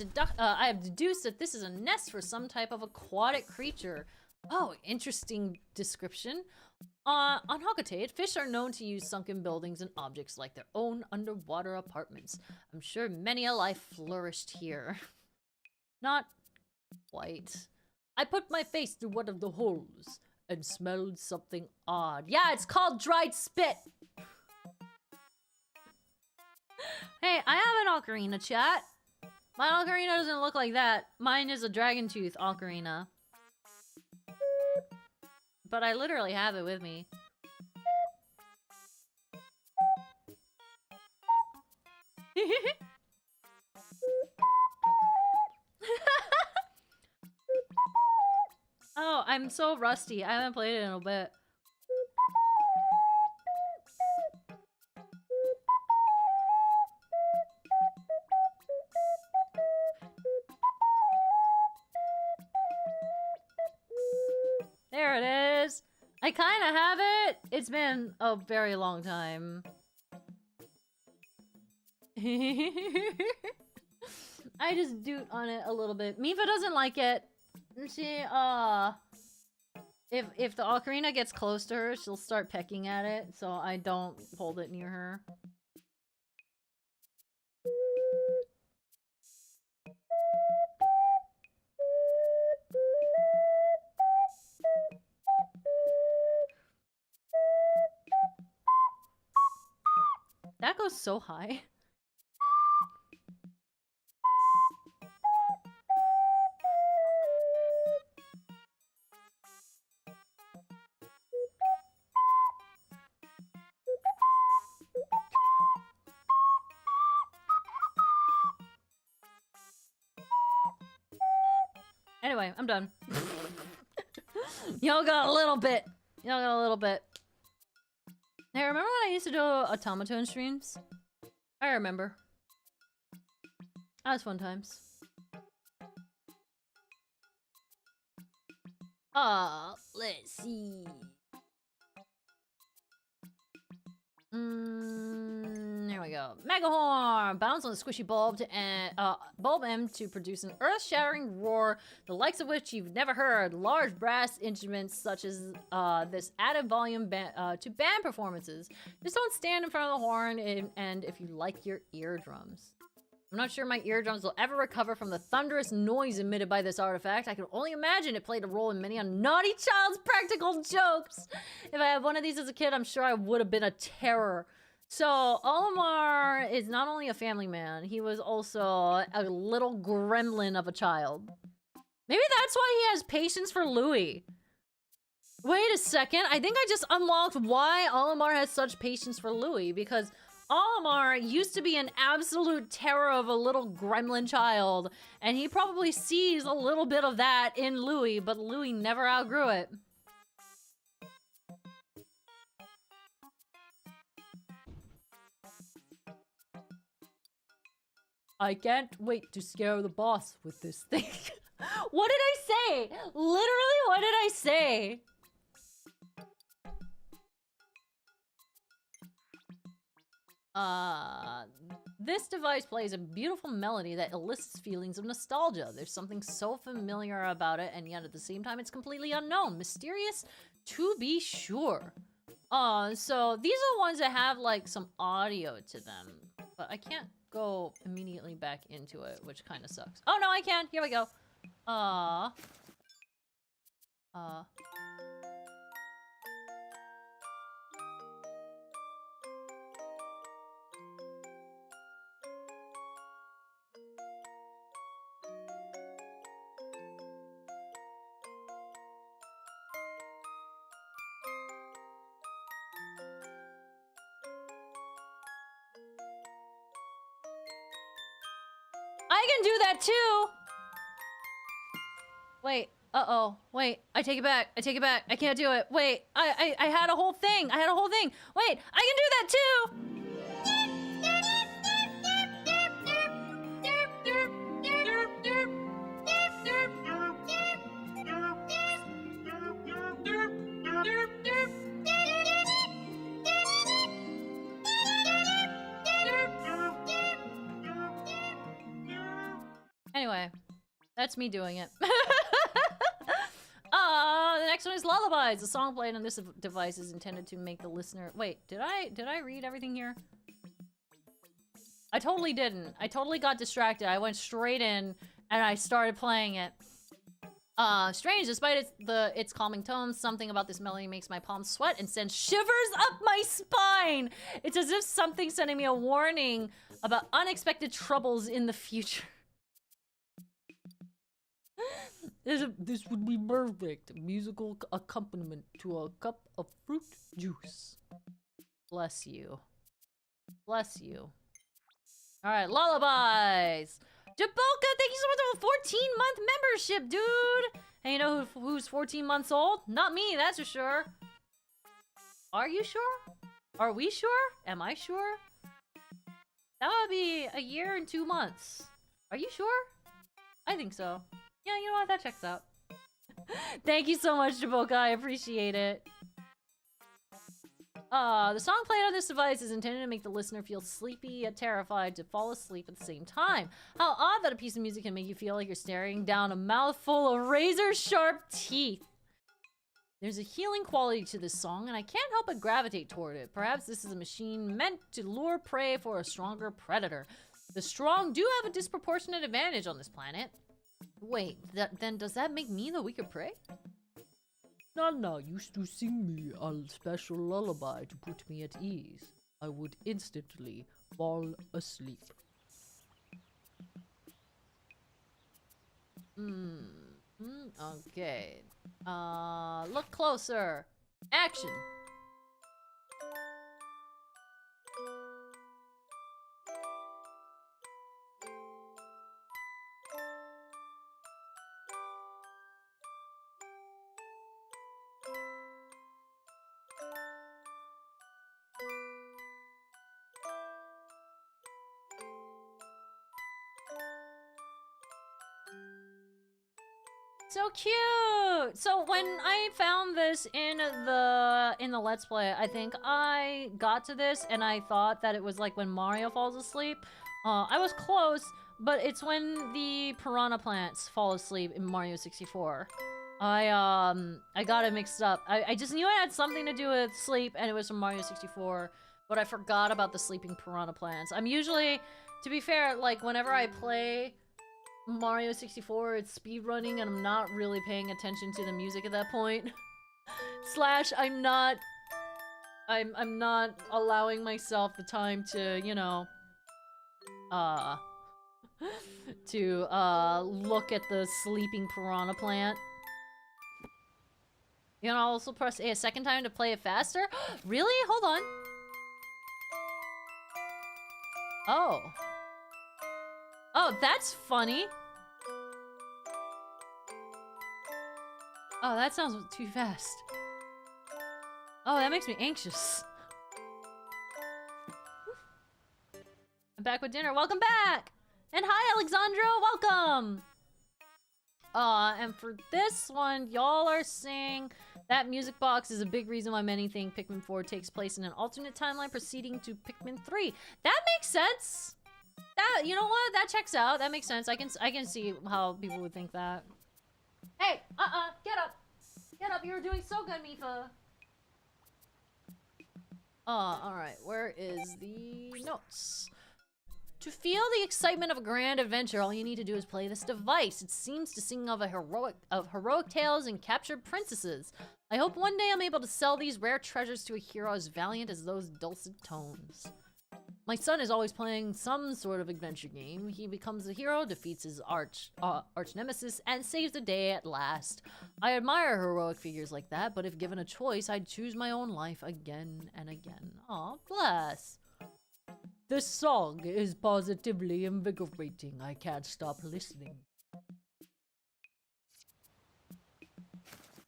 deduced that this is a nest for some type of aquatic creature. Oh, interesting description. On Hokkatate, fish are known to use sunken buildings and objects like their own underwater apartments. I'm sure many a life flourished here. Not quite. I put my face through one of the holes and smelled something odd. Yeah, it's called dried spit! Hey, I have an ocarina, chat. My ocarina doesn't look like that. Mine is a dragon tooth ocarina. But I literally have it with me. Oh, I'm so rusty. I haven't played it in a bit. There it is. I kind of have it. It's been a very long time. I just doot on it a little bit. Mifa doesn't like it. She, if the ocarina gets close to her, she'll start pecking at it, so I don't hold it near her. That goes so high. Anyway, I'm done. Y'all got a little bit. Y'all got a little bit. Hey, remember when I used to do automaton streams? I remember. That was fun times. Let's see. There we go. Megahorn! Bounce on the squishy bulb to bulb end to produce an earth-shattering roar, the likes of which you've never heard. Large brass instruments such as this added volume to band performances. Just don't stand in front of the horn and if you like your eardrums. I'm not sure my eardrums will ever recover from the thunderous noise emitted by this artifact. I can only imagine it played a role in many a naughty child's practical jokes. If I had one of these as a kid, I'm sure I would have been a terror. So, Olimar is not only a family man, he was also a little gremlin of a child. Maybe that's why he has patience for Louis. Wait a second, I think I just unlocked why Olimar has such patience for Louis, because Olimar used to be an absolute terror of a little gremlin child, and he probably sees a little bit of that in Louis, but Louis never outgrew it. I can't wait to scare the boss with this thing. What did I say? Literally, what did I say? This device plays a beautiful melody that elicits feelings of nostalgia. There's something so familiar about it, and yet at the same time it's completely unknown. Mysterious to be sure. So these are ones that have like some audio to them, but I can't go immediately back into it, which kind of sucks. Oh no, I can. Here we go. I can do that too! Wait, uh-oh. Wait, I take it back. I take it back. I can't do it. Wait, I had a whole thing. I had a whole thing. Wait, I can do that too! Anyway, that's me doing it. The next one is Lullabies. The song played on this device is intended to make the listener... Wait, did I read everything here? I totally didn't. I totally got distracted. I went straight in and I started playing it. Strange, despite its calming tones, something about this melody makes my palms sweat and sends shivers up my spine. It's as if something's sending me a warning about unexpected troubles in the future. This would be perfect musical accompaniment to a cup of fruit juice. Bless you. Bless you. Alright, Lullabies! Jaboka, thank you so much for a 14-month membership, dude! And you know who's 14 months old? Not me, that's for sure. Are you sure? Are we sure? Am I sure? That would be a year and 2 months. Are you sure? I think so. Yeah, you know what? That checks out. Thank you so much, Jaboka. I appreciate it. The song played on this device is intended to make the listener feel sleepy yet terrified to fall asleep at the same time. How odd that a piece of music can make you feel like you're staring down a mouthful of razor-sharp teeth. There's a healing quality to this song, and I can't help but gravitate toward it. Perhaps this is a machine meant to lure prey for a stronger predator. The strong do have a disproportionate advantage on this planet. Wait, then does that make me the weaker prey? Nana used to sing me a special lullaby to put me at ease. I would instantly fall asleep. Okay. Look closer. Action. So cute! So when I found this in the Let's Play, I think I got to this and I thought that it was like when Mario falls asleep. I was close, but it's when the piranha plants fall asleep in Mario 64. I got it mixed up. I just knew it had something to do with sleep and it was from Mario 64, but I forgot about the sleeping piranha plants. I'm usually, to be fair, like whenever I play Mario 64, it's speedrunning and I'm not really paying attention to the music at that point. Slash, I'm not allowing myself the time to, you know, to look at the sleeping piranha plant. You can also press A a second time to play it faster? Really? Hold on. Oh. Oh, that's funny. Oh, that sounds too fast. Oh, that makes me anxious. I'm back with dinner. Welcome back! And hi, Alexandro! Welcome! And for this one, y'all are saying that music box is a big reason why many think Pikmin 4 takes place in an alternate timeline proceeding to Pikmin 3. That makes sense! That, you know what? That checks out. That makes sense. I can see how people would think that. Hey! Get up! Get up! You were doing so good, Mifa! Alright. Where is the notes? To feel the excitement of a grand adventure, all you need to do is play this device. It seems to sing of heroic tales and captured princesses. I hope one day I'm able to sell these rare treasures to a hero as valiant as those dulcet tones. My son is always playing some sort of adventure game. He becomes a hero, defeats his arch nemesis, and saves the day at last. I admire heroic figures like that, but if given a choice, I'd choose my own life again and again. Aw, bless. This song is positively invigorating. I can't stop listening.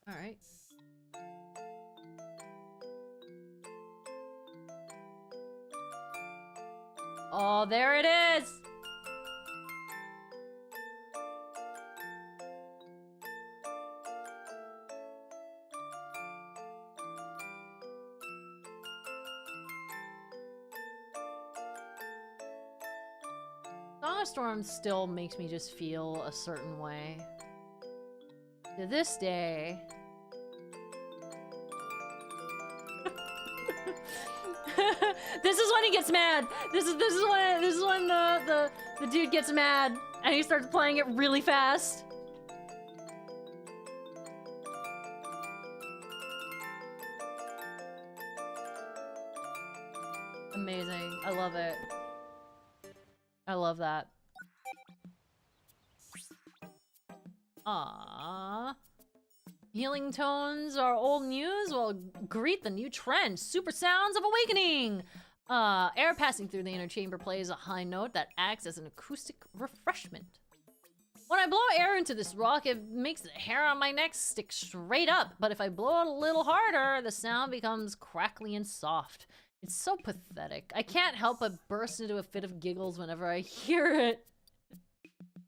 Alright. Oh, there it is! Storm still makes me just feel a certain way. To this day. This is when he gets mad. This is when the dude gets mad and he starts playing it really fast. Amazing. I love it. I love that. Aww. Healing tones are old news? Well, greet the new trend. Super sounds of awakening! Air passing through the inner chamber plays a high note that acts as an acoustic refreshment. When I blow air into this rock, it makes the hair on my neck stick straight up. But if I blow it a little harder, the sound becomes crackly and soft. It's so pathetic. I can't help but burst into a fit of giggles whenever I hear it.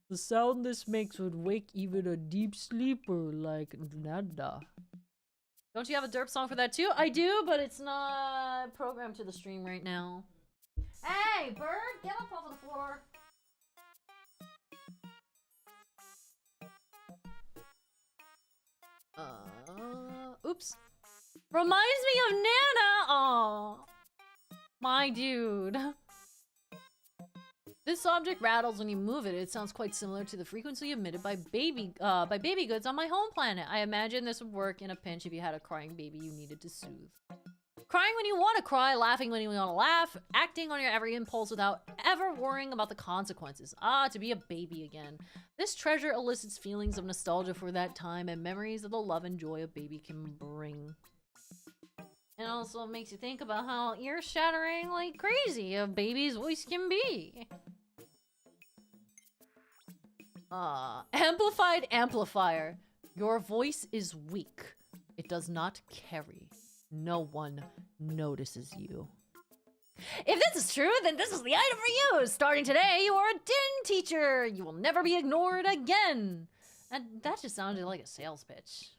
The sound this makes would wake even a deep sleeper like Nada. Don't you have a derp song for that too? I do, but it's not programmed to the stream right now. Hey, bird! Get up off of the floor! Oops. Reminds me of Nana! Aww. My dude. This object rattles when you move it. It sounds quite similar to the frequency emitted by baby goods on my home planet. I imagine this would work in a pinch if you had a crying baby you needed to soothe. Crying when you want to cry, laughing when you want to laugh, acting on your every impulse without ever worrying about the consequences. Ah, to be a baby again. This treasure elicits feelings of nostalgia for that time and memories of the love and joy a baby can bring. And also makes you think about how ear-shattering like crazy a baby's voice can be. Amplified amplifier. Your voice is weak. It does not carry. No one notices you. If this is true, then this is the item for you! Starting today, you are a din teacher! You will never be ignored again! And that just sounded like a sales pitch.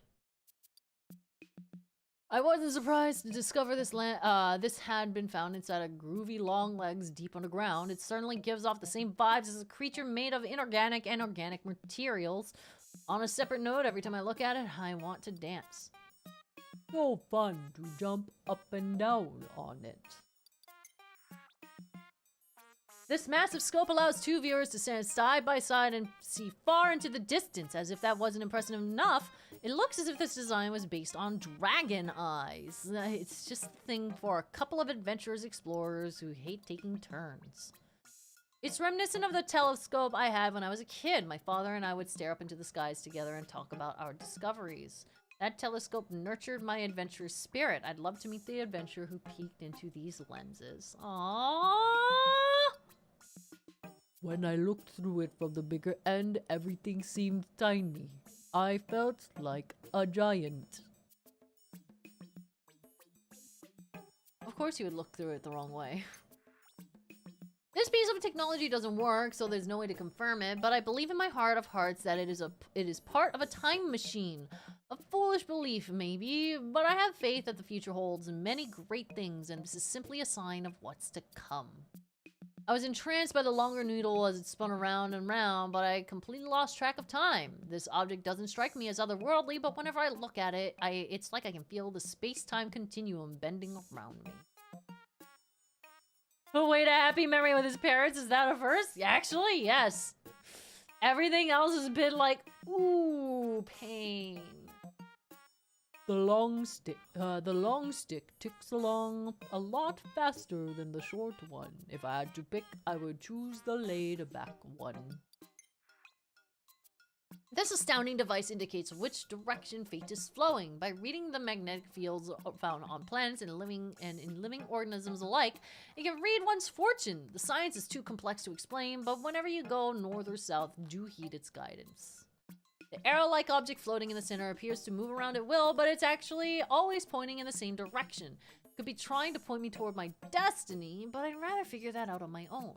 I wasn't surprised to discover this had been found inside a groovy long legs deep underground. It certainly gives off the same vibes as a creature made of inorganic and organic materials. On a separate note, every time I look at it, I want to dance. So fun to jump up and down on it. This massive scope allows two viewers to stand side by side and see far into the distance. As if that wasn't impressive enough, it looks as if this design was based on dragon eyes. It's just a thing for a couple of adventurous explorers who hate taking turns. It's reminiscent of the telescope I had when I was a kid. My father and I would stare up into the skies together and talk about our discoveries. That telescope nurtured my adventurous spirit. I'd love to meet the adventurer who peeked into these lenses. Aww! When I looked through it from the bigger end, everything seemed tiny. I felt like a giant. Of course you would look through it the wrong way. This piece of technology doesn't work, so there's no way to confirm it, but I believe in my heart of hearts that it is part of a time machine. A foolish belief, maybe, but I have faith that the future holds many great things, and this is simply a sign of what's to come. I was entranced by the longer noodle as it spun around and round, but I completely lost track of time. This object doesn't strike me as otherworldly, but whenever I look at it, it's like I can feel the space-time continuum bending around me. Await a happy memory with his parents, is that a first? Actually, yes. Everything else has been like, ooh, pain. The long stick ticks along a lot faster than the short one. If I had to pick, I would choose the laid back one. This astounding device indicates which direction fate is flowing. By reading the magnetic fields found on planets and in living organisms alike, it can read one's fortune. The science is too complex to explain, but whenever you go north or south, do heed its guidance. The arrow-like object floating in the center appears to move around at will, but it's actually always pointing in the same direction. It could be trying to point me toward my destiny, but I'd rather figure that out on my own.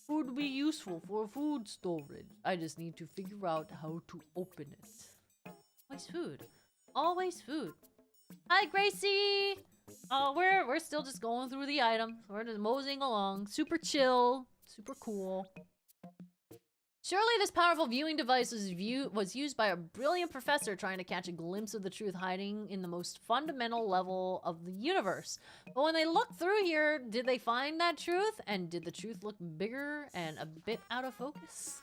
Would be useful for food storage. I just need to figure out how to open it. Always food. Always food. Hi, Gracie! We're still just going through the items. We're just moseying along. Super chill. Super cool. Surely this powerful viewing device was used by a brilliant professor trying to catch a glimpse of the truth hiding in the most fundamental level of the universe. But when they looked through here, did they find that truth? And did the truth look bigger and a bit out of focus?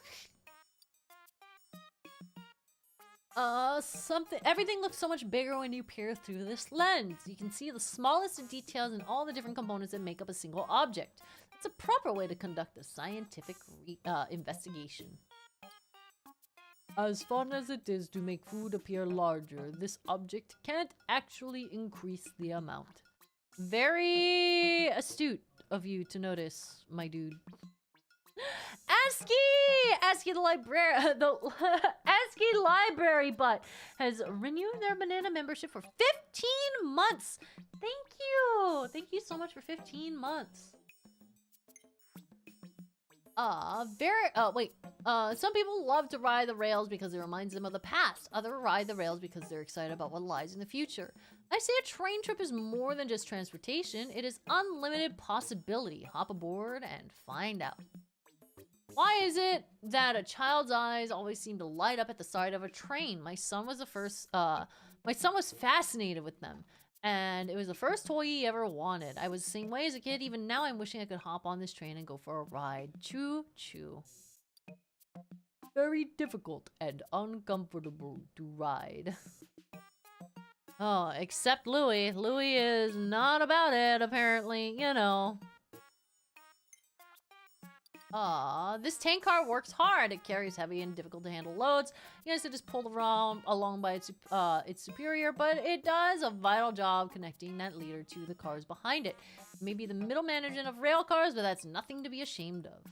Everything looks so much bigger when you peer through this lens. You can see the smallest of details in all the different components that make up a single object. It's a proper way to conduct a scientific investigation. As fun as it is to make food appear larger, this object can't actually increase the amount. Very astute of you to notice, my dude. ASCII the ASCII library butt has renewed their banana membership for 15 months. Thank you so much for 15 months. Some people love to ride the rails because it reminds them of the past. Others ride the rails because they're excited about what lies in the future. I say a train trip is more than just transportation. It is unlimited possibility. Hop aboard and find out. Why is it that a child's eyes always seem to light up at the sight of a train? My son was fascinated with them. And it was the first toy he ever wanted. I was the same way as a kid. Even now I'm wishing I could hop on this train and go for a ride. Choo choo. Very difficult and uncomfortable to ride. Oh, except Louis. Louis is not about it, apparently. You know. This tank car works hard. It carries heavy and difficult to handle loads. It has to just pull around along by its superior, but it does a vital job connecting that leader to the cars behind it. Maybe the middle management of rail cars, but that's nothing to be ashamed of.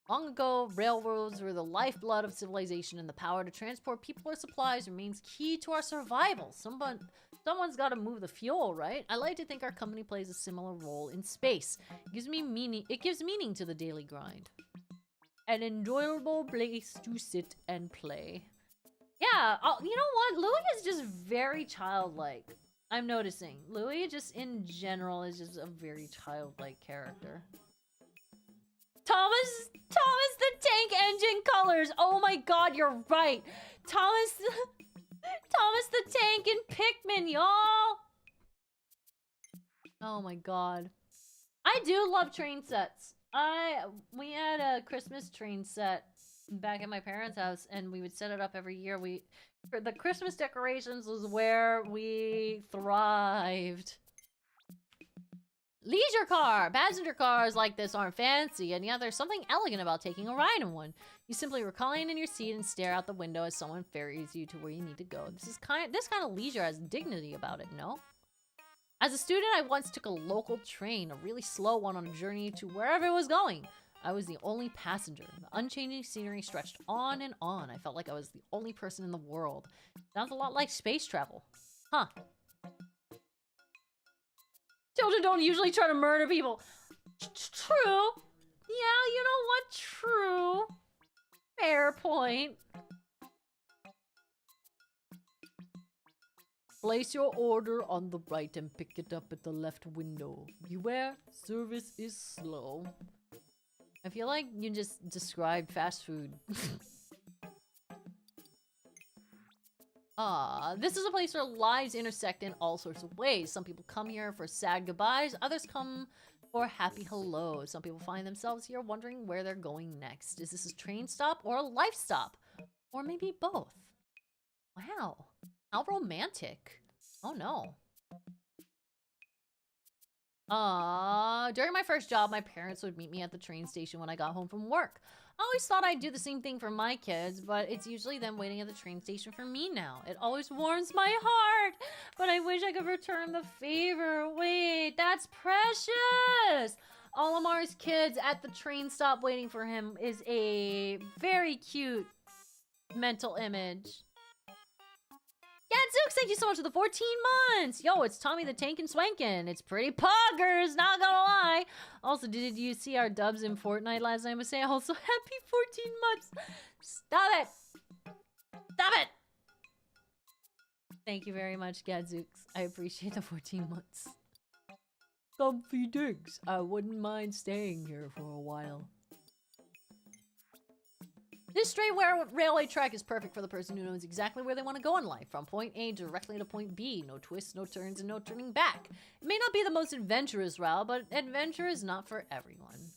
Long ago, railroads were the lifeblood of civilization, and the power to transport people or supplies remains key to our survival. Someone's got to move the fuel, right? I like to think our company plays a similar role in space. It gives meaning to the daily grind. An enjoyable place to sit and play. Yeah, you know what? Louis is just very childlike. I'm noticing. Louis just in general is just a very childlike character. Thomas the Tank Engine colors. Oh my god, you're right. Thomas the Tank in Pikmin, y'all. Oh my god. I do love train sets. We had a Christmas train set back at my parents' house, and we would set it up every year. For the Christmas decorations was where we thrived. Leisure car! Passenger cars like this aren't fancy, and yet there's something elegant about taking a ride in one. You simply recline in your seat and stare out the window as someone ferries you to where you need to go. This kind of leisure has dignity about it, no? As a student, I once took a local train, a really slow one, on a journey to wherever it was going. I was the only passenger. The unchanging scenery stretched on and on. I felt like I was the only person in the world. Sounds a lot like space travel. Huh. Children don't usually try to murder people. True. Yeah, you know what? True. Fair point. Place your order on the right and pick it up at the left window. Beware, service is slow. I feel like you just described fast food. This is a place where lives intersect in all sorts of ways. Some people come here for sad goodbyes, others come for happy hellos. Some people find themselves here wondering where they're going next. Is this a train stop or a life stop? Or maybe both? Wow. How romantic. Oh no. During my first job, my parents would meet me at the train station when I got home from work. I always thought I'd do the same thing for my kids, but it's usually them waiting at the train station for me now. It always warms my heart, but I wish I could return the favor. Wait, that's precious! Olimar's kids at the train stop waiting for him is a very cute mental image. Gadzooks, thank you so much for the 14 months! Yo, it's Tommy the Tank and Swankin. It's pretty poggers, not gonna lie. Also, did you see our dubs in Fortnite last night? Masea, also happy 14 months. Stop it! Stop it! Thank you very much, Gadzooks. I appreciate the 14 months. Comfy digs. I wouldn't mind staying here for a while. This straight railway track is perfect for the person who knows exactly where they want to go in life. From point A directly to point B. No twists, no turns, and no turning back. It may not be the most adventurous route, but adventure is not for everyone.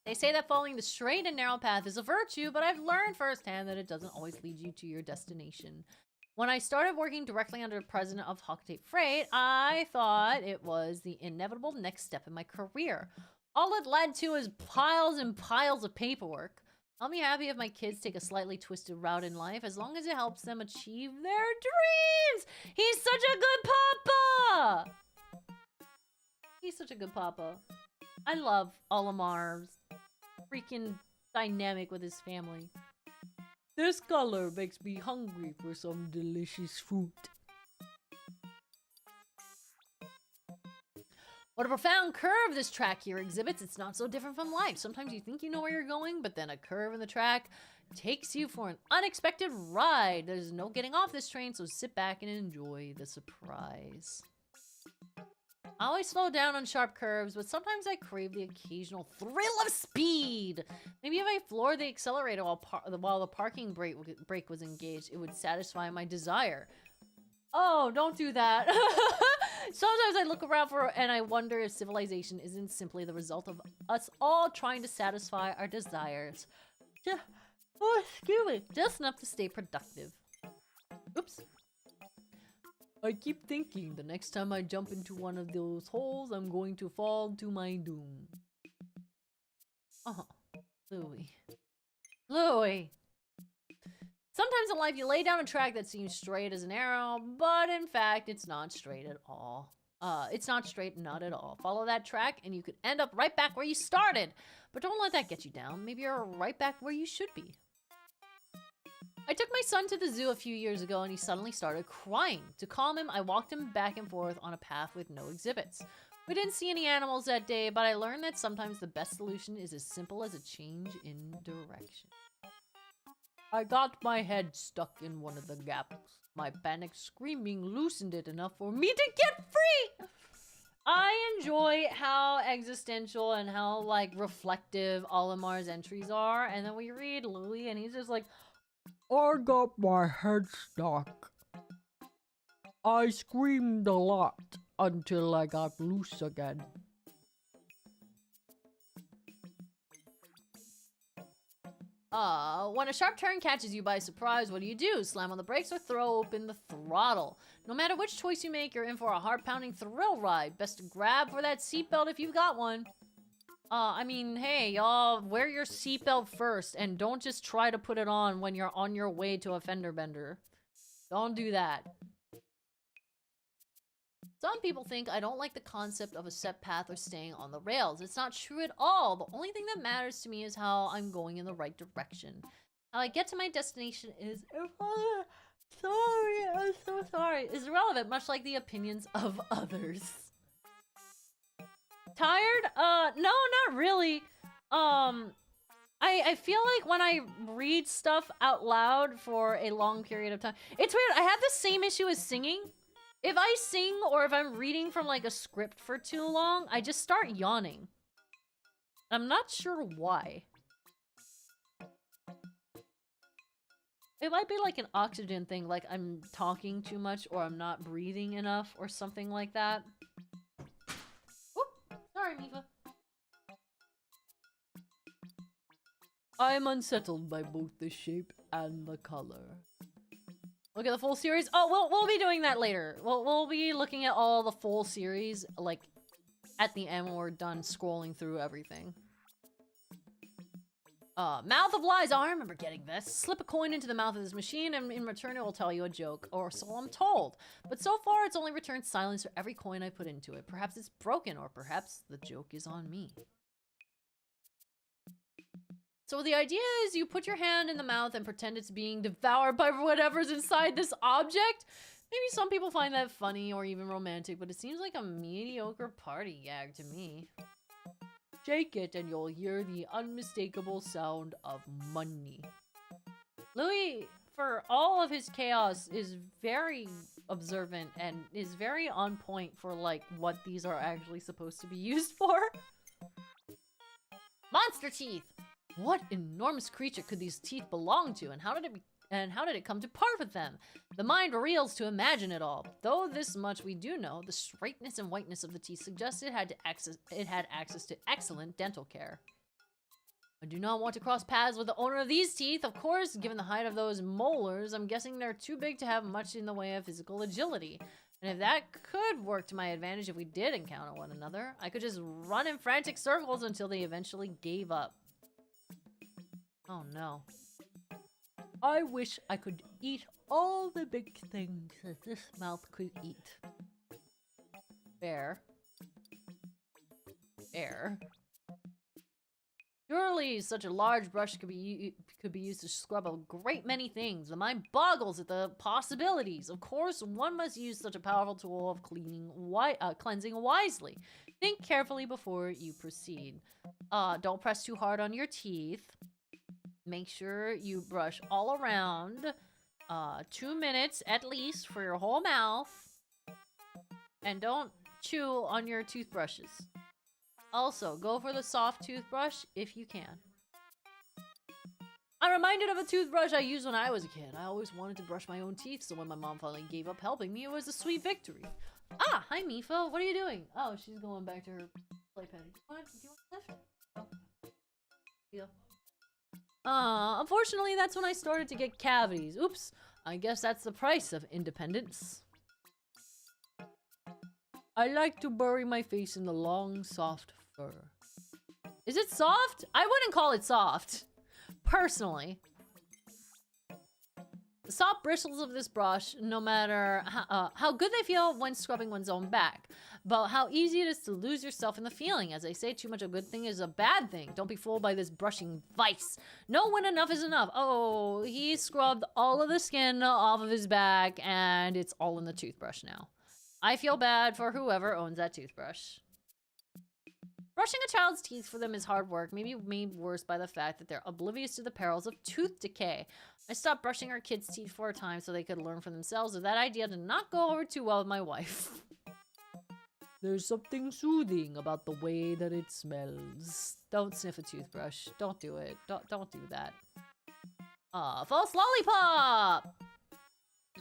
They say that following the straight and narrow path is a virtue, but I've learned firsthand that it doesn't always lead you to your destination. When I started working directly under the president of Hoctave Freight, I thought it was the inevitable next step in my career. All it led to is piles and piles of paperwork. I'll be happy if my kids take a slightly twisted route in life, as long as it helps them achieve their dreams! He's such a good papa! He's such a good papa. I love Olimar's freaking dynamic with his family. This color makes me hungry for some delicious fruit. What a profound curve this track here exhibits. It's not so different from life. Sometimes you think you know where you're going, but then a curve in the track takes you for an unexpected ride. There's no getting off this train, so sit back and enjoy the surprise. I always slow down on sharp curves, but sometimes I crave the occasional thrill of speed. Maybe if I floored the accelerator while the parking brake was engaged, it would satisfy my desire. Oh, don't do that. Sometimes I look around and I wonder if civilization isn't simply the result of us all trying to satisfy our desires. Excuse me. Just enough to stay productive. Oops. I keep thinking the next time I jump into one of those holes, I'm going to fall to my doom. Louie. Louie! Sometimes in life you lay down a track that seems straight as an arrow, but in fact it's not straight at all. It's not straight, not at all. Follow that track and you could end up right back where you started. But don't let that get you down. Maybe you're right back where you should be. I took my son to the zoo a few years ago and he suddenly started crying. To calm him, I walked him back and forth on a path with no exhibits. We didn't see any animals that day, but I learned that sometimes the best solution is as simple as a change in direction. I got my head stuck in one of the gaps. My panic screaming loosened it enough for me to get free! I enjoy how existential and how, like, reflective Olimar's entries are. And then we read Louis and he's just like, I got my head stuck. I screamed a lot until I got loose again. When a sharp turn catches you by surprise, what do? Slam on the brakes or throw open the throttle? No matter which choice you make, you're in for a heart-pounding thrill ride. Best to grab for that seatbelt if you've got one. I mean, hey, y'all, wear your seatbelt first and don't just try to put it on when you're on your way to a fender bender. Don't do that. Some people think I don't like the concept of a set path or staying on the rails. It's not true at all. The only thing that matters to me is how I'm going in the right direction. How I get to my destination is sorry, I'm so sorry. Is irrelevant, much like the opinions of others. Tired? No, not really. I feel like when I read stuff out loud for a long period of time, it's weird. I have the same issue as singing. If I sing or if I'm reading from like a script for too long, I just start yawning. I'm not sure why. It might be like an oxygen thing, like I'm talking too much or I'm not breathing enough or something like that. Whoop! Sorry, Mifa. I'm unsettled by both the shape and the color. Look at the full series. Oh, we'll be doing that later. We'll be looking at all the full series, like, at the end when we're done scrolling through everything. Mouth of Lies. Oh, I remember getting this. Slip a coin into the mouth of this machine, and in return it will tell you a joke, or so I'm told. But so far, it's only returned silence for every coin I put into it. Perhaps it's broken, or perhaps the joke is on me. So the idea is you put your hand in the mouth and pretend it's being devoured by whatever's inside this object. Maybe some people find that funny or even romantic, but it seems like a mediocre party gag to me. Shake it and you'll hear the unmistakable sound of money. Louis, for all of his chaos, is very observant and is very on point for like what these are actually supposed to be used for. Monster teeth! What enormous creature could these teeth belong to, and how did it come to part with them? The mind reels to imagine it all. Though this much we do know, the straightness and whiteness of the teeth suggests it had access to excellent dental care. I do not want to cross paths with the owner of these teeth, of course. Given the height of those molars, I'm guessing they're too big to have much in the way of physical agility. And if that could work to my advantage if we did encounter one another, I could just run in frantic circles until they eventually gave up. Oh no. I wish I could eat all the big things that this mouth could eat. Fair. Fair. Surely such a large brush could be used to scrub a great many things. The mind boggles at the possibilities. Of course, one must use such a powerful tool of cleansing wisely. Think carefully before you proceed. Don't press too hard on your teeth. Make sure you brush all around. 2 minutes at least for your whole mouth. And don't chew on your toothbrushes. Also, go for the soft toothbrush if you can. I'm reminded of a toothbrush I used when I was a kid. I always wanted to brush my own teeth, so when my mom finally gave up helping me, it was a sweet victory. Ah, hi Mifa, what are you doing? Oh, she's going back to her playpen. Do you want a lift? Oh. Yeah. Unfortunately, that's when I started to get cavities. Oops, I guess that's the price of independence. I like to bury my face in the long, soft fur. Is it soft? I wouldn't call it soft, personally. The soft bristles of this brush, no matter how good they feel when scrubbing one's own back, but how easy it is to lose yourself in the feeling. As they say, too much of a good thing is a bad thing. Don't be fooled by this brushing vice. Know when enough is enough. Oh, he scrubbed all of the skin off of his back, and it's all in the toothbrush now. I feel bad for whoever owns that toothbrush. Brushing a child's teeth for them is hard work, maybe made worse by the fact that they're oblivious to the perils of tooth decay. I stopped brushing our kids' teeth for a time so they could learn for themselves, but that idea did not go over too well with my wife. There's something soothing about the way that it smells. Don't sniff a toothbrush. Don't do it. Don't do that. False lollipop!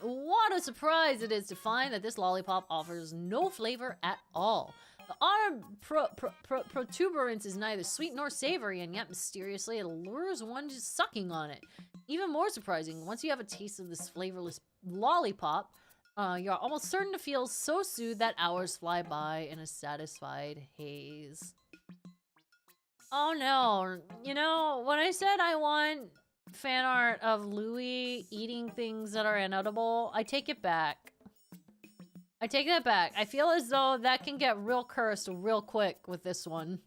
What a surprise it is to find that this lollipop offers no flavor at all. The odd protuberance is neither sweet nor savory, and yet mysteriously it allures one just sucking on it. Even more surprising, once you have a taste of this flavorless lollipop, you're almost certain to feel so soothed that hours fly by in a satisfied haze. Oh no, you know, when I said I want fan art of Louis eating things that are inedible, I take it back. I take that back. I feel as though that can get real cursed real quick with this one.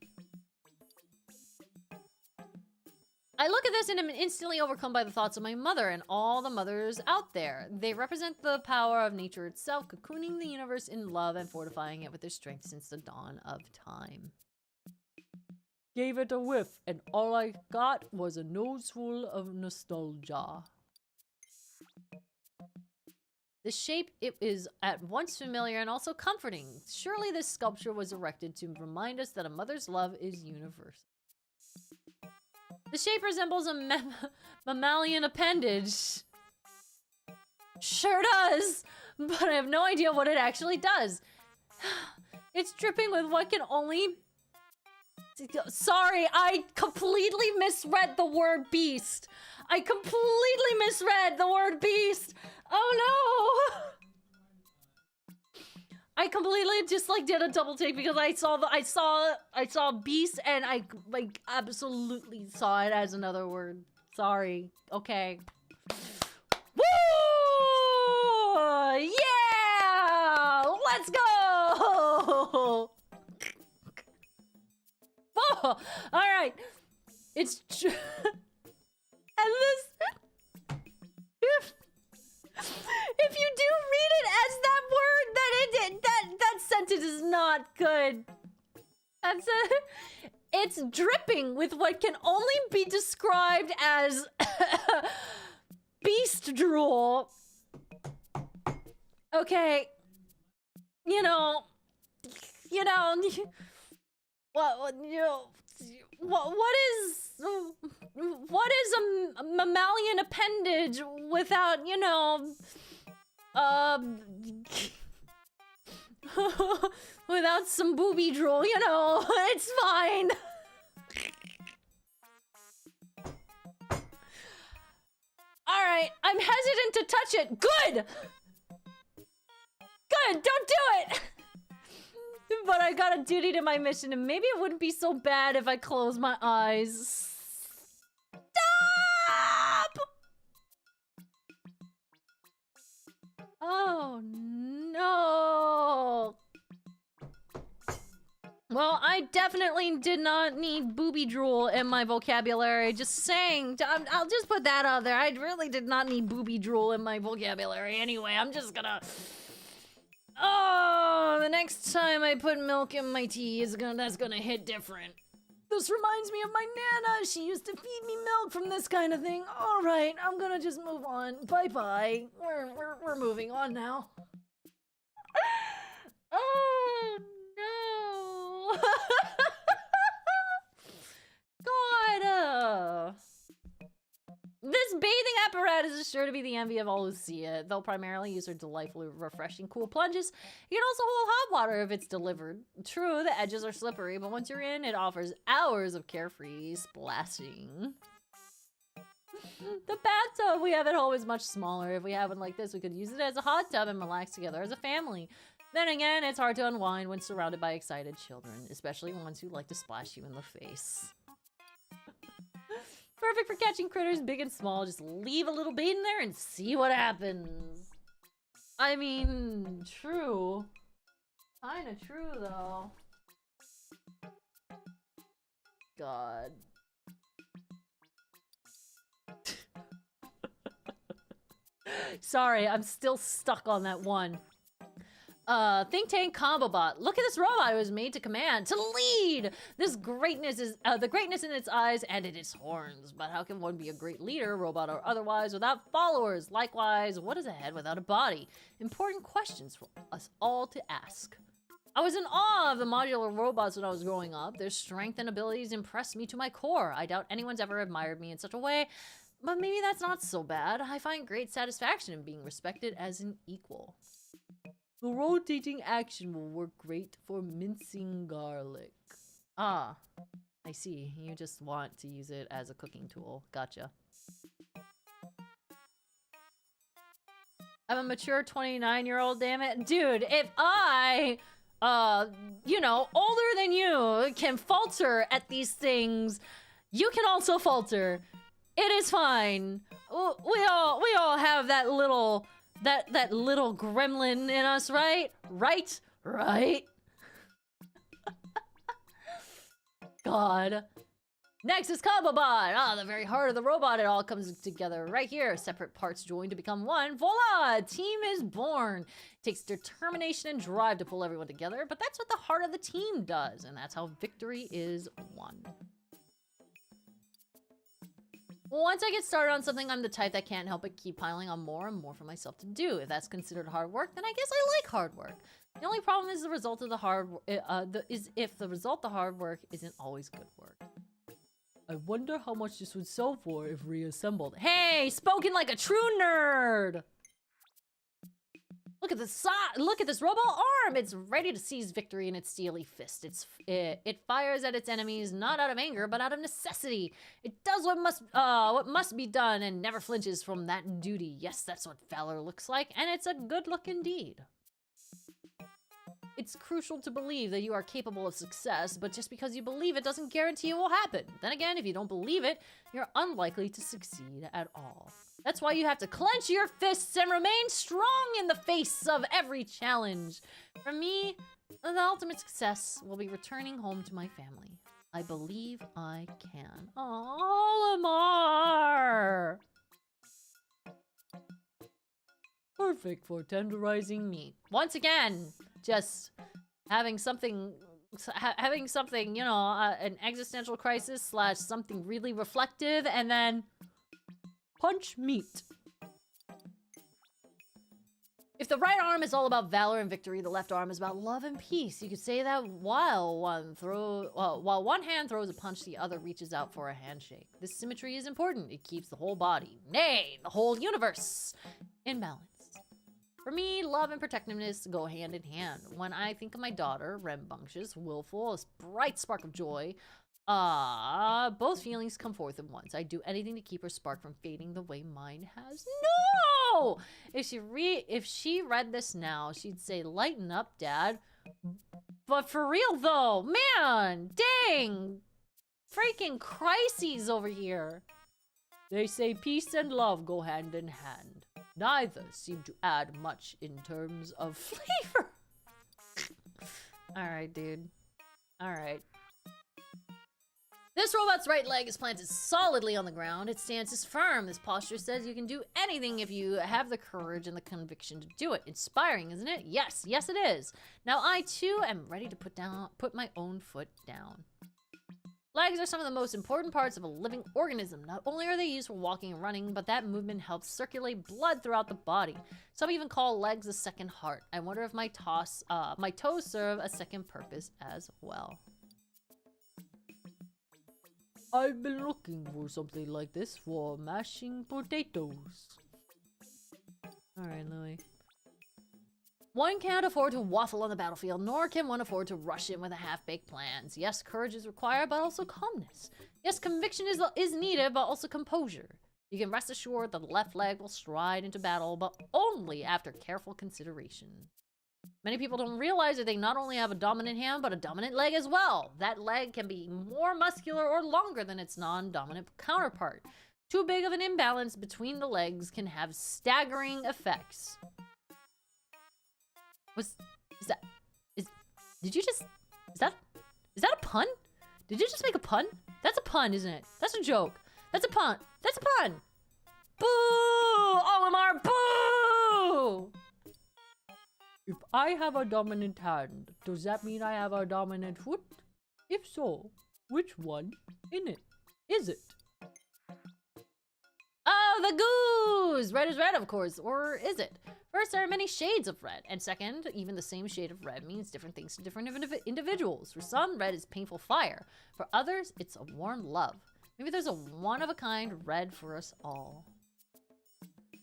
I look at this and am instantly overcome by the thoughts of my mother and all the mothers out there. They represent the power of nature itself, cocooning the universe in love and fortifying it with their strength since the dawn of time. Gave it a whiff, and all I got was a noseful of nostalgia. The shape, it is at once familiar and also comforting. Surely this sculpture was erected to remind us that a mother's love is universal. The shape resembles a mammalian appendage. Sure does, but I have no idea what it actually does. It's dripping with what can only... Sorry, I completely misread the word beast. I completely misread the word beast. Oh no! I completely just like did a double take because I saw beast and I like absolutely saw it as another word. Sorry. Okay. Woo! Yeah! Let's go! Oh, all right. It's true. And this, if you do read it as that word, then that sentence is not good. It's dripping with what can only be described as beast drool. Okay, you know, what is a mammalian appendage without, you know, without some booby drool, you know, it's fine. All right, I'm hesitant to touch it. Good. Good, don't do it. But I got a duty to my mission, and maybe it wouldn't be so bad if I close my eyes. Stop! Oh, no. Well, I definitely did not need booby drool in my vocabulary. Just saying. I'll just put that out there. I really did not need booby drool in my vocabulary anyway. I'm just gonna... Oh, the next time I put milk in my tea that's gonna hit different. This reminds me of my Nana. She used to feed me milk from this kind of thing. All right, I'm gonna just move on. Bye-bye. We're moving on now. Oh, no. God, This bathing apparatus is sure to be the envy of all who see it. They'll primarily use their delightfully refreshing cool plunges. You can also hold hot water if it's delivered. True, the edges are slippery, but once you're in, it offers hours of carefree splashing. The bathtub we have at home is much smaller. If we have one like this, we could use it as a hot tub and relax together as a family. Then again, it's hard to unwind when surrounded by excited children, especially ones who like to splash you in the face. Perfect for catching critters big and small. Just leave a little bait in there and see what happens. I mean, true. Kinda true, though. God. Sorry, I'm still stuck on that one. Think Tank Combo Bot. Look at this robot. It was made to command, to lead. This greatness is the greatness in its eyes and in its horns. But how can one be a great leader, robot or otherwise, without followers? Likewise, what is a head without a body? Important questions for us all to ask. I was in awe of the modular robots when I was growing up. Their strength and abilities impressed me to my core. I doubt anyone's ever admired me in such a way, but maybe that's not so bad. I find great satisfaction in being respected as an equal. The rotating action will work great for mincing garlic. Ah, I see. You just want to use it as a cooking tool. Gotcha. I'm a mature 29-year-old, damn it. Dude, if I, you know, older than you can falter at these things, you can also falter. It is fine. We all have that little gremlin in us, right? Right? God. Next is Combobot. Ah, the very heart of the robot. It all comes together right here. Separate parts joined to become one. Voila! A team is born. It takes determination and drive to pull everyone together, but that's what the heart of the team does, and that's how victory is won. Once I get started on something, I'm the type that can't help but keep piling on more and more for myself to do. If that's considered hard work, then I guess I like hard work. The only problem is the result of the hard if the result of the hard work isn't always good work. I wonder how much this would sell for if reassembled. Hey, spoken like a true nerd! Look at this robot arm! It's ready to seize victory in its steely fist. It fires at its enemies not out of anger, but out of necessity. It does what must be done and never flinches from that duty. Yes, that's what valor looks like, and it's a good look indeed. It's crucial to believe that you are capable of success, but just because you believe it doesn't guarantee it will happen. Then again, if you don't believe it, you're unlikely to succeed at all. That's why you have to clench your fists and remain strong in the face of every challenge. For me, the ultimate success will be returning home to my family. I believe I can. Oh, Lamar! Perfect for tenderizing meat. Once again, just having something, you know, an existential crisis / something really reflective, and then punch meat. If the right arm is all about valor and victory, the left arm is about love and peace. You could say that while one hand throws a punch, the other reaches out for a handshake. This symmetry is important. It keeps the whole body, nay, the whole universe, in balance. For me, love and protectiveness go hand in hand. When I think of my daughter, rambunctious, willful, a bright spark of joy, both feelings come forth at once. I do anything to keep her spark from fading the way mine has. No! If she read this now, she'd say, "Lighten up, Dad." But for real though, man, dang, freaking crises over here. They say peace and love go hand in hand. Neither seem to add much in terms of flavor. Alright, dude. Alright. This robot's right leg is planted solidly on the ground. Its stance is firm. This posture says you can do anything if you have the courage and the conviction to do it. Inspiring, isn't it? Yes, yes it is. Now I too am ready to put my own foot down. Legs are some of the most important parts of a living organism. Not only are they used for walking and running, but that movement helps circulate blood throughout the body. Some even call legs a second heart. I wonder if my toes serve a second purpose as well. I've been looking for something like this for mashing potatoes. Alright, Louie. One can't afford to waffle on the battlefield, nor can one afford to rush in with half-baked plans. Yes, courage is required, but also calmness. Yes, conviction is needed, but also composure. You can rest assured that the left leg will stride into battle, but only after careful consideration. Many people don't realize that they not only have a dominant hand, but a dominant leg as well. That leg can be more muscular or longer than its non-dominant counterpart. Too big of an imbalance between the legs can have staggering effects. Is that a pun? Did you just make a pun? That's a pun, isn't it? That's a joke. That's a pun. That's a pun. Boo! Olimar, boo! If I have a dominant hand, does that mean I have a dominant foot? If so, which one is it? Oh, the goose! Red is red, of course, or is it? First, there are many shades of red, and second, even the same shade of red means different things to different individuals. For some, red is painful fire. For others, it's a warm love. Maybe there's a one-of-a-kind red for us all.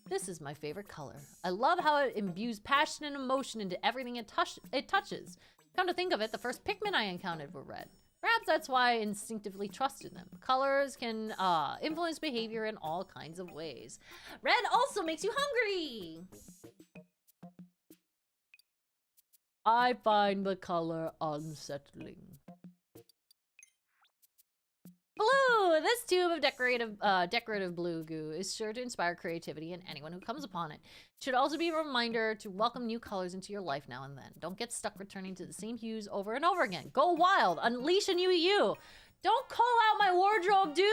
This is my favorite color. I love how it imbues passion and emotion into everything it touches. Come to think of it, the first Pikmin I encountered were red. Perhaps that's why I instinctively trusted them. Colors can influence behavior in all kinds of ways. Red also makes you hungry! I find the color unsettling. Blue! This tube of decorative blue goo is sure to inspire creativity in anyone who comes upon it. It should also be a reminder to welcome new colors into your life now and then. Don't get stuck returning to the same hues over and over again. Go wild! Unleash a new you! Don't call out my wardrobe, dude!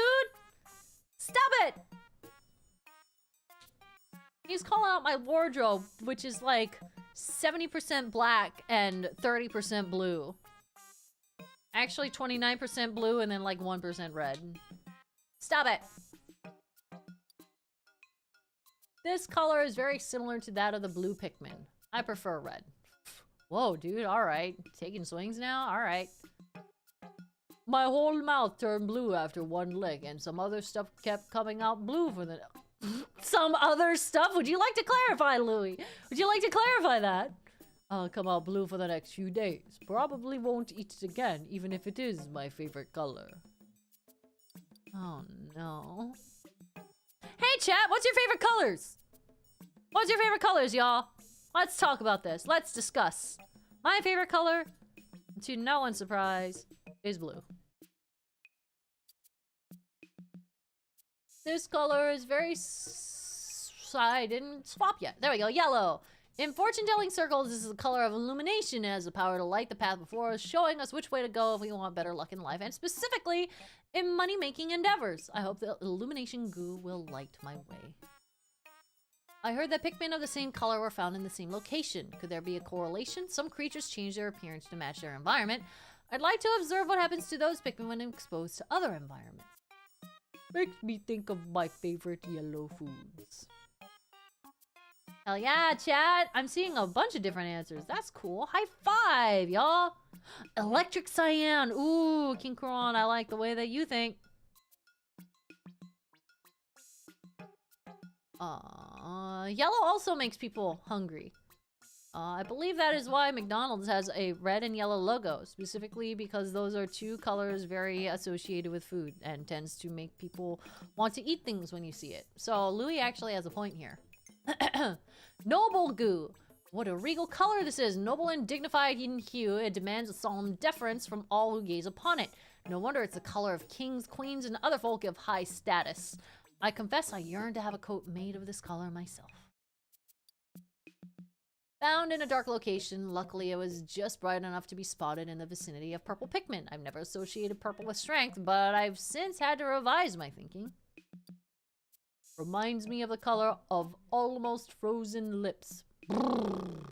Stop it! He's calling out my wardrobe, which is like 70% black and 30% blue. Actually, 29% blue and then like 1% red. Stop it! This color is very similar to that of the blue Pikmin. I prefer red. Whoa, dude, alright. Taking swings now? Alright. My whole mouth turned blue after one lick, and some other stuff kept coming out blue for the... Some other stuff? Would you like to clarify, Louie? Would you like to clarify that? I'll come out blue for the next few days. Probably won't eat it again, even if it is my favorite color. Oh no. Hey chat, what's your favorite colors? What's your favorite colors, y'all? Let's talk about this. Let's discuss. My favorite color, to no one's surprise, is blue. This color is very... I didn't swap yet. There we go, yellow. In fortune-telling circles, this is the color of illumination. It has the power to light the path before us, showing us which way to go if we want better luck in life, and specifically in money-making endeavors. I hope the illumination goo will light my way. I heard that Pikmin of the same color were found in the same location. Could there be a correlation? Some creatures change their appearance to match their environment. I'd like to observe what happens to those Pikmin when exposed to other environments. Makes me think of my favorite yellow foods. Hell yeah, chat! I'm seeing a bunch of different answers. That's cool. High five, y'all! Electric cyan! Ooh, King Kron, I like the way that you think. Yellow also makes people hungry. I believe that is why McDonald's has a red and yellow logo, specifically because those are two colors very associated with food and tends to make people want to eat things when you see it. So Louis actually has a point here. Noble goo. What a regal color this is. Noble and dignified in hue, it demands a solemn deference from all who gaze upon it. No wonder it's the color of kings, queens, and other folk of high status. I confess I yearn to have a coat made of this color myself. Found in a dark location, luckily it was just bright enough to be spotted in the vicinity of purple Pikmin. I've never associated purple with strength, but I've since had to revise my thinking. Reminds me of the color of almost frozen lips. Brrr.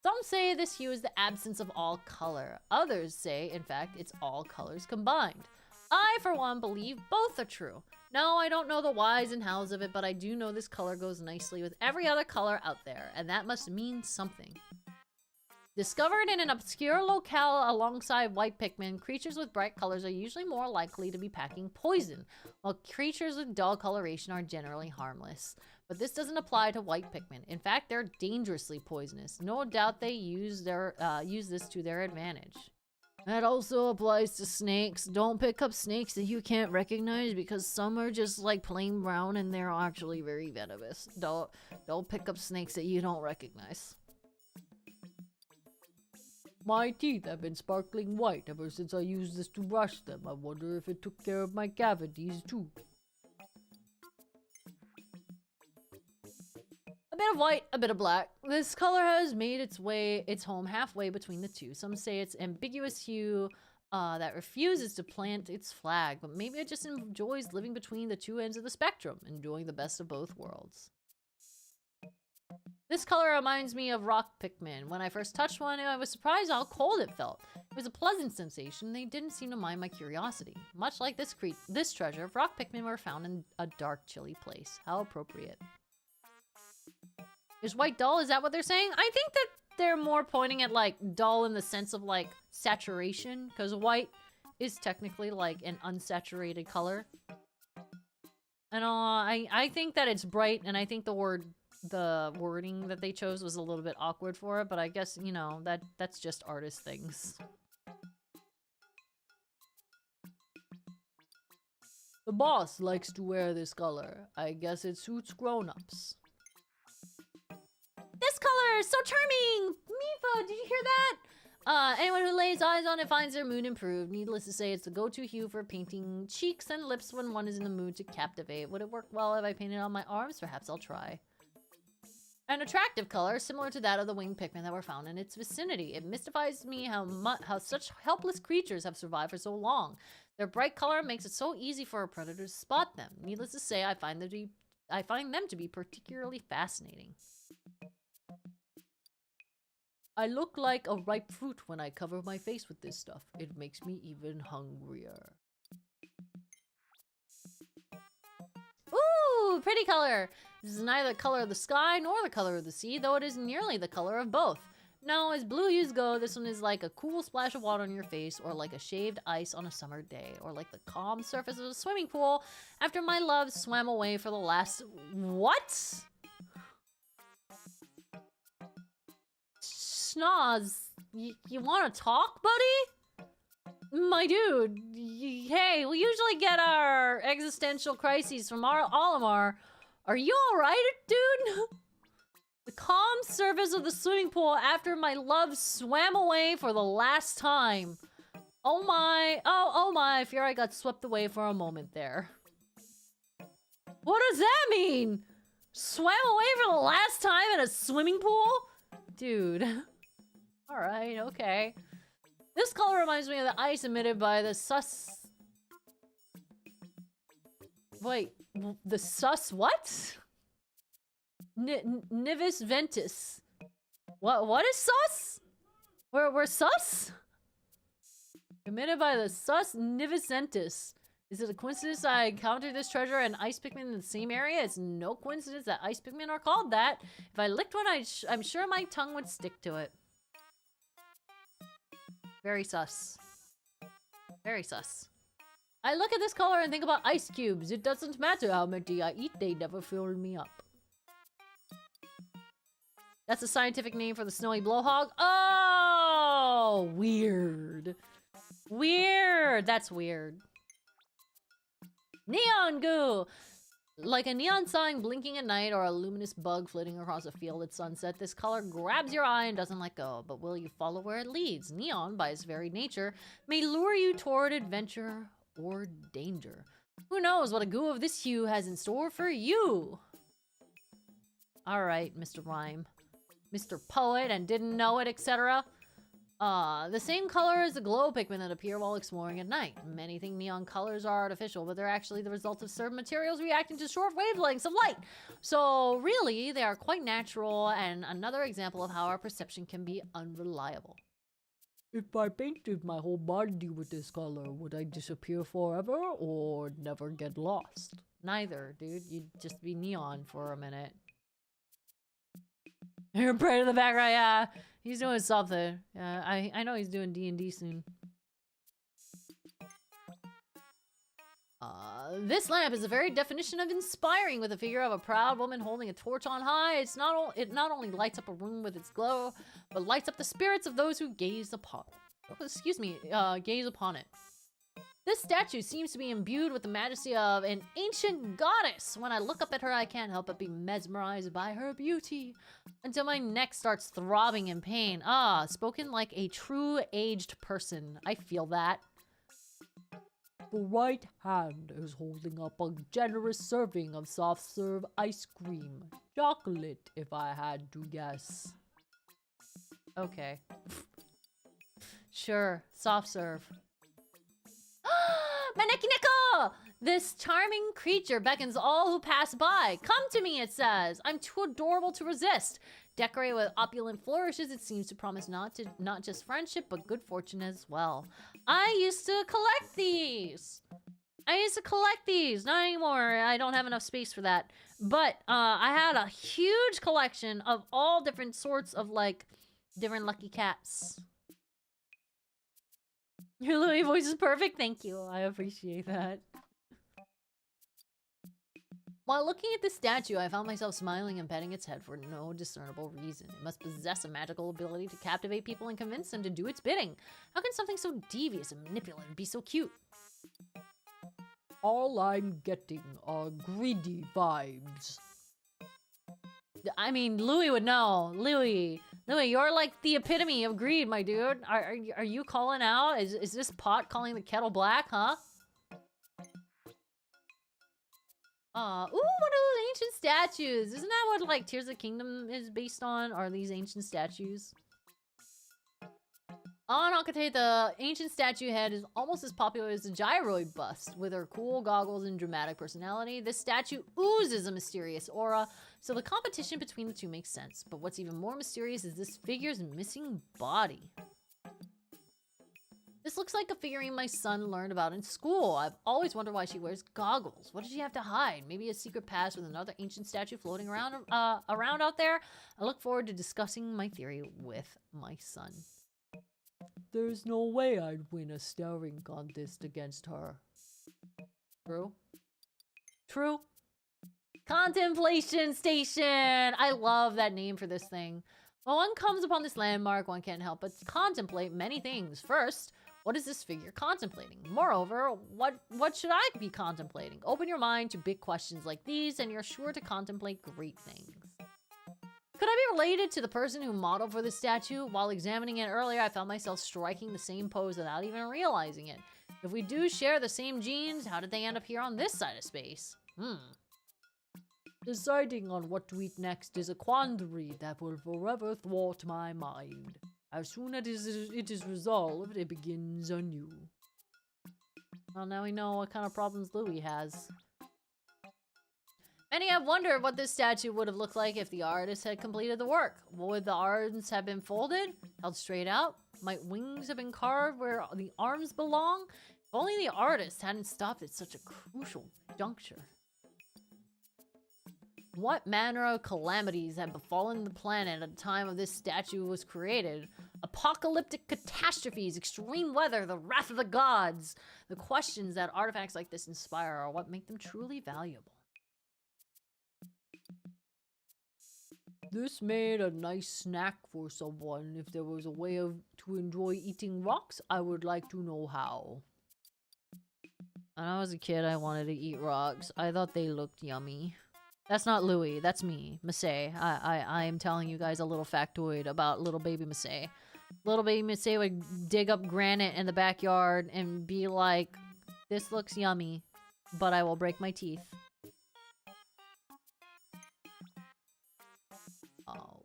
Some say this hue is the absence of all color. Others say, in fact, it's all colors combined. I, for one, believe both are true. No, I don't know the whys and hows of it, but I do know this color goes nicely with every other color out there, and that must mean something. Discovered in an obscure locale alongside white Pikmin, creatures with bright colors are usually more likely to be packing poison, while creatures with dull coloration are generally harmless. But this doesn't apply to white Pikmin. In fact, they're dangerously poisonous. No doubt they use this to their advantage. That also applies to snakes. Don't pick up snakes that you can't recognize because some are just like plain brown and they're actually very venomous. Don't pick up snakes that you don't recognize. My teeth have been sparkling white ever since I used this to brush them. I wonder if it took care of my cavities too. A bit of white, a bit of black. This color has made its home halfway between the two. Some say it's ambiguous hue that refuses to plant its flag, but maybe it just enjoys living between the two ends of the spectrum, enjoying the best of both worlds. This color reminds me of rock Pikmin. When I first touched one, I was surprised how cold it felt. It was a pleasant sensation. They didn't seem to mind my curiosity. Much like this treasure, rock Pikmin were found in a dark, chilly place. How appropriate. Is white dull? Is that what they're saying? I think that they're more pointing at like dull in the sense of like saturation, because white is technically like an unsaturated color. And I think that it's bright, and I think the wording that they chose was a little bit awkward for it, but I guess, you know, that's just artist things. The boss likes to wear this color. I guess it suits grown-ups. This color is so charming! Mifa, did you hear that? Anyone who lays eyes on it finds their mood improved. Needless to say, it's the go-to hue for painting cheeks and lips when one is in the mood to captivate. Would it work well if I painted on my arms? Perhaps I'll try. An attractive color, similar to that of the winged Pikmin that were found in its vicinity. It mystifies me how such helpless creatures have survived for so long. Their bright color makes it so easy for a predator to spot them. Needless to say, I find them to be particularly fascinating. I look like a ripe fruit when I cover my face with this stuff. It makes me even hungrier. Ooh, pretty color! This is neither the color of the sky nor the color of the sea, though it is nearly the color of both. No, as blue hues go, this one is like a cool splash of water on your face, or like a shaved ice on a summer day, or like the calm surface of a swimming pool after my love swam away for the last... What? Schnoz, you want to talk, buddy? My dude, hey, we usually get our existential crises from our Olimar. Are you alright, dude? The calm surface of the swimming pool after my love swam away for the last time. Oh my, oh my, I fear I got swept away for a moment there. What does that mean? Swam away for the last time in a swimming pool? Dude. Alright, okay. This color reminds me of the ice emitted by the Wait, the what? Nivis ventus. What is sus? We're sus? Emitted by the sus nivis ventus. Is it a coincidence I encountered this treasure and ice Pikmin in the same area? It's no coincidence that ice Pikmin are called that. If I licked one, I'm sure my tongue would stick to it. Very sus. Very sus. I look at this color and think about ice cubes. It doesn't matter how many I eat, they never fill me up. That's a scientific name for the snowy blowhog. Oh, weird. Weird. That's weird. Neon goo! Like a neon sign blinking at night or a luminous bug flitting across a field at sunset, this color grabs your eye and doesn't let go. But will you follow where it leads? Neon, by its very nature, may lure you toward adventure or danger. Who knows what a goo of this hue has in store for you? Alright, Mr. Rhyme. Mr. Poet and didn't know it, etc. The same color as the glow Pikmin that appear while exploring at night. Many think neon colors are artificial, but they're actually the result of certain materials reacting to short wavelengths of light. So really, they are quite natural and another example of how our perception can be unreliable. If I painted my whole body with this color, would I disappear forever or never get lost? Neither, dude. You'd just be neon for a minute. You're bright in the background, yeah. He's doing something. I know he's doing D&D soon. This lamp is the very definition of inspiring, with a figure of a proud woman holding a torch on high. It not only lights up a room with its glow, but lights up the spirits of those who gaze upon it. This statue seems to be imbued with the majesty of an ancient goddess. When I look up at her, I can't help but be mesmerized by her beauty, until my neck starts throbbing in pain. Ah, spoken like a true aged person. I feel that. The right hand is holding up a generous serving of soft serve ice cream. Chocolate, if I had to guess. Okay. Sure, soft serve. Manekineko! This charming creature beckons all who pass by. Come to me, it says. I'm too adorable to resist. Decorated with opulent flourishes, it seems to promise not just friendship, but good fortune as well. I used to collect these. Not anymore. I don't have enough space for that. But I had a huge collection of all different sorts of, like, different lucky cats. Your Louis voice is perfect. Thank you. I appreciate that. While looking at the statue, I found myself smiling and petting its head for no discernible reason. It must possess a magical ability to captivate people and convince them to do its bidding. How can something so devious and manipulative be so cute? All I'm getting are greedy vibes. I mean, Louis would know. Louis, you're like the epitome of greed, my dude. Are you calling out? Is this pot calling the kettle black, huh? Ooh, what are those ancient statues? Isn't that what, like, Tears of the Kingdom is based on? Are these ancient statues? On Akate, the ancient statue head is almost as popular as the gyroid bust. With her cool goggles and dramatic personality, this statue oozes a mysterious aura, so the competition between the two makes sense. But what's even more mysterious is this figure's missing body. This looks like a figurine my son learned about in school. I've always wondered why she wears goggles. What does she have to hide? Maybe a secret past with another ancient statue floating around out there? I look forward to discussing my theory with my son. There's no way I'd win a staring contest against her. True? True? Contemplation Station! I love that name for this thing. When one comes upon this landmark, one can't help but contemplate many things. First, what is this figure contemplating? Moreover, what should I be contemplating? Open your mind to big questions like these, and you're sure to contemplate great things. Could I be related to the person who modeled for this statue? While examining it earlier, I found myself striking the same pose without even realizing it. If we do share the same genes, how did they end up here on this side of space? Deciding on what to eat next is a quandary that will forever thwart my mind. As soon as it is resolved, it begins anew. Well, now we know what kind of problems Louis has. Many have wondered what this statue would have looked like if the artist had completed the work. Would the arms have been folded, held straight out? Might wings have been carved where the arms belong? If only the artist hadn't stopped at such a crucial juncture. What manner of calamities had befallen the planet at the time of this statue was created? Apocalyptic catastrophes, extreme weather, the wrath of the gods. The questions that artifacts like this inspire are what make them truly valuable. This made a nice snack for someone. If there was a way to enjoy eating rocks, I would like to know how. When I was a kid, I wanted to eat rocks. I thought they looked yummy. That's not Louis, that's me, Masae. I am telling you guys a little factoid about little baby Masae. Little baby Masae would dig up granite in the backyard and be like, this looks yummy, but I will break my teeth. Oh,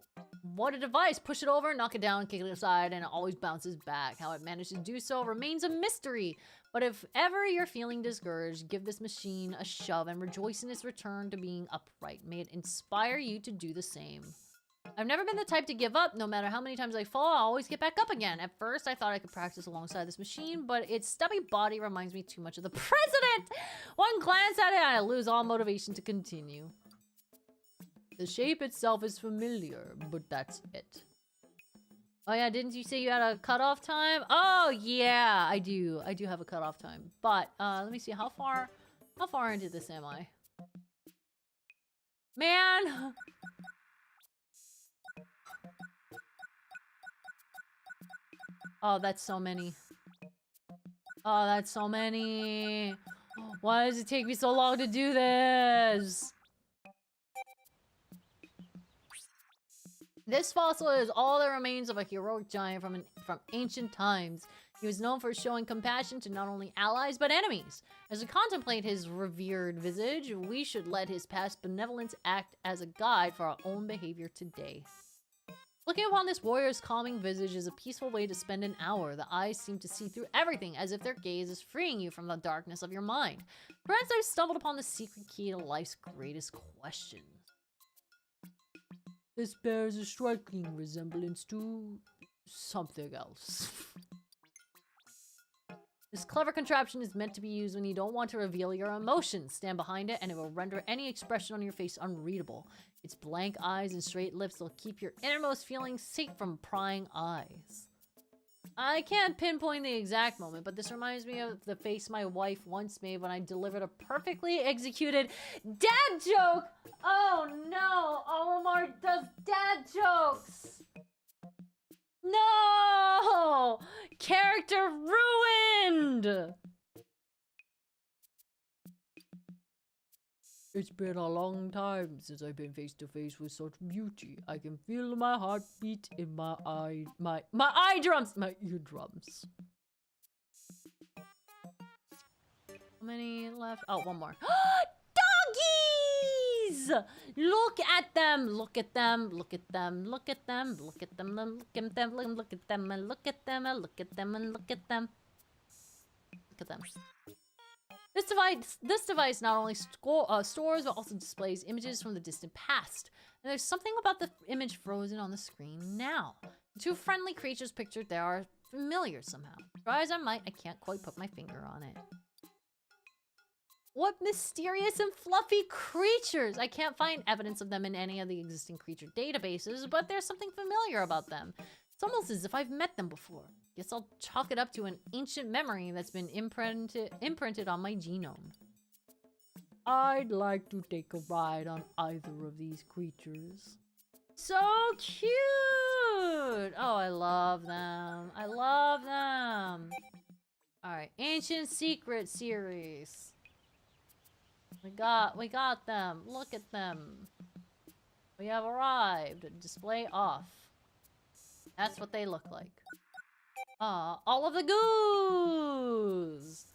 what a device! Push it over, knock it down, kick it aside, and it always bounces back. How it managed to do so remains a mystery. But if ever you're feeling discouraged, give this machine a shove and rejoice in its return to being upright. May it inspire you to do the same. I've never been the type to give up. No matter how many times I fall, I always get back up again. At first, I thought I could practice alongside this machine, but its stubby body reminds me too much of the president. One glance at it, and I lose all motivation to continue. The shape itself is familiar, but that's it. Oh yeah, didn't you say you had a cutoff time? Oh yeah, I do. I do have a cutoff time. But let me see, how far into this am I? Man! Oh, that's so many. Oh, that's so many. Why does it take me so long to do this? This fossil is all that remains of a heroic giant from ancient times. He was known for showing compassion to not only allies but enemies. As we contemplate his revered visage, we should let his past benevolence act as a guide for our own behavior today. Looking upon this warrior's calming visage is a peaceful way to spend an hour. The eyes seem to see through everything, as if their gaze is freeing you from the darkness of your mind. Perhaps I've stumbled upon the secret key to life's greatest questions. This bears a striking resemblance to something else. This clever contraption is meant to be used when you don't want to reveal your emotions. Stand behind it and it will render any expression on your face unreadable. Its blank eyes and straight lips will keep your innermost feelings safe from prying eyes. I can't pinpoint the exact moment, but this reminds me of the face my wife once made when I delivered a perfectly executed dad joke! Oh no! Olimar does dad jokes! No! Character ruined! It's been a long time since I've been face to face with such beauty. I can feel my heartbeat in my eardrums. How many left? Oh, one more. Doggies! Look at them! Look at them! Look at them! Look at them! Look at them! Look at them! Look at them! And look at them! And look at them! And look at them! Look at them! This device not only stores but also displays images from the distant past. And there's something about the image frozen on the screen now. The two friendly creatures pictured there are familiar somehow. Try as I might, I can't quite put my finger on it. What mysterious and fluffy creatures! I can't find evidence of them in any of the existing creature databases, but there's something familiar about them. It's almost as if I've met them before. Guess I'll chalk it up to an ancient memory that's been imprinted on my genome. I'd like to take a ride on either of these creatures. So cute! Oh, I love them. I love them. Alright, Ancient Secret series. We got them. Look at them. We have arrived. Display off. That's what they look like. All of the goos!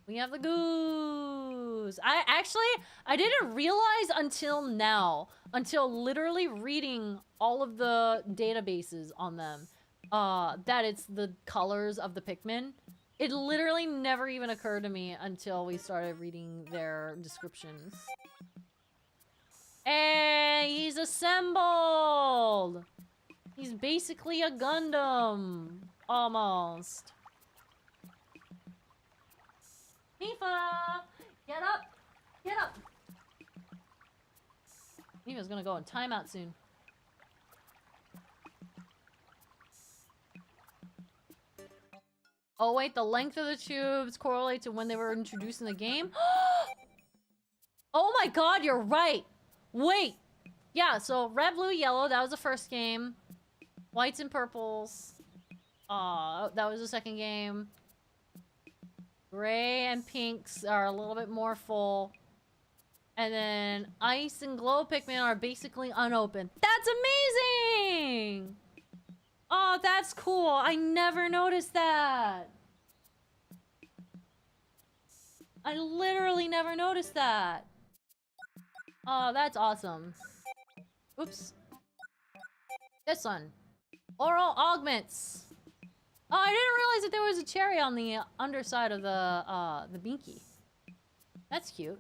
We have the goos! I didn't realize until now, until literally reading all of the databases on them, that it's the colors of the Pikmin. It literally never even occurred to me until we started reading their descriptions. Hey, he's assembled! He's basically a Gundam. Almost. Mifa! Get up! Get up! Mifa's gonna go in timeout soon. Oh wait, the length of the tubes correlate to when they were introduced in the game? Oh my god, you're right! Wait! Yeah, so red, blue, yellow, that was the first game. Whites and purples. That was the second game. Gray and pinks are a little bit more full. And then ice and glow Pikmin are basically unopened. That's amazing! Oh, that's cool. I never noticed that. I literally never noticed that. Oh, that's awesome. Oops. This one. Oral augments. Oh, I didn't realize that there was a cherry on the underside of the binky. That's cute.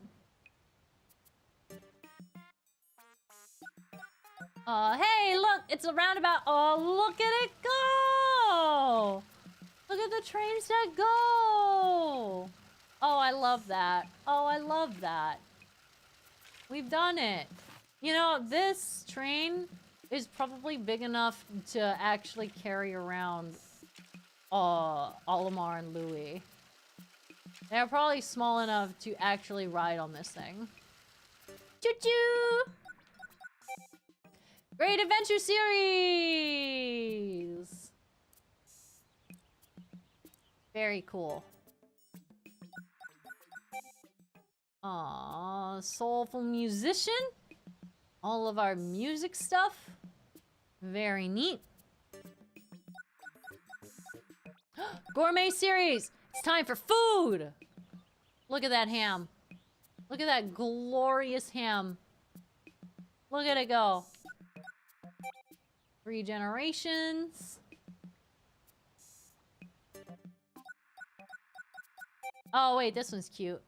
Hey, look! It's a roundabout. Oh, look at it go! Look at the train set go! Oh, I love that. Oh, I love that. We've done it. You know, this train is probably big enough to actually carry around Olimar and Louie. They're probably small enough to actually ride on this thing. Choo-choo! Great Adventure Series! Very cool. Aww, soulful musician? All of our music stuff? Very neat. Gourmet series! It's time for food! Look at that ham. Look at that glorious ham. Look at it go. 3 generations. Oh, wait, this one's cute.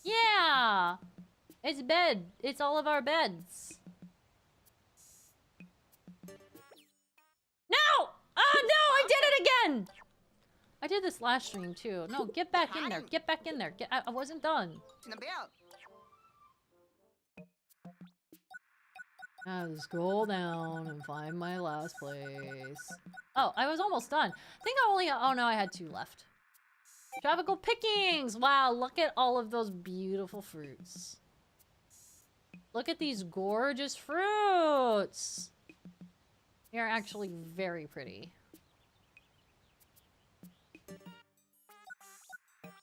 Yeah! It's bed. It's all of our beds. No! Oh, no! I did it again! I did this last stream, too. No, get back in there. Get back in there. I wasn't done. I'll scroll down and find my last place. Oh, I was almost done. I think I only... Oh no, I had 2 left. Tropical pickings! Wow, look at all of those beautiful fruits. Look at these gorgeous fruits! They are actually very pretty.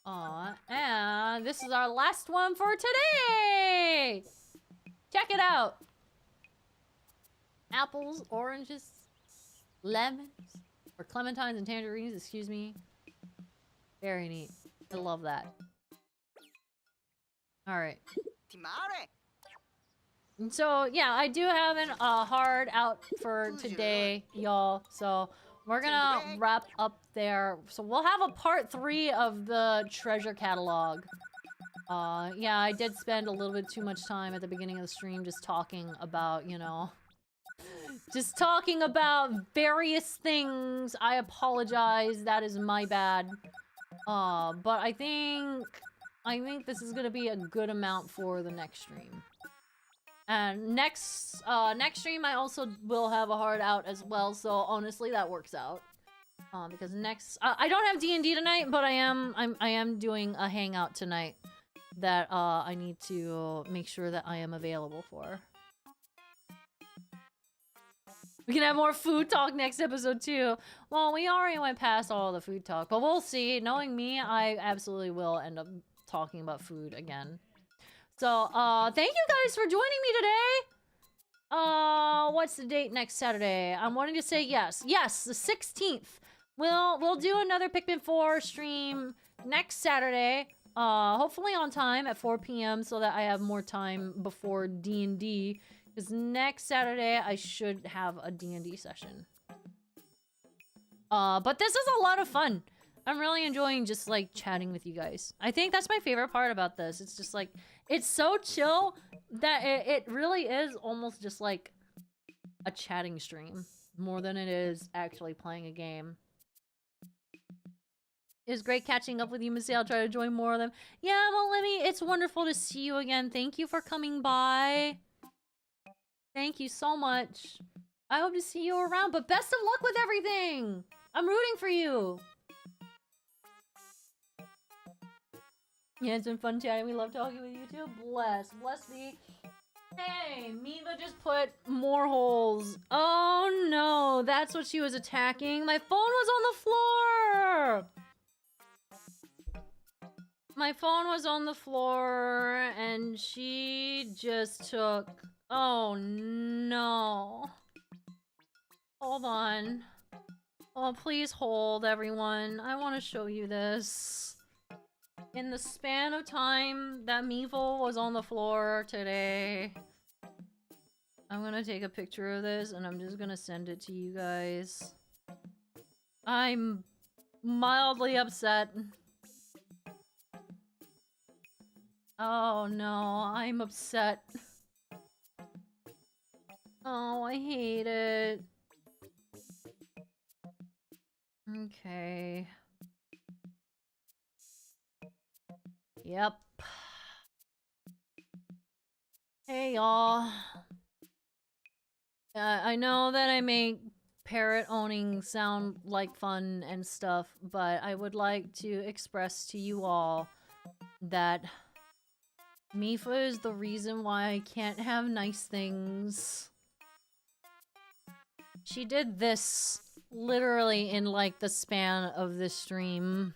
Aw, and this is our last one for today! Check it out! Apples, oranges, lemons, or clementines and tangerines, excuse me. Very neat. I love that. Alright. And so, yeah, I do have a hard out for today, y'all. So, we're gonna wrap up there. So, we'll have a part 3 of the treasure catalog. Yeah, I did spend a little bit too much time at the beginning of the stream just talking about, you know... Just talking about various things. I apologize. That is my bad. But I think this is gonna be a good amount for the next stream. And next stream I also will have a hard out as well. So honestly, that works out. Because next, I don't have D&D tonight, but I am doing a hangout tonight that I need to make sure that I am available for. We can have more food talk next episode too. Well, we already went past all the food talk, but we'll see. Knowing me, I absolutely will end up talking about food again. So, thank you guys for joining me today. What's the date next Saturday? I'm wanting to say yes. Yes, the 16th. We'll do another Pikmin 4 stream next Saturday. Hopefully on time at 4 p.m. so that I have more time before D&D. Because next Saturday, I should have a D&D session. But this is a lot of fun. I'm really enjoying just, like, chatting with you guys. I think that's my favorite part about this. It's just, like, it's so chill that it really is almost just, like, a chatting stream. More than it is actually playing a game. It was great catching up with you, Missy. I'll try to join more of them. Yeah, well, Lemmy, it's wonderful to see you again. Thank you for coming by. Thank you so much. I hope to see you around, but best of luck with everything! I'm rooting for you! Yeah, it's been fun chatting. We love talking with you too. Bless me. Hey, Miva just put more holes. Oh no, that's what she was attacking. My phone was on the floor! My phone was on the floor, and she just took... Oh no. Hold on. Oh, please hold, everyone. I want to show you this. In the span of time that Meevil was on the floor today, I'm gonna take a picture of this and I'm just gonna send it to you guys. I'm mildly upset. Oh no, I'm upset. Oh, I hate it. Okay. Yep. Hey, y'all. I know that I make parrot owning sound like fun and stuff, but I would like to express to you all that Mifa is the reason why I can't have nice things. She did this literally in like the span of this stream.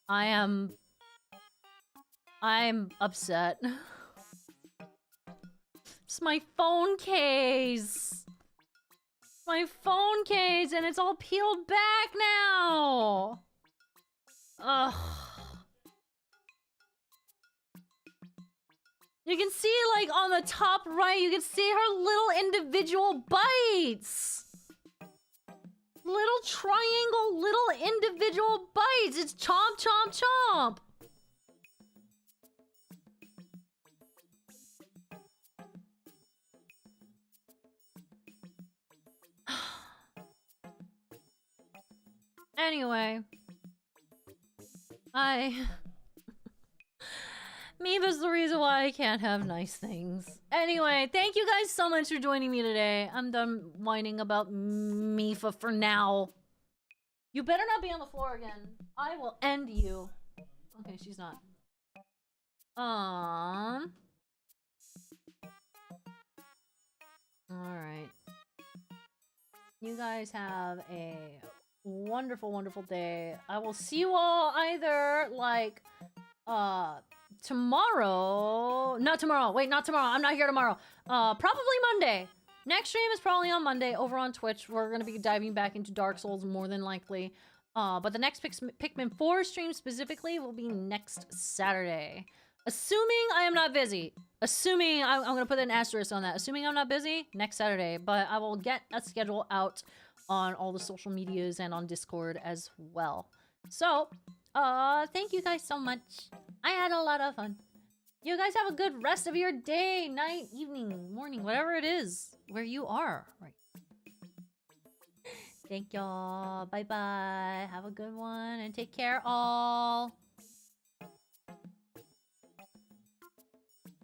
I'm upset. It's my phone case. My phone case and it's all peeled back now. Ugh. You can see, like, on the top right, you can see her little individual bites! Little triangle, little individual bites! It's chomp, chomp, chomp! Anyway. Mifa's the reason why I can't have nice things. Anyway, thank you guys so much for joining me today. I'm done whining about Mifa for now. You better not be on the floor again. I will end you. Okay, she's not. Alright. You guys have a wonderful, wonderful day. I will see you all either, like, tomorrow. Not tomorrow. Wait, not tomorrow. I'm not here tomorrow. Probably Monday. Next stream is probably on Monday over on Twitch. We're gonna be diving back into Dark Souls more than likely. But the next Pikmin 4 stream specifically will be next Saturday. Assuming I am not busy. Assuming, I'm gonna put an asterisk on that. Assuming I'm not busy, next Saturday. But I will get a schedule out on all the social medias and on Discord as well. So, thank you guys so much. I had a lot of fun. You guys have a good rest of your day, night, evening, morning, whatever it is, where you are. Right. Thank y'all. Bye-bye. Have a good one and take care all.